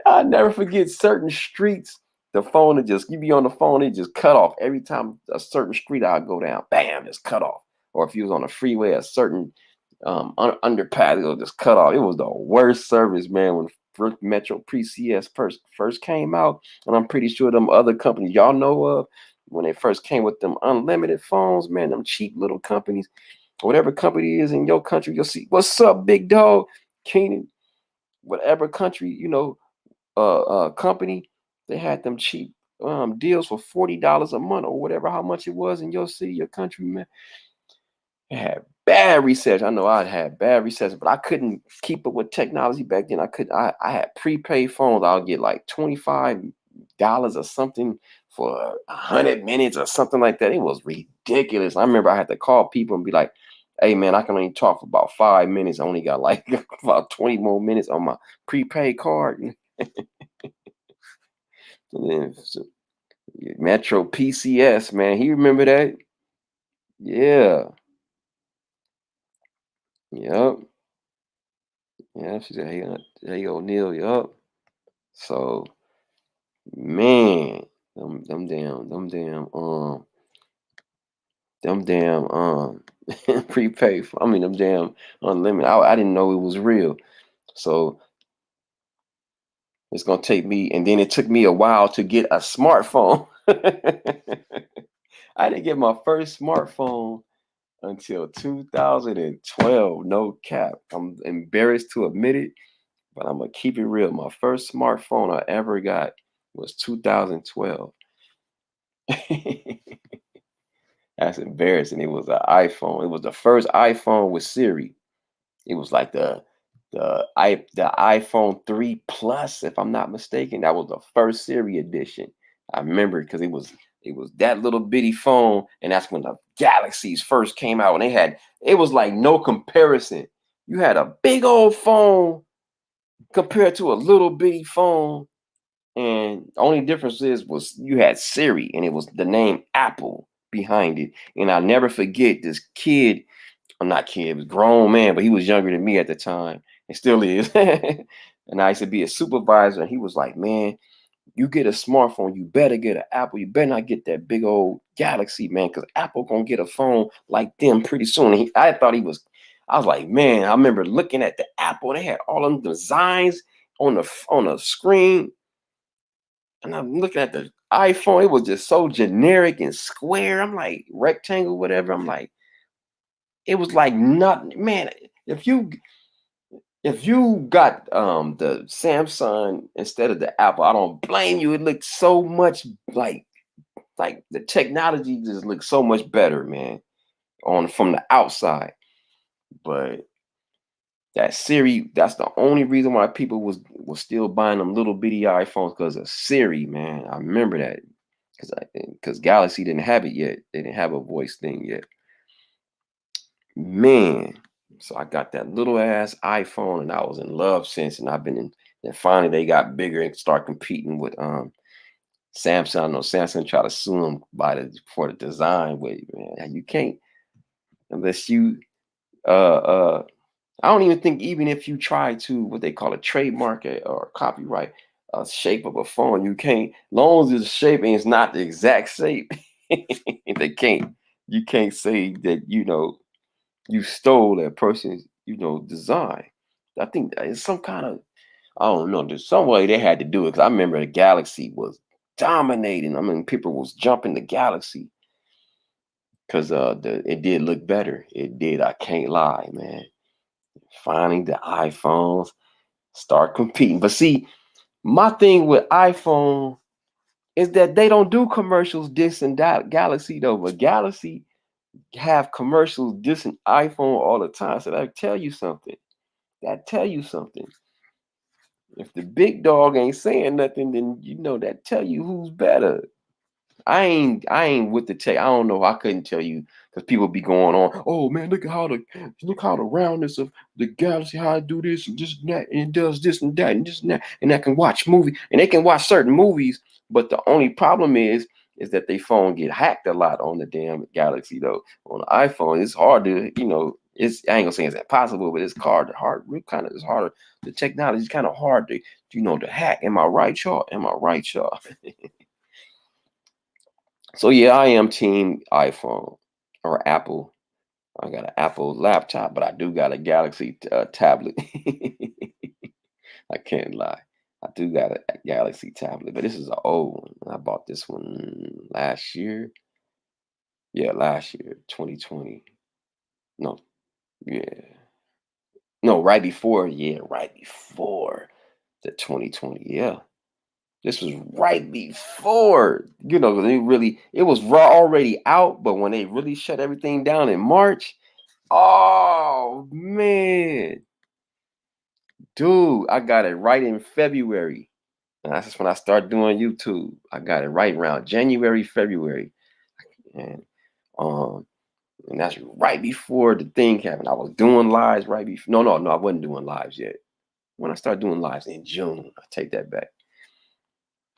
I'll never forget certain streets. The phone would you be on the phone, it just cut off every time a certain street I'd go down. Bam, just cut off. Or if you was on a freeway, a certain underpass, it'll just cut off. It was the worst service, man, when Metro PCS first came out. And I'm pretty sure them other companies y'all know of, when they first came with them unlimited phones, man, them cheap little companies, whatever company is in your country, you'll see, what's up, big dog, Keenan, whatever country, company, they had them cheap deals for $40 a month or whatever, how much it was in your city, your country, man. It had bad reception. I know I had bad reception, but I couldn't keep up with technology back then. I had prepaid phones. I'll get like $25 or something for 100 minutes or something like that. It was ridiculous. I remember I had to call people and be like, hey man, I can only talk for about 5 minutes. I only got like about 20 more minutes on my prepaid card. And then Metro PCS, man. You remember that? Yeah. Yep. Yeah, she said, hey, O'Neal, yup. So, man, them damn prepaid. I mean, them damn unlimited. I didn't know it was real. So it's gonna take me, and then it took me a while to get a smartphone. I didn't get my first smartphone until 2012. No cap. I'm embarrassed to admit it, but I'm gonna keep it real. My first smartphone I ever got was 2012. That's embarrassing. It was an iPhone. It was the first iPhone with Siri. It was like the iPhone 3 Plus, if I'm not mistaken. That was the first Siri edition. I remember because it was that little bitty phone, and that's when the Galaxies first came out, and it was like no comparison. You had a big old phone compared to a little bitty phone, and the only difference was you had Siri, and it was the name Apple behind it. And I'll never forget this kid. I'm not kid, it was grown man, but he was younger than me at the time, and still is. And I used to be a supervisor, and he was like, man, you get a smartphone, you better get an Apple. You better not get that big old Galaxy, man, because Apple gonna get a phone like them pretty soon. And I was like, man, I remember looking at the Apple. They had all them designs on the screen, and I'm looking at the iPhone. It was just so generic and square. I'm like, rectangle, whatever. I'm like, it was like nothing, man. If you got the Samsung instead of the Apple, I don't blame you. It looked so much like the technology just looked so much better, man, from the outside. But that Siri, that's the only reason why people was still buying them little bitty iPhones, because of Siri, man. I remember that because Galaxy didn't have it yet. They didn't have a voice thing yet. Man, So I got that little ass iPhone, and I was in love since. And I've been in. And finally, they got bigger and start competing with Samsung. I know Samsung try to sue them for the design. But man, you can't unless you I don't even think even if you try to what they call a trademark or copyright a shape of a phone, you can't. Long as the shape is not the exact shape, they can't. You can't say that you stole that person's design. I think it's some kind of I don't know. There's some way they had to do it because I remember the Galaxy was dominating. I mean, people was jumping the Galaxy because it did look better. It did. I can't lie, man. Finally, the iPhones start competing. But see, my thing with iPhone is that they don't do commercials dissing that Galaxy though. But Galaxy have commercials dissing iPhone all the time. So that tell you something. If the big dog ain't saying nothing, then that tell you who's better. I ain't with the tech. I don't know. I couldn't tell you because people be going on. Oh man, look how the roundness of the Galaxy, how I do this and this and that, and it does this and that and this and that, and I can watch movie and they can watch certain movies. But the only problem is that they phone get hacked a lot on the damn Galaxy though. On the iPhone, it's hard to It's I ain't gonna say it's impossible, but it's hard. It's harder. The technology is kind of hard to to hack. Am I right, y'all? So yeah, I am team iPhone or Apple. I got an Apple laptop, but I do got a Galaxy tablet. I can't lie. I do got a Galaxy tablet, but this is an old one. I bought this one last year. Yeah, last year, 2020. No, yeah. No, right before. Yeah, right before the 2020. Yeah. This was right before, it was already out, but when they really shut everything down in March, oh man, dude, I got it right in February. And that's just when I started doing YouTube. I got it right around January, February. And and that's right before the thing happened. I was doing lives right before. No, I wasn't doing lives yet. When I started doing lives in June, I take that back.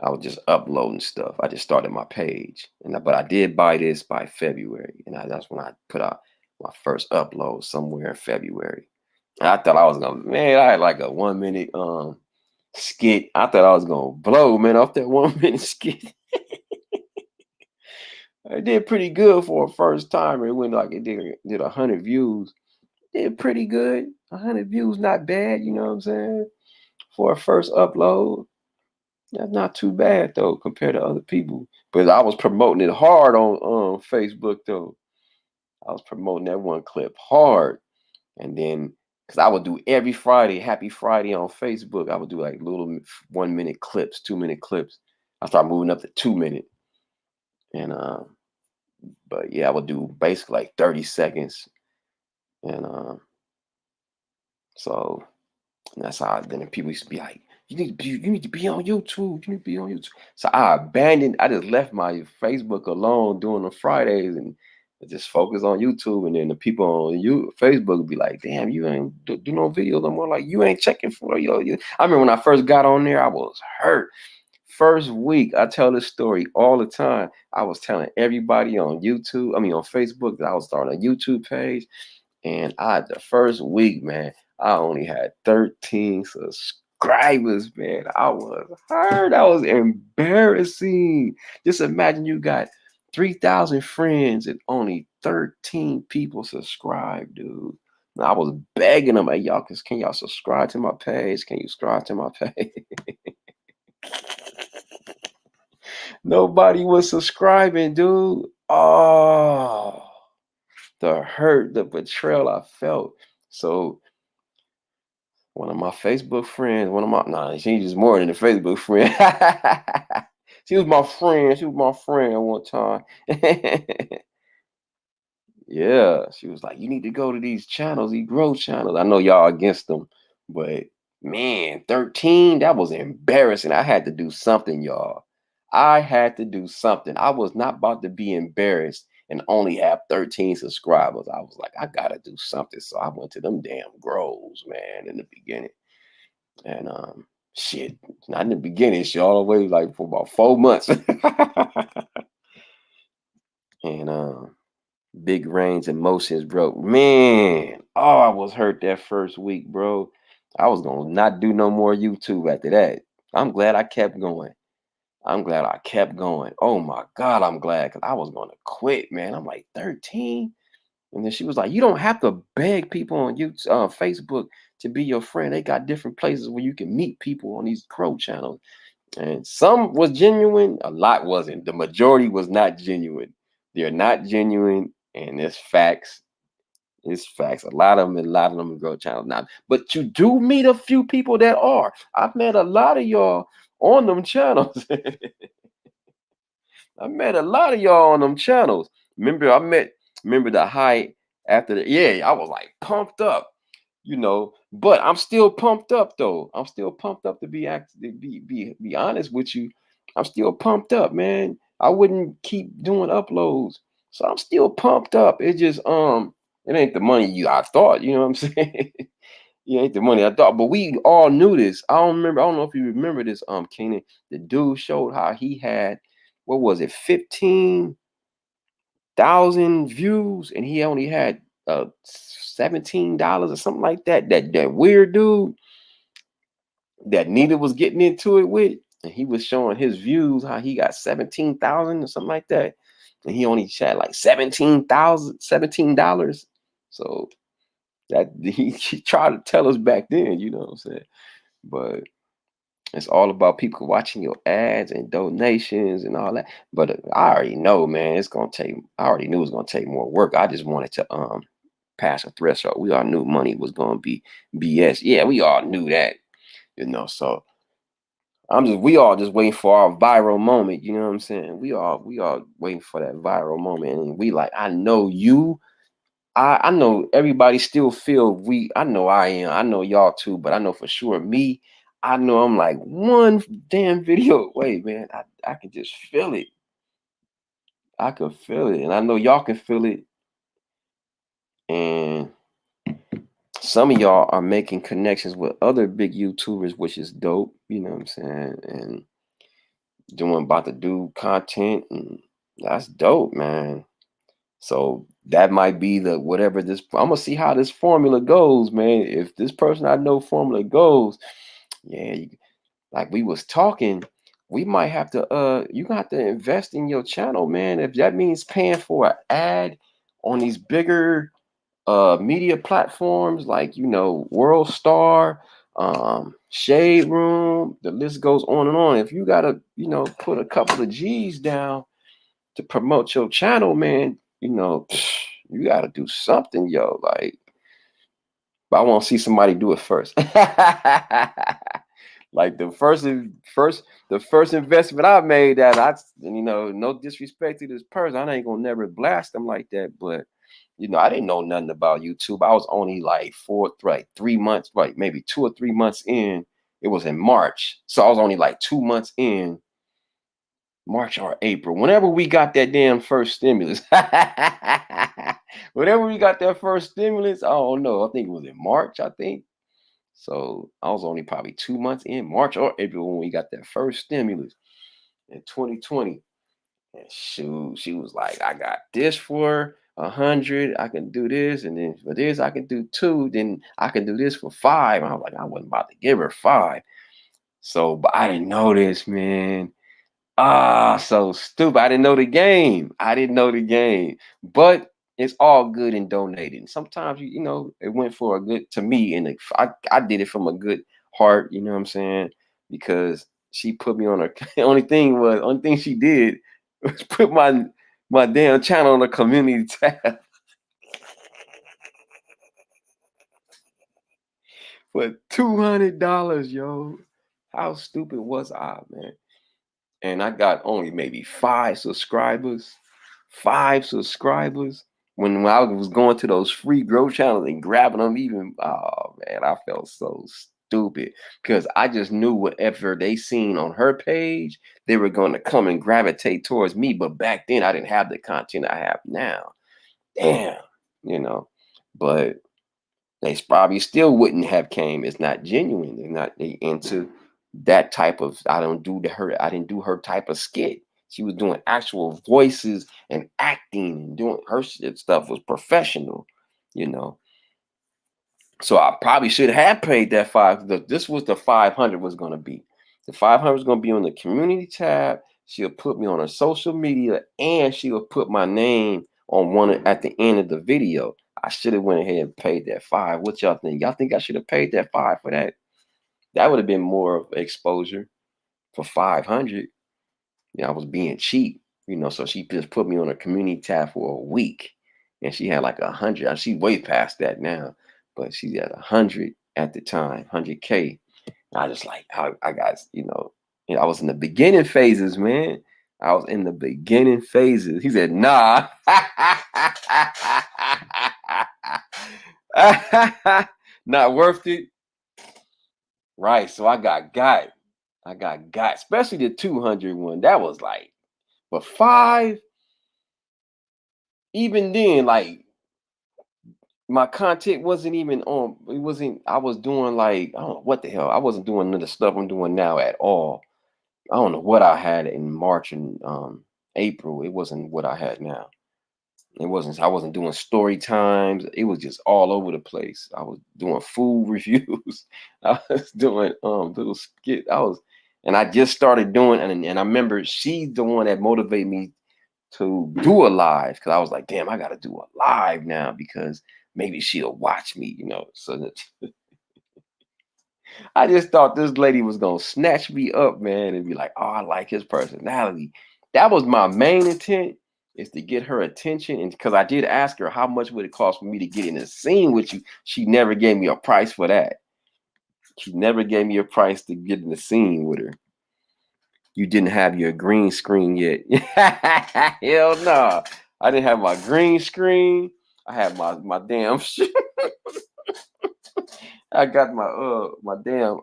I was just uploading stuff. I just started my page, but I did buy this by February, and that's when I put out my first upload somewhere in February. And I thought I was gonna, man. I had like a 1 minute skit. I thought I was gonna blow, man, off that 1 minute skit. I did pretty good for a first time. It went like it did 100 views. Did pretty good. 100 views, not bad. You know what I'm saying? For a first upload. That's not too bad though compared to other people. But I was promoting it hard on Facebook though. I was promoting that one clip hard, and then because I would do every Friday, Happy Friday on Facebook, I would do like little 1 minute clips, 2 minute clips. I started moving up to 2 minute, and but yeah, I would do basically like 30 seconds, and so that's how. Then people used to be like, you need to be on YouTube. You need to be on YouTube. So I just left my Facebook alone during the Fridays and just focus on YouTube. And then the people on Facebook would be like, damn, you ain't do no videos no more. Like you ain't checking for I remember when I first got on there, I was hurt. First week, I tell this story all the time. I was telling everybody on Facebook that I was starting a YouTube page. And the first week, man, I only had 13 subscribers, man. I was hurt. That was embarrassing. Just imagine you got 3,000 friends and only 13 people subscribe, dude. And I was begging them, hey, can y'all subscribe to my page? Can you subscribe to my page? Nobody was subscribing, dude. Oh, the hurt, the betrayal I felt. So one of my Facebook friends, she's just more than a Facebook friend. She was my friend one time. Yeah, she was like, you need to go to these channels, these growth channels. I know y'all against them, but man, 13, that was embarrassing. I had to do something, y'all. I had to do something. I was not about to be embarrassed and only have 13 subscribers. I was like, I gotta do something. So I went to them damn grows, man, in the beginning. And shit, not in the beginning, shit, all the way like for about 4 months. And big range of motions, bro. Man, oh, I was hurt that first week, bro. I was gonna not do no more YouTube after that. I'm glad I kept going. I'm glad I kept going. Oh my God, I'm glad, because I was gonna quit, man. I'm like 13. And then she was like, you don't have to beg people on YouTube, Facebook to be your friend. They got different places where you can meet people on these crow channels. And some was genuine, a lot wasn't. The majority was not genuine. They're not genuine, and it's facts. It's facts. A lot of them grow channels now. But you do meet a few people that are. I've met a lot of y'all on them channels. I met a lot of y'all on them channels. Remember the hype after I was like pumped up, but I'm still pumped up though. I'm still pumped up to be honest with you. I'm still pumped up, man. I wouldn't keep doing uploads. So I'm still pumped up. It just it ain't the money I thought, you know what I'm saying? It ain't the money I thought, but we all knew this. I don't know if you remember this, Kenan. The dude showed how he had, what was it, 15,000 views, and he only had $17 or something like that. That weird dude that Nita was getting into it with, and he was showing his views, how he got 17,000 or something like that, and he only had like $17. So that he tried to tell us back then, you know what I'm saying? But it's all about people watching your ads and donations and all that. But I already know, man, I already knew it was gonna take more work. I just wanted to pass a threshold. We all knew money was gonna be BS. Yeah, we all knew that, so we all just waiting for our viral moment, you know what I'm saying? We all waiting for that viral moment. And we like, I know you. I know everybody still feel I know I am. I know y'all too, but I know for sure me, I know I'm like one damn video away, man. I can just feel it. I can feel it. And I know y'all can feel it. And some of y'all are making connections with other big YouTubers, which is dope, you know what I'm saying? And about to do content, and that's dope, man. So that might be I'm gonna see how this formula goes, man. If this person I know formula goes, like we was talking, we might have to you got to invest in your channel, man. If that means paying for an ad on these bigger media platforms like World Star, Shade Room, the list goes on and on. If you gotta put a couple of G's down to promote your channel, man, you got to do something, yo. Like, but I want to see somebody do it first. Like the first investment I made, that no disrespect to this person, I ain't gonna never blast them like that. But I didn't know nothing about YouTube. I was only like 3 months, like maybe 2 or 3 months in. It was in March, so I was only like 2 months in. March or April, whenever we got that damn first stimulus. Whenever we got that first stimulus, I don't know. I think it was in March, I think. So I was only probably 2 months in, March or April, when we got that first stimulus in 2020. And shoot, she was like, I got this for 100. I can do this. And then for this, I can do 2. Then I can do this for 5. And I was like, I wasn't about to give her 5. So, but I didn't know this, man. So stupid. I didn't know the game. But it's all good in donating. Sometimes it went for a good, to me, and I did it from a good heart, you know what I'm saying? Because she put me on her only thing she did was put my damn channel on the community tab. For $200, yo. How stupid was I, man? And I got only maybe 5 subscribers. 5 subscribers. When I was going to those free grow channels and grabbing them, oh man, I felt so stupid because I just knew whatever they seen on her page, they were going to come and gravitate towards me. But back then, I didn't have the content I have now. Damn, but they probably still wouldn't have came. It's not genuine. They into that type of, I didn't do her type of skit. She was doing actual voices and acting and doing her stuff was professional, So I probably should have paid that this was the 500 was going to be. The 500 was going to be on the community tab. She'll put me on her social media and she will put my name on one at the end of the video. I should have went ahead and paid that $5. What y'all think? Y'all think I should have paid that $5 for that? That would have been more of exposure for 500. I was being cheap, so she just put me on a community tab for a week and she had like 100. She's way past that now, but she's at 100 at the time, 100K. I just like, I got, I was in the beginning phases, man. I was in the beginning phases. He said, nah. Not worth it. Right. So I got, especially the 200 one. That was like, but 5, even then, like my content wasn't even on. I was doing like, I don't know what the hell. I wasn't doing none of the stuff I'm doing now at all. I don't know what I had in March and April. It wasn't what I had now. I wasn't doing story times. It was just all over the place. I was doing food reviews. I was doing little skit. And I just started doing, and I remember she's the one that motivated me to do a live because I was like, damn, I got to do a live now because maybe she'll watch me, So that I just thought this lady was gonna snatch me up, man, and be like, oh, I like his personality. That was my main intent, is to get her attention. And because I did ask her how much would it cost for me to get in a scene with you, she never gave me a price for that. She never gave me a price to get in the scene with her. You didn't have your green screen yet. Hell no. I didn't have my green screen. I had my damn shit. I got my damn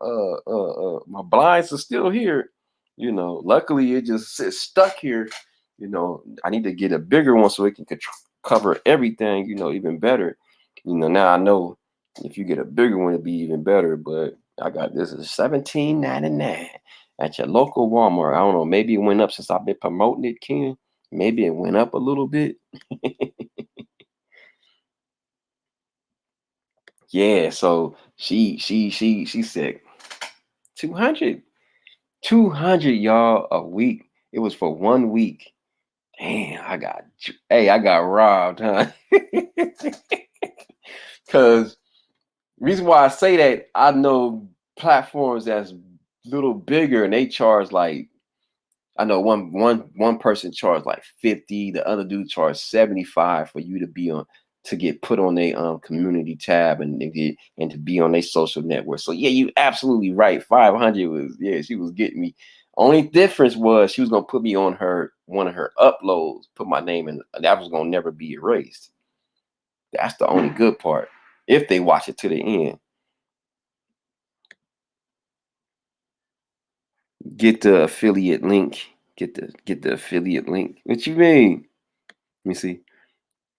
my blinds are still here. Luckily it just sits stuck here. I need to get a bigger one so it can cover everything, even better. Now I know if you get a bigger one it'd be even better, but I got this is $17.99 at your local Walmart. I don't know, maybe it went up since I've been promoting it, Ken. Maybe it went up a little bit. Yeah, so she said 200 y'all a week. It was for 1 week. Damn, I got robbed, huh? Because reason why I say that, I know platforms that's little bigger and they charge like, I know one person charged like 50, the other dude charged 75 for you to get put on their community tab and to be on their social network. So yeah, you absolutely right. 500 was, she was getting me. Only difference was she was gonna put me on one of her uploads, put my name in, that was gonna never be erased. That's the only good part. If they watch it to the end. Get the affiliate link. Get the affiliate link. What you mean? Let me see.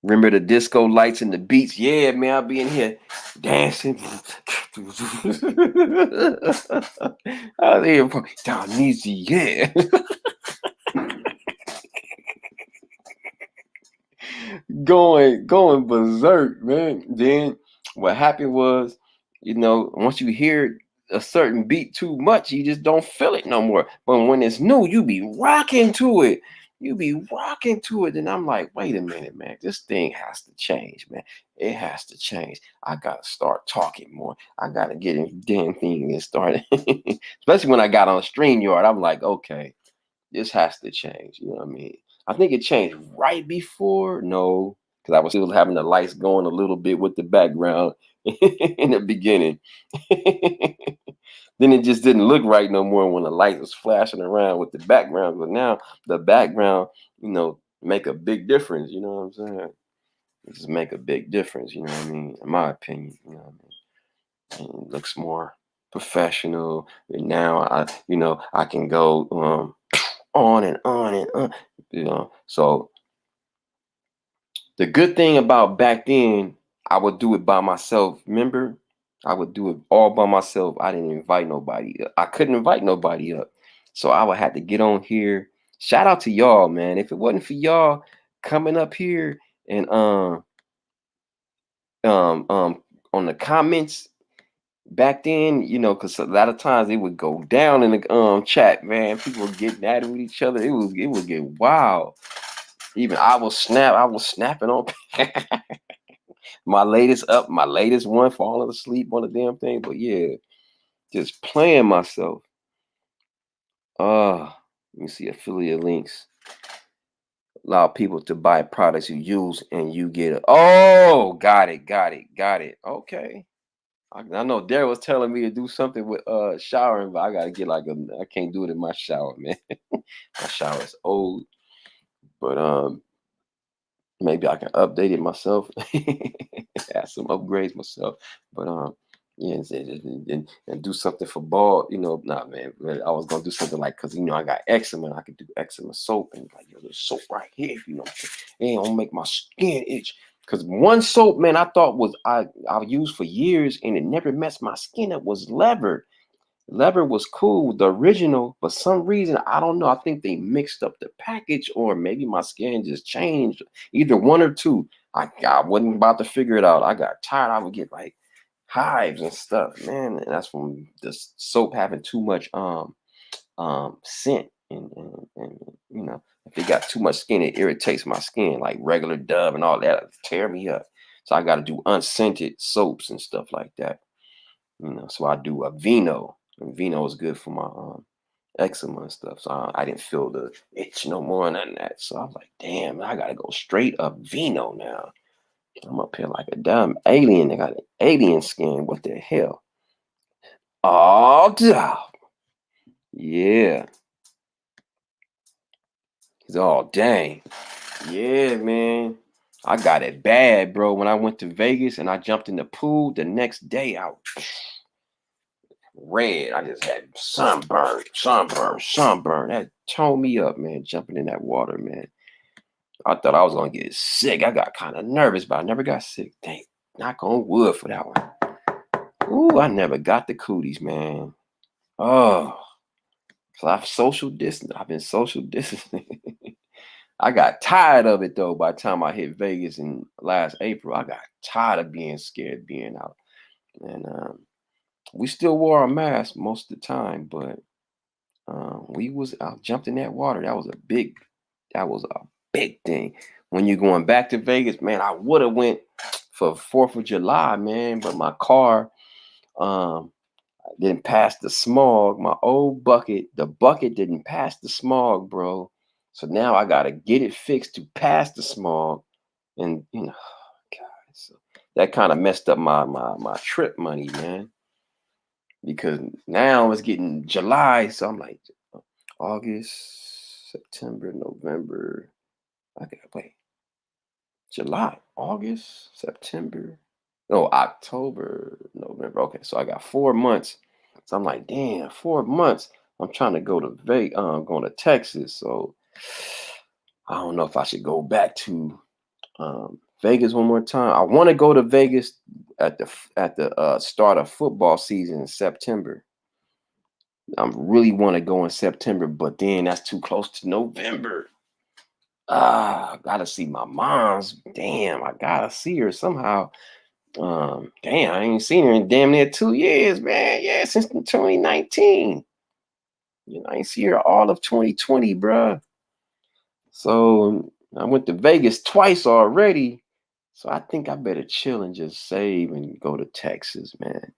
Remember the disco lights and the beats? Yeah, man, I'll be in here dancing. I was here down easy, yeah. going berserk, man. Then what happened was, once you hear a certain beat too much, you just don't feel it no more. But when it's new, you be rocking to it. And I'm like, wait a minute, man. This thing has to change, man. It has to change. I gotta start talking more. I gotta get in damn thing and start. Especially when I got on StreamYard, I'm like, okay, this has to change. You know what I mean? I think it changed right before. No, because I was still having the lights going a little bit with the background in the beginning. Then it just didn't look right no more when the light was flashing around with the background. But now the background, make a big difference. You know what I'm saying? It just make a big difference. You know what I mean? In my opinion, and it looks more professional, and now I can go on and on and on. So the good thing about back then, I would do it by myself. Remember, I would do it all by myself. I didn't invite nobody up. I couldn't invite nobody up, so I would have to get on here. Shout out to y'all, man. If it wasn't for y'all coming up here and on the comments back then, because a lot of times it would go down in the chat, man. People were getting at it with each other. It would get wild. Even I was snapping on my latest one, falling asleep on the damn thing. But yeah, just playing myself. Let me see affiliate links. Allow people to buy products you use and you get it. Oh, got it. Okay. I know Derek was telling me to do something with showering, but I gotta get I can't do it in my shower, man. My shower is old. But maybe I can update it myself. Add some upgrades myself. But yeah, and do something for bald. Nah, man. I was gonna do something like, because I got eczema. I could do eczema soap and like there's soap right here. It ain't gonna make my skin itch. Because one soap, man, I thought was I used for years and it never messed my skin up was Lever. Lever was cool, the original, but some reason, I don't know. I think they mixed up the package, or maybe my skin just changed. Either one or two. I wasn't about to figure it out. I got tired. I would get like hives and stuff, man. And that's from the soap having too much scent. And if it got too much skin, it irritates my skin, like regular Dove and all that. Tear me up. So I got to do unscented soaps and stuff like that. So I do a Vino. And Vino is good for my eczema and stuff. So I didn't feel the itch no more than that. So I was like, damn, I gotta go straight up Vino now. I'm up here like a dumb alien. They got an alien skin. What the hell? Oh, yeah. Oh, dang. Yeah, man. I got it bad, bro. When I went to Vegas and I jumped in the pool, the next day I was red. I just had sunburn. That toned me up, man, jumping in that water, man. I thought I was going to get sick. I got kind of nervous, but I never got sick. Dang, knock on wood for that one. Ooh, I never got the cooties, man. Oh, so I've been social distancing. I got tired of it, though, by the time I hit Vegas in last April. I got tired of being scared being out. And we still wore our masks most of the time, but I jumped in that water. That was a big thing. When you're going back to Vegas, man, I would have went for 4th of July, man, but my car didn't pass the smog. My old bucket, the bucket didn't pass the smog, bro. So now I gotta get it fixed to pass the smog, and God, so that kind of messed up my trip money, man. Because now it's getting July, so I'm like August, September, November. I gotta wait. July, August, September. No, October, November. Okay, so I got 4 months. So I'm like, damn, 4 months. I'm trying to go to going to Texas. So I don't know if I should go back to Vegas one more time. I want to go to Vegas at the start of football season in September. I really want to go in September, but then that's too close to November. I gotta see my mom's. Damn, I gotta see her somehow. Damn, I ain't seen her in damn near 2 years, man. Yeah, since 2019. I ain't see her all of 2020, bruh. So I went to Vegas twice already. So I think I better chill and just save and go to Texas, man.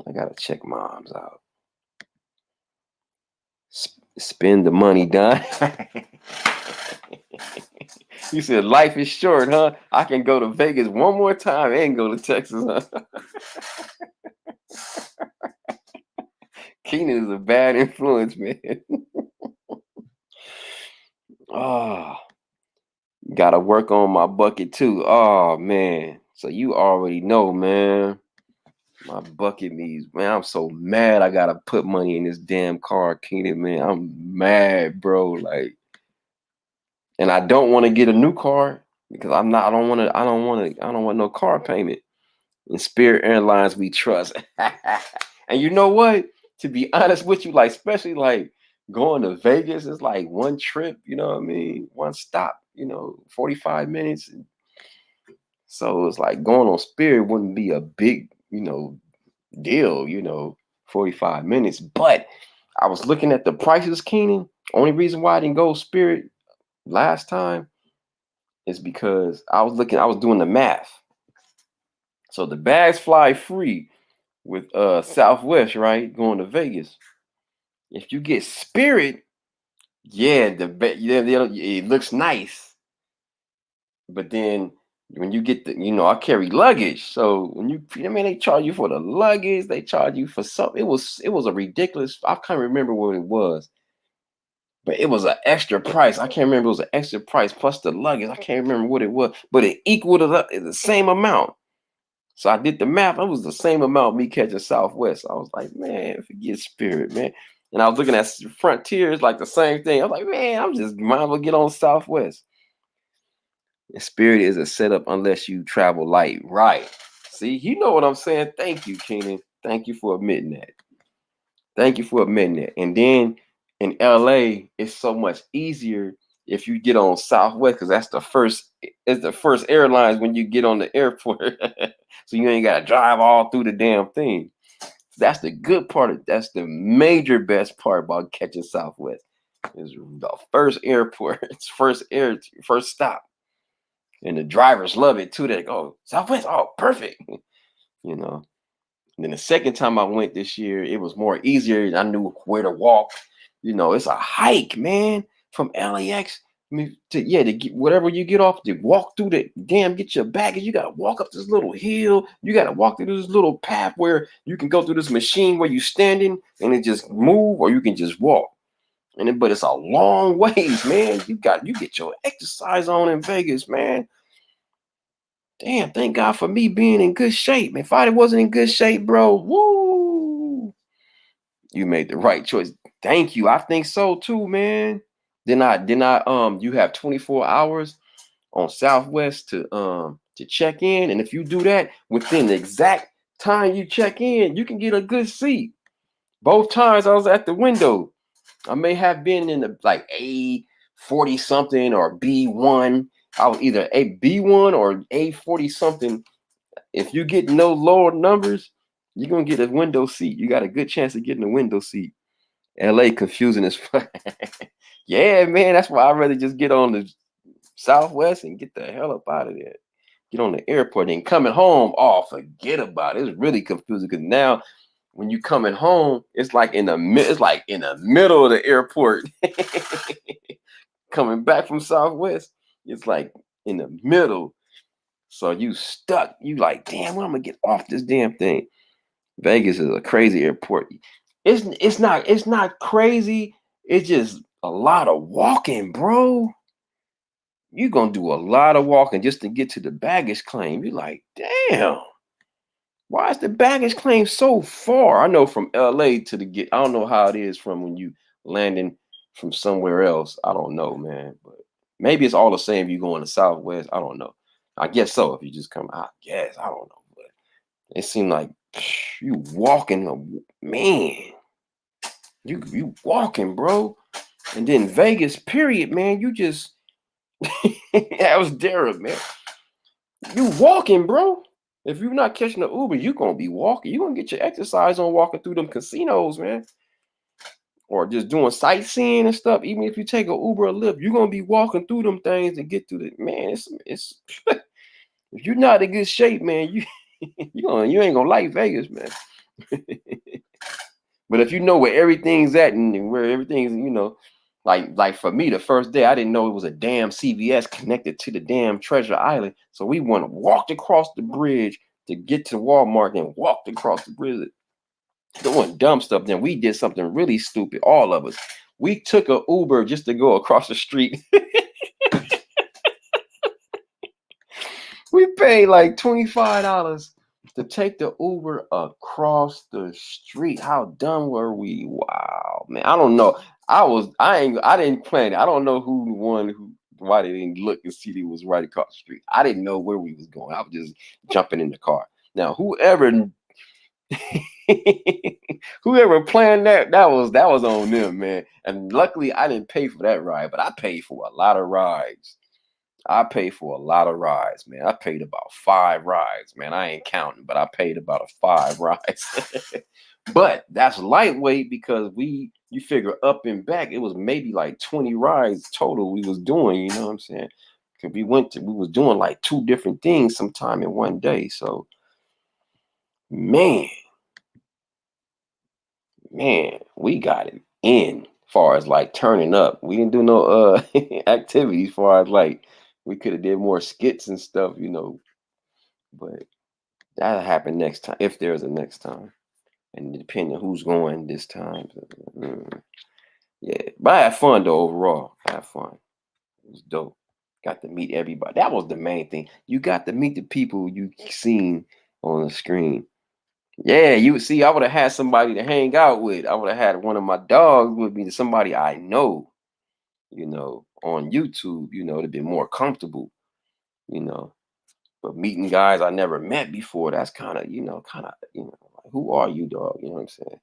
I gotta check moms out. Spend the money, Don. You said life is short, huh? I can go to Vegas one more time and go to Texas, huh? Keenan is a bad influence, man. Oh, gotta work on my bucket too. Oh, man. So you already know, man. My bucket needs, man. I'm so mad. I gotta put money in this damn car, Keenan, man. I'm mad, bro. Like, and I don't want to get a new car because I don't want no car payment. And Spirit Airlines, we trust. And you know what? To be honest with you, like, especially like going to Vegas, it's like one trip, you know what I mean? One stop, 45 minutes. So it's like going on Spirit wouldn't be a big, deal, 45 minutes. But I was looking at the prices, Keenan. Only reason why I didn't go Spirit last time is because I was doing the math. So the bags fly free with Southwest, right? Going to Vegas. If you get Spirit, yeah, it looks nice. But then when you get I carry luggage. So when they charge you for the luggage, they charge you for something. It was a ridiculous. I can't remember what it was. But it was an extra price. I can't remember. It was an extra price plus the luggage. I can't remember what it was. But it equaled the same amount. So I did the math. It was the same amount me catching Southwest. I was like, man, forget Spirit, man. And I was looking at Frontiers, like the same thing. I was like, man, I'm just might as well get on Southwest. And Spirit is a setup unless you travel light. Right. See, you know what I'm saying? Thank you, Keenan. Thank you for admitting that. Thank you for admitting that. And then in LA, it's so much easier if you get on Southwest because it's the first airlines when you get on the airport. So you ain't got to drive all through the damn thing. That's the good part. That's the major best part about catching Southwest. Is the first airport. It's first stop. And the drivers love it too. They go, Southwest, oh, perfect. And then the second time I went this year, it was more easier. I knew where to walk. It's a hike, man, from LAX to get whatever you get off, to walk through get your baggage. You got to walk up this little hill. You got to walk through this little path where you can go through this machine where you standing and it just move, or you can just walk. But it's a long ways, man. You get your exercise on in Vegas, man. Damn, thank God for me being in good shape. If I wasn't in good shape, bro, woo, you made the right choice. Thank you. I think so too, man. Then you have 24 hours on Southwest to check in. And if you do that within the exact time you check in, you can get a good seat. Both times I was at the window. I may have been in the like A40 something or B1. I was either a B1 or A40 something. If you get no lower numbers, you're gonna get a window seat. You got a good chance of getting a window seat. LA confusing as fuck. Yeah, man. That's why I'd rather just get on the Southwest and get the hell up out of there. Get on the airport and coming home. Oh, forget about it. It's really confusing because now when you coming home, it's like in the middle of the airport. Coming back from Southwest, it's like in the middle. So you stuck. You like, damn, when I'm gonna get off this damn thing? Vegas is a crazy airport. It's not crazy. It's just a lot of walking, bro. You're gonna do a lot of walking just to get to the baggage claim. You're like, damn. Why is the baggage claim so far? I know from LA to I don't know how it is from when you landing from somewhere else. I don't know, man. But maybe it's all the same if you going to Southwest. I don't know. I guess so. If you just come out, yes, I don't know. But it seemed like you walking, man. You walking, bro. And then Vegas, period, man. You just that was Derek, man. You walking, bro. If you're not catching the Uber, you're gonna be walking. You're gonna get your exercise on walking through them casinos, man. Or just doing sightseeing and stuff. Even if you take an Uber or Lyft, you're gonna be walking through them things and get through the man. It's if you're not in good shape, man, you ain't gonna like Vegas, man. But if you know where everything's at and where everything's, like for me, the first day I didn't know it was a damn CVS connected to the damn Treasure Island. So we walked across the bridge to get to Walmart and walked across the bridge doing dumb stuff. Then we did something really stupid, all of us. We took an Uber just to go across the street. We paid like $25 to take the Uber across the street. How dumb were we? Wow, man. I don't know. I didn't plan it. I don't know why they didn't look and see it was right across the street. I didn't know where we was going. I was just jumping in the car. Now, whoever planned that was on them, man. And luckily I didn't pay for that ride, but I paid for a lot of rides. I paid for a lot of rides, man. I paid about 5 rides, man. I ain't counting, but I paid about 5 rides. But that's lightweight because you figure up and back, it was maybe like 20 rides total we was doing, you know what I'm saying? Because we was doing like 2 different things sometime in one day. So man, we got it in far as like turning up. We didn't do no activities far as like we could have did more skits and stuff, you know, but that'll happen next time if there's a next time, and depending on who's going this time. Yeah, but I had fun though. Overall, I had fun. It was dope. Got to meet everybody. That was the main thing. You got to meet the people you seen on the screen. Yeah, you see, I would have had somebody to hang out with. I would have had one of my dogs with me, somebody I know, you know, on YouTube, you know, to be more comfortable, you know. But meeting guys I never met before, that's kind of, like, who are you, dog? You know what I'm saying?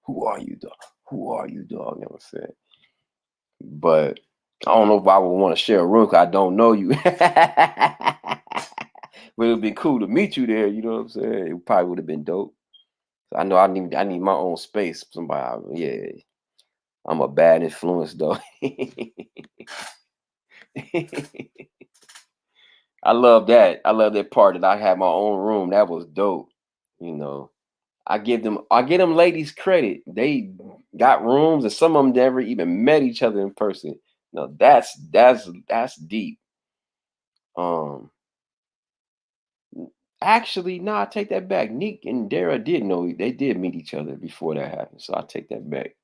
Who are you, dog? Who are you, dog? You know what I'm saying? But I don't know if I would want to share a room because I don't know you. But it would be cool to meet you there, you know what I'm saying? It probably would have been dope. I know I need my own space. Somebody, I'm a bad influence though. I love that. I love that part that I had my own room. That was dope. You know, I give them ladies credit. They got rooms, and some of them never even met each other in person. No, that's deep. Actually, no, I take that back. Nick and Dara did meet each other before that happened. So I take that back.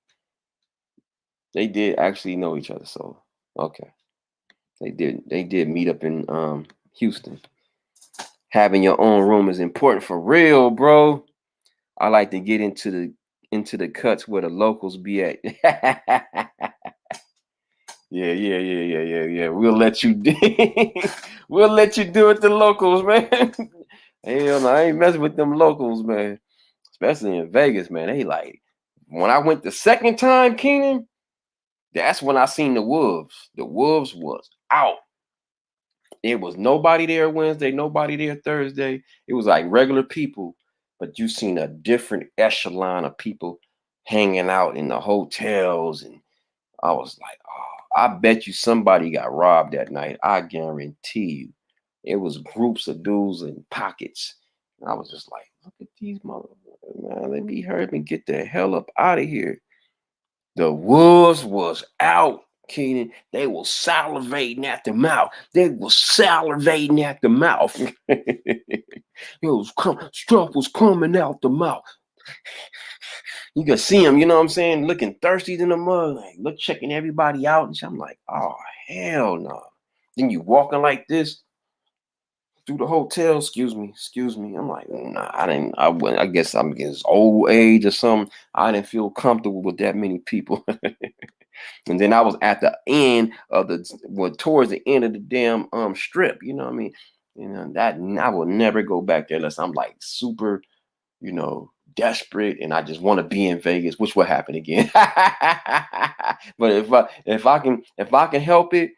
They did actually know each other. So okay. They did meet up in Houston. Having your own room is important for real, bro. I like to get into the cuts where the locals be at. Yeah. We'll let you we'll let you do it, the locals, man. Hell no, I ain't messing with them locals, man. Especially in Vegas, man. They like, when I went the second time, Keenan, that's when I seen the wolves. The wolves was out. It was nobody there Wednesday, nobody there Thursday. It was like regular people, but you seen a different echelon of people hanging out in the hotels. And I was like, oh, I bet you somebody got robbed that night. I guarantee you. It was groups of dudes in pockets. And I was just like, look at these motherfuckers, man. Let me hurry up and get the hell up out of here. The wolves was out, Keenan. They were salivating at the mouth. Stuff was coming out the mouth. You could see him, you know what I'm saying, looking thirsty in the mud, like checking everybody out. And I'm like, oh, hell no. Then you walking like this through the hotel, excuse me. I'm like, nah, I guess I'm getting old age or something. I didn't feel comfortable with that many people. And then I was at the end of towards the end of the damn strip, you know what I mean? You know, that I will never go back there unless I'm like super, you know, desperate and I just want to be in Vegas, which will happen again. But if I can help it,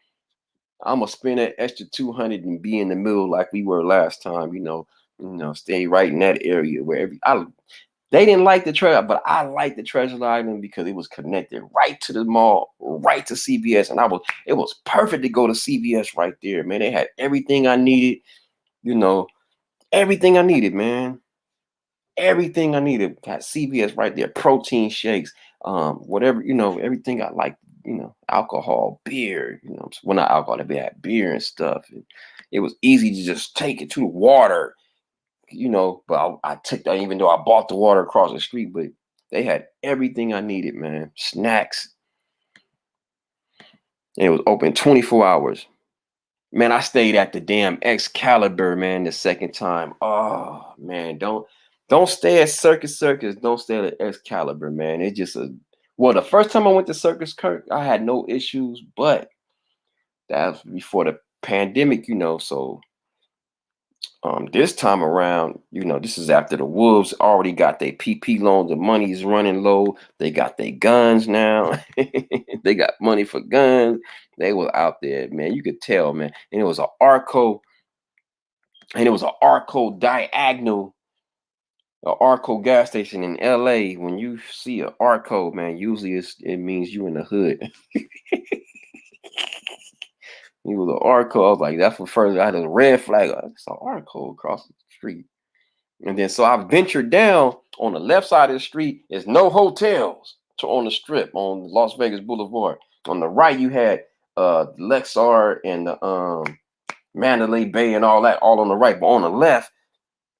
I'm gonna spend that extra 200 and be in the middle like we were last time. You know, stay right in that area where they didn't like the treasure, but I liked the Treasure Island because it was connected right to the mall, right to CVS, and it was perfect to go to CVS right there, man. They had everything I needed, you know, everything I needed, man. Everything I needed had CVS right there. Protein shakes, whatever, you know, everything I like. You know, alcohol, beer, you know, well, not alcohol, they had beer and stuff. And it was easy to just take it to the water, you know, but I took that even though I bought the water across the street, but they had everything I needed, man. Snacks. And it was open 24 hours. Man, I stayed at the damn Excalibur, man, the second time. Oh man, don't stay at Circus. Don't stay at Excalibur, man. It's just the first time I went to Circus Kirk, I had no issues, but that was before the pandemic, so this time around, this is after the Wolves already got their PP loans, the money's running low. They got their guns now. They got money for guns. They were out there, man. You could tell, man. And it was an Arco diagonal, an Arco gas station in LA. When you see an Arco, man, usually it means you in the hood. He was an Arco. I was like, that's what first I had a red flag. It's an Arco across the street. And then so I ventured down on the left side of the street. There's no hotels on the strip on Las Vegas Boulevard. On the right, you had Lexar and the Mandalay Bay and all that, all on the right. But on the left,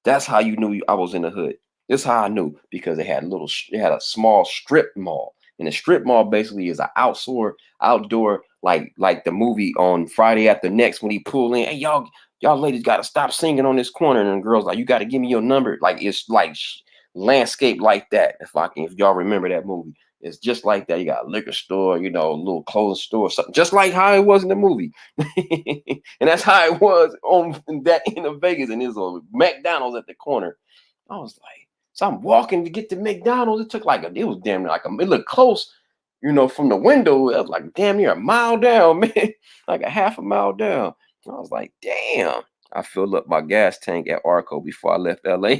that's how you knew I was in the hood. This is how I knew, because it had a small strip mall. And the strip mall basically is an outdoor, like the movie on Friday After Next when he pulled in. Hey, y'all ladies got to stop singing on this corner. And the girls like, you got to give me your number. Like, it's like landscape like that. If y'all remember that movie, it's just like that. You got a liquor store, a little clothing store, something just like how it was in the movie. And that's how it was on that end of Vegas. And there's a McDonald's at the corner. I was like, so I'm walking to get to McDonald's. It took it was damn near it looked close, from the window. It was like damn near a mile down, man, like a half a mile down. I was like, damn. I filled up my gas tank at Arco before I left LA.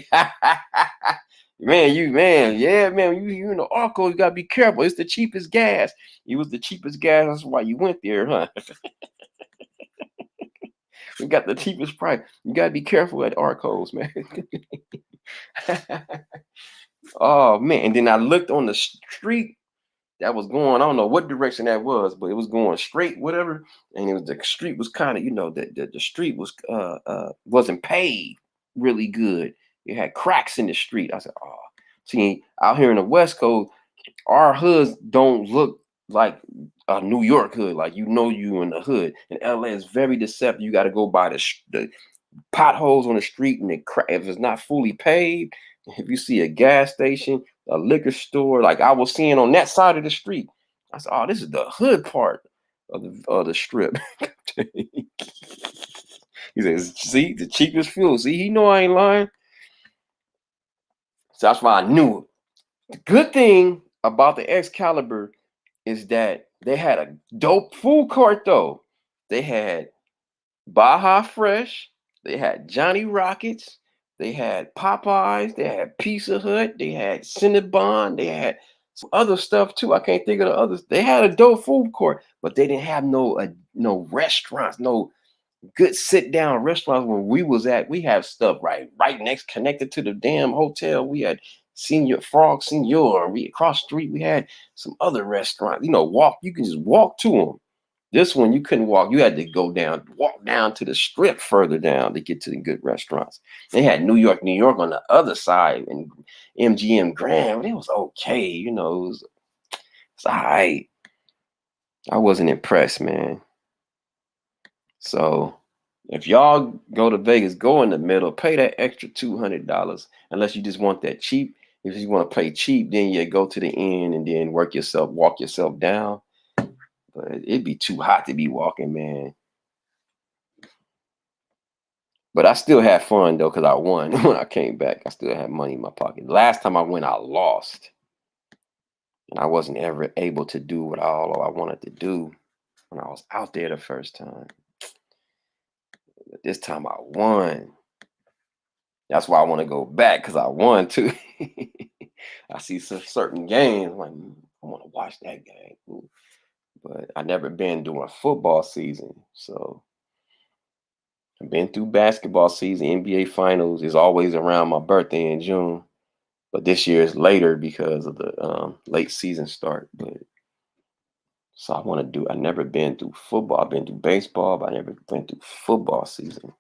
Man, you in the Arco, you gotta be careful. It's the cheapest gas. It was the cheapest gas. That's why you went there, huh? We got the cheapest price. You gotta be careful at Arcos, man. Oh man. And then I looked on the street that was going, I don't know what direction that was, but it was going straight, whatever. And it was, the street was kind of, the street was wasn't paved really good. It had cracks in the street. I said, oh, see, out here in the West Coast, our hoods don't look like a New York hood. Like, you in the hood. And LA is very deceptive. You got to go by the potholes on the street, and if it's not fully paved, if you see a gas station, a liquor store, like I was seeing on that side of the street, I said, oh, this is the hood part of the strip. He says, see, the cheapest fuel. See, he know I ain't lying. So that's why I knew it. The good thing about the Excalibur is that they had a dope food court, though. They had Baja Fresh, they had Johnny Rockets, they had Popeyes, they had Pizza Hut, they had Cinnabon, they had some other stuff too. I can't think of the others. They had a dope food court, but they didn't have no restaurants, no good sit down restaurants where we was at. We have stuff right next, connected to the damn hotel. We had Frog Senior. We across the street, we had some other restaurants. You can just walk to them. This one, you couldn't walk. You had to walk down to the strip further down to get to the good restaurants. They had New York on the other side, and MGM Grand. It was okay, it's all right. I wasn't impressed, man. So if y'all go to Vegas, go in the middle, pay that extra $200, unless you just want that cheap. If you want to pay cheap, then you go to the end and then walk yourself down. But it'd be too hot to be walking, man. But I still had fun, though, because I won when I came back. I still had money in my pocket. Last time I went, I lost. And I wasn't ever able to do what all I wanted to do when I was out there the first time. But this time I won. That's why I want to go back, because I won, too. I see some certain games, like, I want to watch that game. Ooh. But I never been during football season. So I've been through basketball season. NBA finals is always around my birthday in June. But this year is later because of the late season start. But so I never been through football. I've been through baseball, but I never been through football season.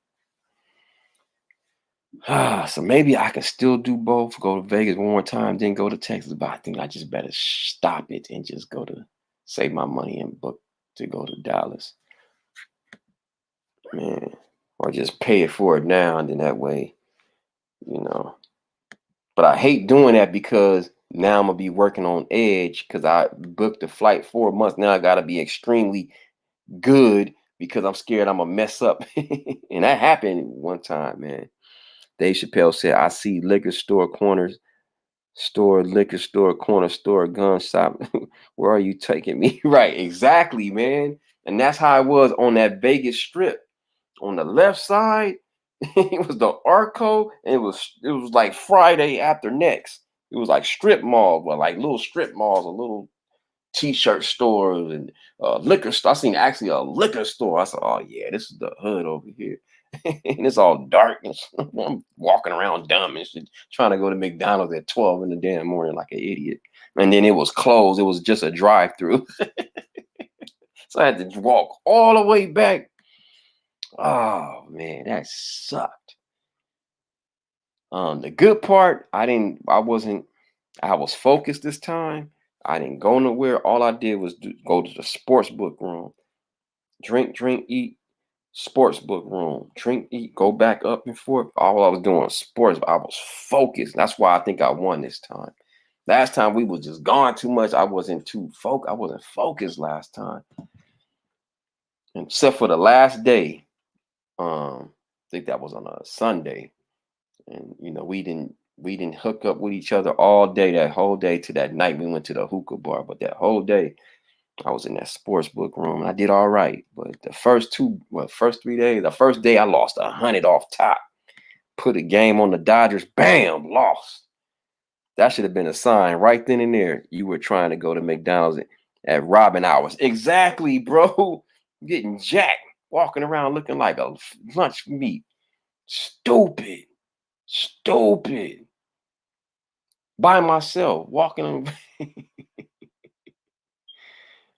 So maybe I can still do both. Go to Vegas one more time, then go to Texas. But I think I just better stop it and just go to save my money and book to go to Dallas. Man, or just pay it for it now, and then that way, you know. But I hate doing that because now I'm gonna be working on edge because I booked the flight 4 months. Now I gotta be extremely good because I'm scared I'm gonna mess up. And that happened one time, man. Dave Chappelle said, I see liquor store corners, liquor store, corner store, gun shop. Where are you taking me? Right, exactly, man. And that's how it was on that Vegas strip. On the left side, it was the Arco, and it was like Friday after next. It was like strip malls, but like little strip malls, a little t-shirt stores and liquor store. I seen actually a liquor store. I said, oh yeah, this is the hood over here. And it's all dark and I'm walking around dumb and shit, trying to go to McDonald's at 12 in the damn morning like an idiot. And then it was closed. It was just a drive-through. So I had to walk all the way back. Oh man, that sucked. The good part, I was focused this time. I didn't go nowhere. All I did was go to the sports book room. Drink, eat, sports book room. Drink, eat, go back up and forth. All I was doing was sports. I was focused. That's why I think I won this time. Last time we was just gone too much. I wasn't I wasn't focused last time. Except for the last day. I think that was on a Sunday. And you know, we didn't hook up with each other all day, that whole day to that night we went to the hookah bar. But that whole day I was in that sports book room and I did all right. But the first 3 days, the first day I lost 100 off top. Put a game on the Dodgers, bam, lost. That should have been a sign right then and there. You were trying to go to McDonald's at Robin hours. Exactly, bro. Getting jacked, walking around looking like a lunch meat. Stupid. By myself, walking.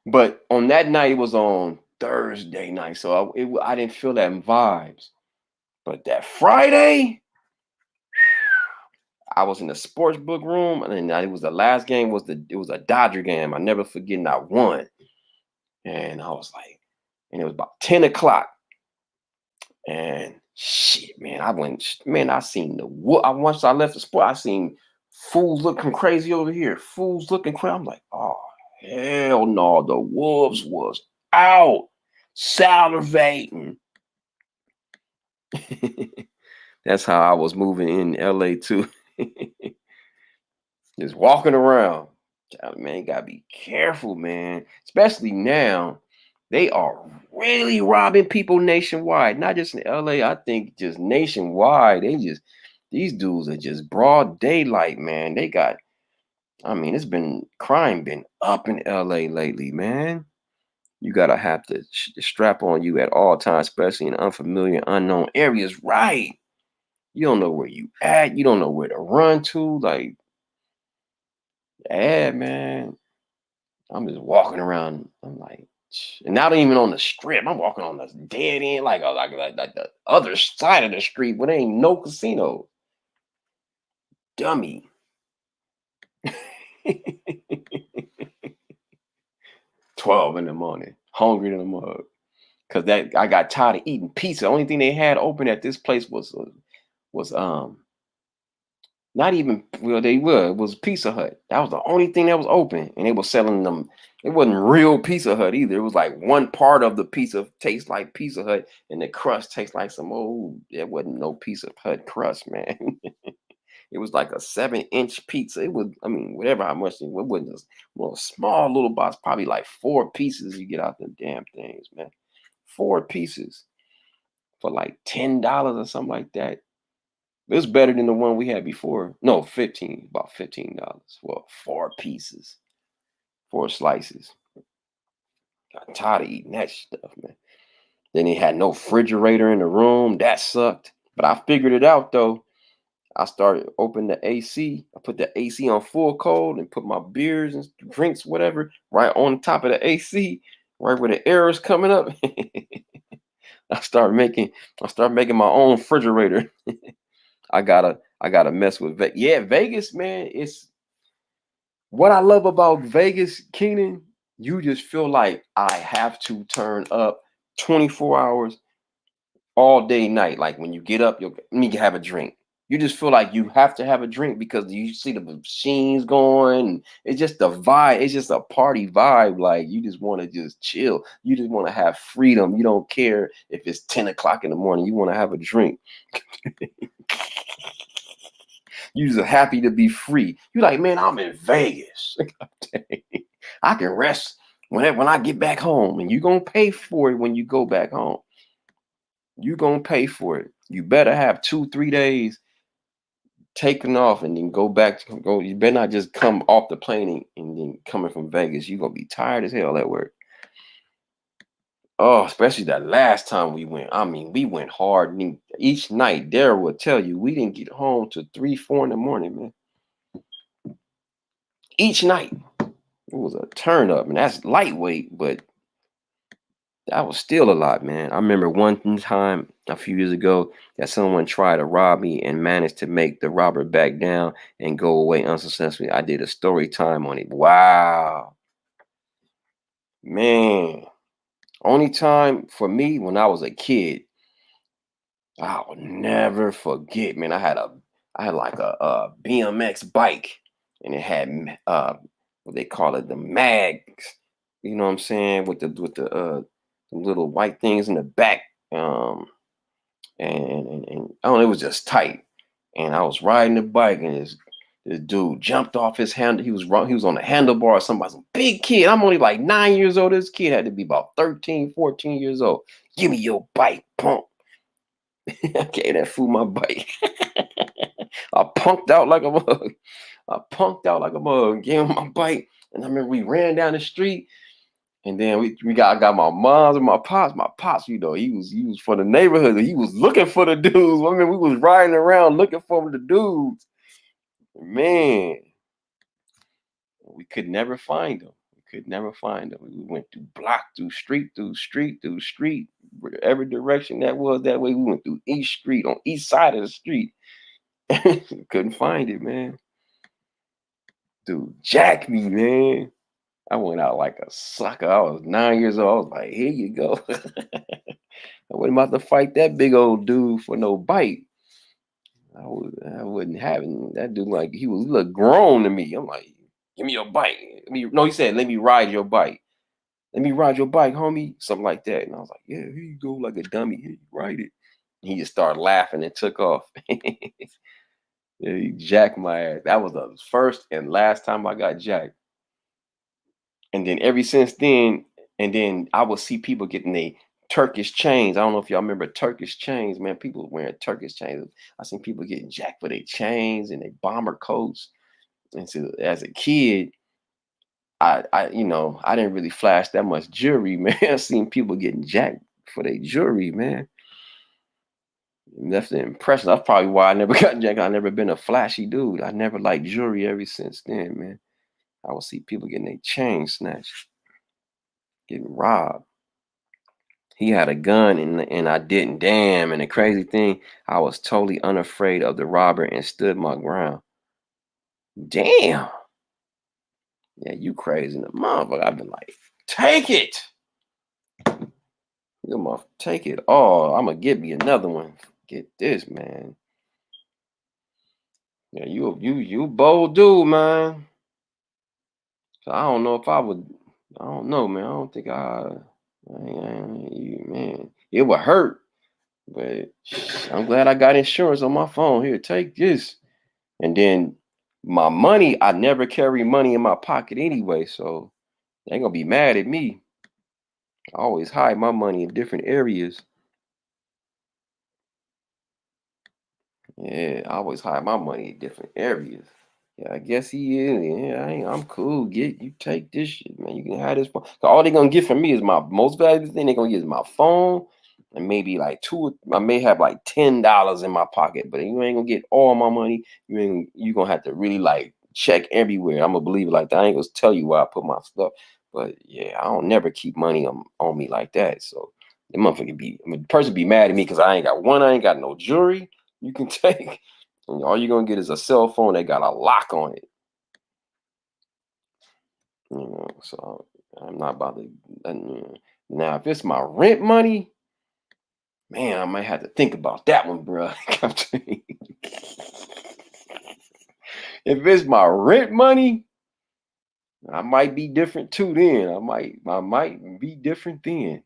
But on that night, it was on Thursday night, so I didn't feel that vibes. But that Friday, I was in the sports book room, and it was the last game. It was a Dodger game. I never forget. I won, and I was like, and it was about 10 o'clock, and shit, man, I seen once I left the sport, I seen fools looking crazy over here. Fools looking crazy. I'm like, oh hell no, the Wolves was out salivating. That's how I was moving in LA too. Just walking around. Man, gotta be careful, man. Especially now, they are really robbing people nationwide. Not just in LA. I think just nationwide. These dudes are just broad daylight, man. Crime been up in LA lately, man. You gotta have to strap on you at all times, especially in unfamiliar, unknown areas. Right. You don't know where you at. You don't know where to run to. Like, yeah, man. I'm just walking around. I'm like, and not even on the strip. I'm walking on the dead end, like the other side of the street where there ain't no casino. Dummy. 12 in the morning, hungry than a mug. Cause I got tired of eating pizza. The only thing they had open at this place was not even, it was Pizza Hut. That was the only thing that was open. And they were selling them. It wasn't real Pizza Hut either. It was like one part of the pizza tastes like Pizza Hut and the crust tastes like it wasn't no Pizza Hut crust, man. It was like a 7-inch pizza. It was, whatever how much it wasn't just small little box, probably like 4 pieces you get out the damn things, man. 4 pieces for like $10 or something like that. It was better than the one we had before. No, about $15 for 4 pieces, 4 slices. Got tired of eating that stuff, man. Then they had no refrigerator in the room. That sucked. But I figured it out though. I started opening the AC. I put the AC on full cold and put my beers and drinks, whatever, right on top of the AC, right where the air is coming up. I started making my own refrigerator. I gotta mess with Vegas. Yeah, Vegas, man. It's what I love about Vegas, Keenan. You just feel like I have to turn up 24 hours, all day, night. Like when you get up, you need to have a drink. You just feel like you have to have a drink because you see the machines going. It's just the vibe. It's just a party vibe. Like you just want to just chill. You just want to have freedom. You don't care if it's 10 o'clock in the morning. You want to have a drink. You're just happy to be free. You're like, man, I'm in Vegas. I can rest when I get back home. And you're going to pay for it when you go back home. You're going to pay for it. You better have 2-3 days taking off and then go back to go. You better not just come off the plane and then coming from Vegas. You're going to be tired as hell at work. Oh, especially that last time we went. I mean, we went hard. Each night, Daryl would tell you, we didn't get home till 3-4 in the morning, man. Each night. It was a turn up, and that's lightweight, but that was still a lot, man. I remember one time a few years ago that someone tried to rob me and managed to make the robber back down and go away unsuccessfully. I did a story time on it. Wow. Man. Only time for me when I was a kid, I'll never forget, man. I had like a BMX bike, and it had what they call it, the mags. You know what I'm saying? With the little white things in the back. And I don't know, it was just tight. And I was riding the bike, and this dude jumped off his handle. He was on the handlebar. Somebody's a big kid. I'm only like 9 years old. This kid had to be about 13, 14 years old. Give me your bike, punk. I gave that fool my bike. I punked out like a mug. Gave him my bike. And I remember we ran down the street. And then I got my moms and my pops. My pops, you know, he was for the neighborhood. He was looking for the dudes. I mean, we was riding around looking for the dudes. Man, we could never find them. We went through block, through street, every direction that was that way. We went through each street, on each side of the street. Couldn't find it, man. Dude, jack me, man. I went out like a sucker. I was 9 years old. I was like, here you go. I wasn't about to fight that big old dude for no bite. I wasn't having that dude. Like he looked grown to me. I'm like, give me your bike. No, he said, let me ride your bike. Let me ride your bike, homie. Something like that. And I was like, yeah, here you go, like a dummy. Here, you ride it. And he just started laughing and took off. Yeah, he jacked my ass. That was the first and last time I got jacked. And then ever since then, I would see people getting their Turkish chains. I don't know if y'all remember Turkish chains, man. People wearing Turkish chains. I seen people getting jacked for their chains and their bomber coats. And so as a kid, I didn't really flash that much jewelry, man. I seen people getting jacked for their jewelry, man. Left an impression. That's probably why I never got jacked. I never been a flashy dude. I never liked jewelry ever since then, man. I would see people getting their chains snatched, getting robbed. He had a gun and I didn't. Damn. And the crazy thing, I was totally unafraid of the robber and stood my ground. Damn. Yeah, you crazy in the motherfucker. I've been like, take it. Take it all. I'm gonna give me another one. Get this, man. Yeah, you bold dude, man. So I don't know if I would. I don't know, man. I don't think man. It would hurt, but I'm glad I got insurance on my phone. Here, take this. And then my money, I never carry money in my pocket anyway, so they ain't gonna be mad at me. I always hide my money in different areas. Yeah, I always hide my money in different areas. Yeah, I guess he is. Yeah, I'm cool. You take this shit, man. You can have this phone. So all they're gonna get from me is my most valuable thing. They're gonna get is my phone, and maybe like I may have like $10 in my pocket, but you ain't gonna get all my money. You gonna have to really like check everywhere. I'm gonna believe it like that. I ain't gonna tell you where I put my stuff, but yeah, I don't never keep money on me like that. So the motherfucker the person be mad at me because I ain't got no jewelry you can take. And all you're gonna get is a cell phone that got a lock on it. You know, so I'm not about to. Now, if it's my rent money, Man, I might have to think about that one, bro. If it's my rent money, I might be different too then. I might be different then.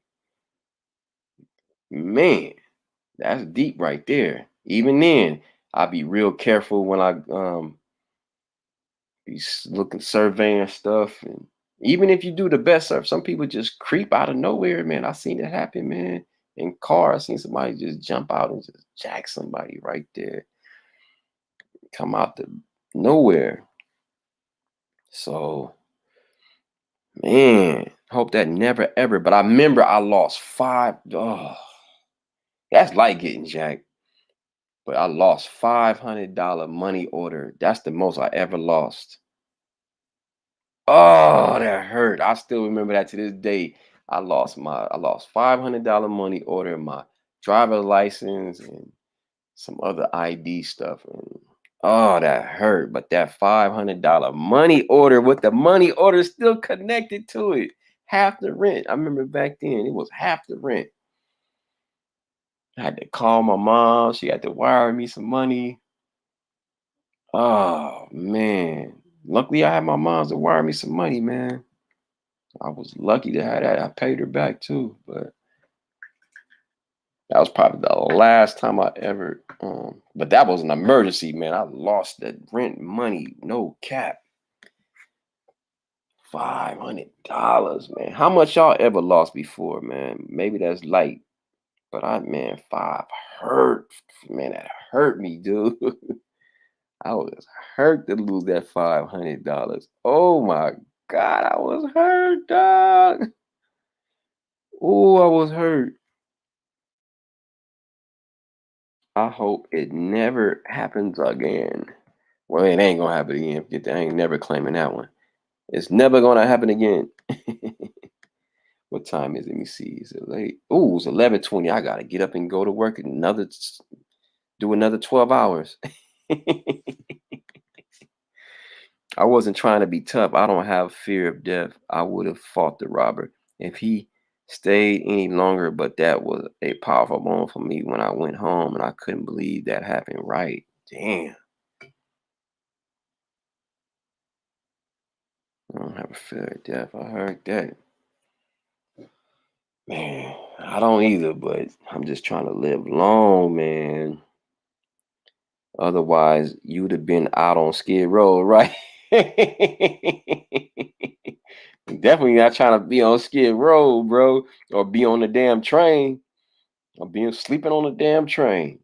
Man, that's deep right there. Even then, I'll be real careful when I be looking, surveying stuff. And even if you do the best stuff, some people just creep out of nowhere, man. I seen it happen, man. In car, I seen somebody just jump out and just jack somebody right there. Come out the nowhere. So, man, hope that never ever. But I remember I lost that's like getting jacked. But I lost $500 money order. That's the most I ever lost. Oh, that hurt. I still remember that to this day. I lost $500 money order, my driver's license, and some other ID stuff. And oh, that hurt. But that $500 money order, with the money order still connected to it, half the rent. I remember back then it was half the rent. I had to call my mom. She had to wire me some money. Oh man. Luckily I had my mom to wire me some money, man. I was lucky to have that. I paid her back too, but that was probably the last time I ever but that was an emergency, man. I lost the rent money, no cap. $500, man. How much y'all ever lost before, man? Maybe that's light, but five hurt, man. That hurt me, dude. I was hurt to lose that $500. Oh my God, I was hurt, dog. Oh, I was hurt. I hope it never happens again. Well, it ain't gonna happen again. I ain't never claiming that one. It's never gonna happen again. What time is it? Let me see. Is it late? Oh, it's 11:20. I gotta get up and go to work. Do another 12 hours. I wasn't trying to be tough. I don't have fear of death. I would have fought the robber if he stayed any longer, but that was a powerful moment for me when I went home, and I couldn't believe that happened. Right. Damn. I don't have a fear of death. I heard that. Man, I don't either, but I'm just trying to live long, man. Otherwise, you would have been out on Skid Row, right? Definitely not trying to be on Skid Row, bro, or be on the damn train, or sleeping on the damn train.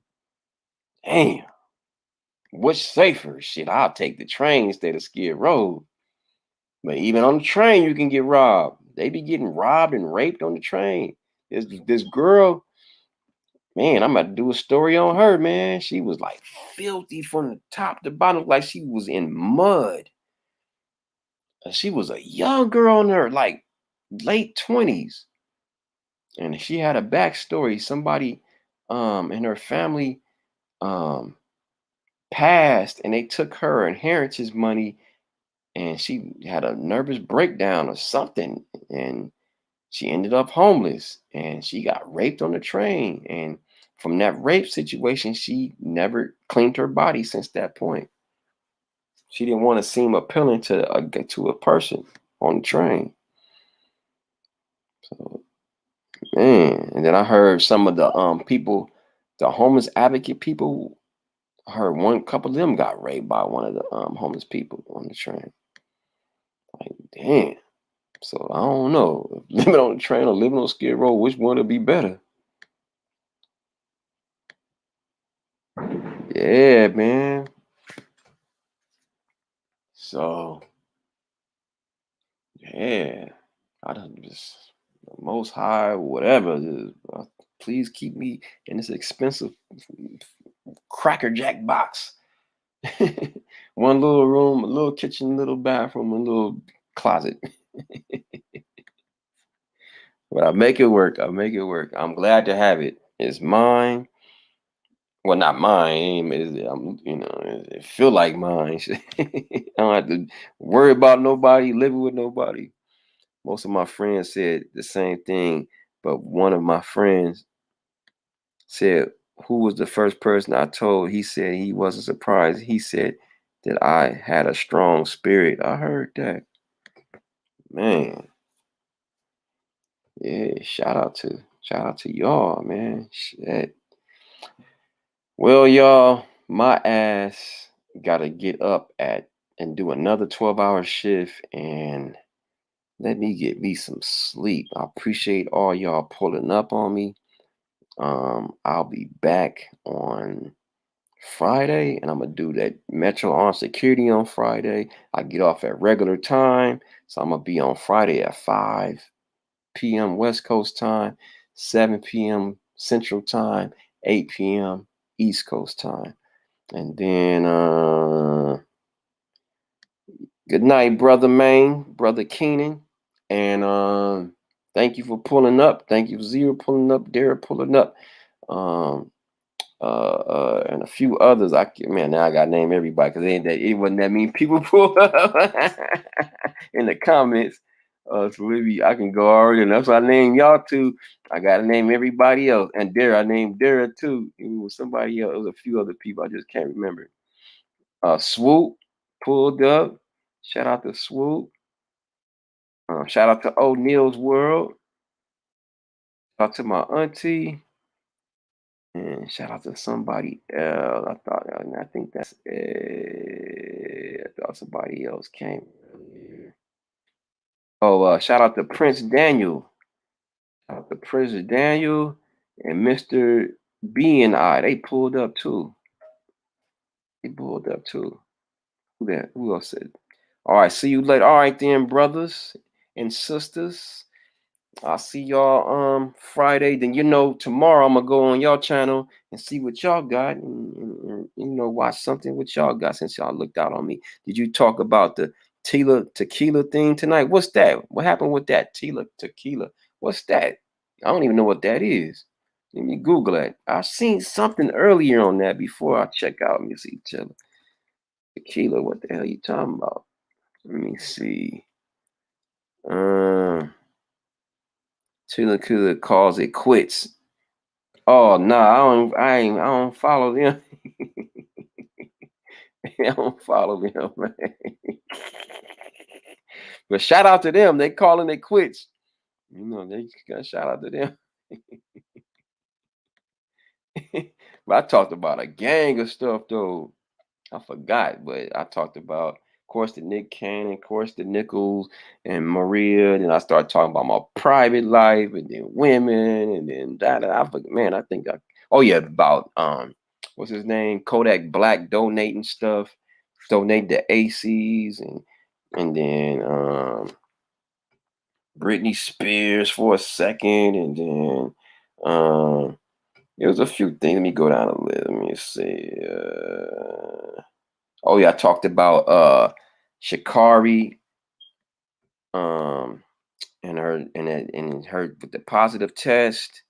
Damn, what's safer? Shit, I'll take the train instead of Skid Row. But even on the train, you can get robbed. They be getting robbed and raped on the train. This girl, man, I'm about to do a story on her, man. She was like filthy from the top to bottom, like she was in mud. She was a young girl in her like late 20s. And she had a backstory. Somebody in her family passed, and they took her inheritance money, and she had a nervous breakdown or something, and she ended up homeless, and she got raped on the train. And from that rape situation, she never cleaned her body since that point. She didn't want to seem appealing to a person on the train. So, man, and then I heard some of the people, the homeless advocate people, I heard one couple of them got raped by one of the homeless people on the train. Like, damn. So I don't know. Living on the train or living on Skid Row, which one would be better? Yeah, man. So, yeah, I done just the Most High, whatever. Please keep me in this expensive Cracker Jack box. One little room, a little kitchen, little bathroom, a little closet. But I'll make it work. I'll make it work. I'm glad to have it. It's mine. Well, not mine. It feel like mine. I don't have to worry about nobody, living with nobody. Most of my friends said the same thing, but one of my friends, said, who was the first person I told? He said he wasn't surprised. He said that I had a strong spirit. I heard that. Man. Yeah, shout out to y'all, man. Shit. Well, y'all, my ass gotta get up and do another 12-hour shift, and let me get me some sleep. I appreciate all y'all pulling up on me. I'll be back on Friday, and I'm gonna do that Metro Armed Security on Friday. I get off at regular time, so I'm gonna be on Friday at 5 p.m. West Coast time, 7 p.m. Central time, 8 p.m. East Coast time. And then good night, brother Maine, brother Keenan. And thank you for pulling up. Thank you, Zero, pulling up, Derek pulling up. And a few others. Now I gotta name everybody because it wasn't that many people pull up in the comments. So maybe I can go already, and that's why I named y'all too. I gotta name everybody else, and Dara, I named Dara too. It was somebody else. It was a few other people I just can't remember. Swoop pulled up. Shout out to Swoop. Shout out to O'Neill's World. Shout out to my auntie. And shout out to somebody else. I think that's it. I thought somebody else came earlier. Oh, shout out to Prince Daniel. Shout out to Prince Daniel and Mr. B and I. They pulled up too. Who that? Who else said? All right, see you later. All right then, brothers and sisters. I'll see y'all Friday. Then tomorrow I'm gonna go on y'all channel and see what y'all got, and watch something what y'all got since y'all looked out on me. Did you talk about the tequila thing tonight? What's that? What happened with that tequila? What's that? I don't even know what that is. Let me Google it. I seen something earlier on that before I check out. Let me see. Tequila. What the hell are you talking about? Let me see. Tequila calls it quits. Oh no, I don't follow them. I don't follow them, man. But shout out to them. They calling it quits. They got shout out to them. But I talked about a gang of stuff though. I forgot, but I talked about, of course, the Nick Cannon, of course, the Nichols and Maria. Then I started talking about my private life, and then women, and then that. I forgot, man. Oh yeah, about what's his name? Kodak Black donating stuff, donate to ACs, and then Britney Spears for a second, and then it was a few things. Let me go down a little. Let me see. Oh yeah, I talked about Sha'Carri, and her with the positive test.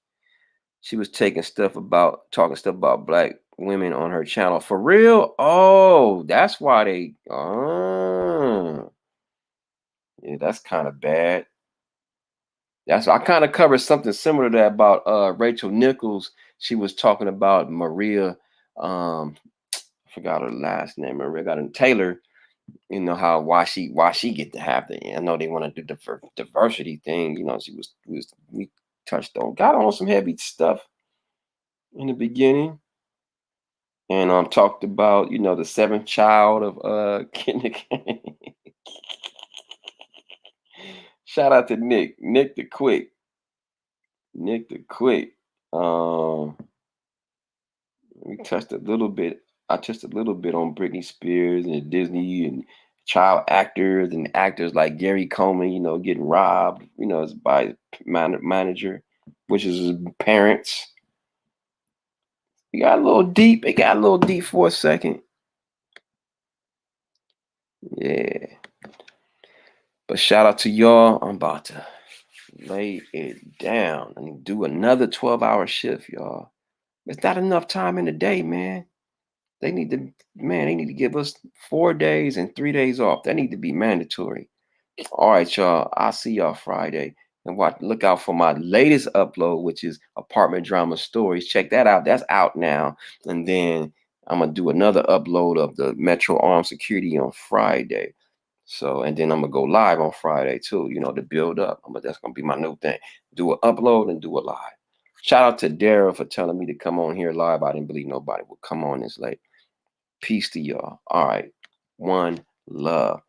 She was talking stuff about black women on her channel. For real? Oh, that's why they. Yeah, that's kind of bad. I kind of covered something similar to that about Rachelnichols. She was talking about Maria. I forgot her last name. Maria Taylor. Why she get to have the. I know they want to do the diversity thing. We got on some heavy stuff in the beginning, and talked about the seventh child of kindergarten. Shout out to Nick the Quick. We touched a little bit. I touched a little bit on Britney Spears and Disney and child actors and actors like Gary Coleman, getting robbed, by his manager, which is his parents. It got a little deep. It got a little deep for a second. Yeah. But shout out to y'all. I'm about to lay it down and do another 12-hour shift, y'all. It's not enough time in the day, man. They need to give us 4 days and 3 days off. That need to be mandatory. All right, y'all. I'll see y'all Friday. And look out for my latest upload, which is Apartment Drama Stories. Check that out. That's out now. And then I'm going to do another upload of the Metro Armed Security on Friday. So, and then I'm going to go live on Friday too, you know, to build up. That's going to be my new thing. Do an upload and do a live. Shout out to Daryl for telling me to come on here live. I didn't believe nobody would come on this late. Peace to y'all. All right. One love.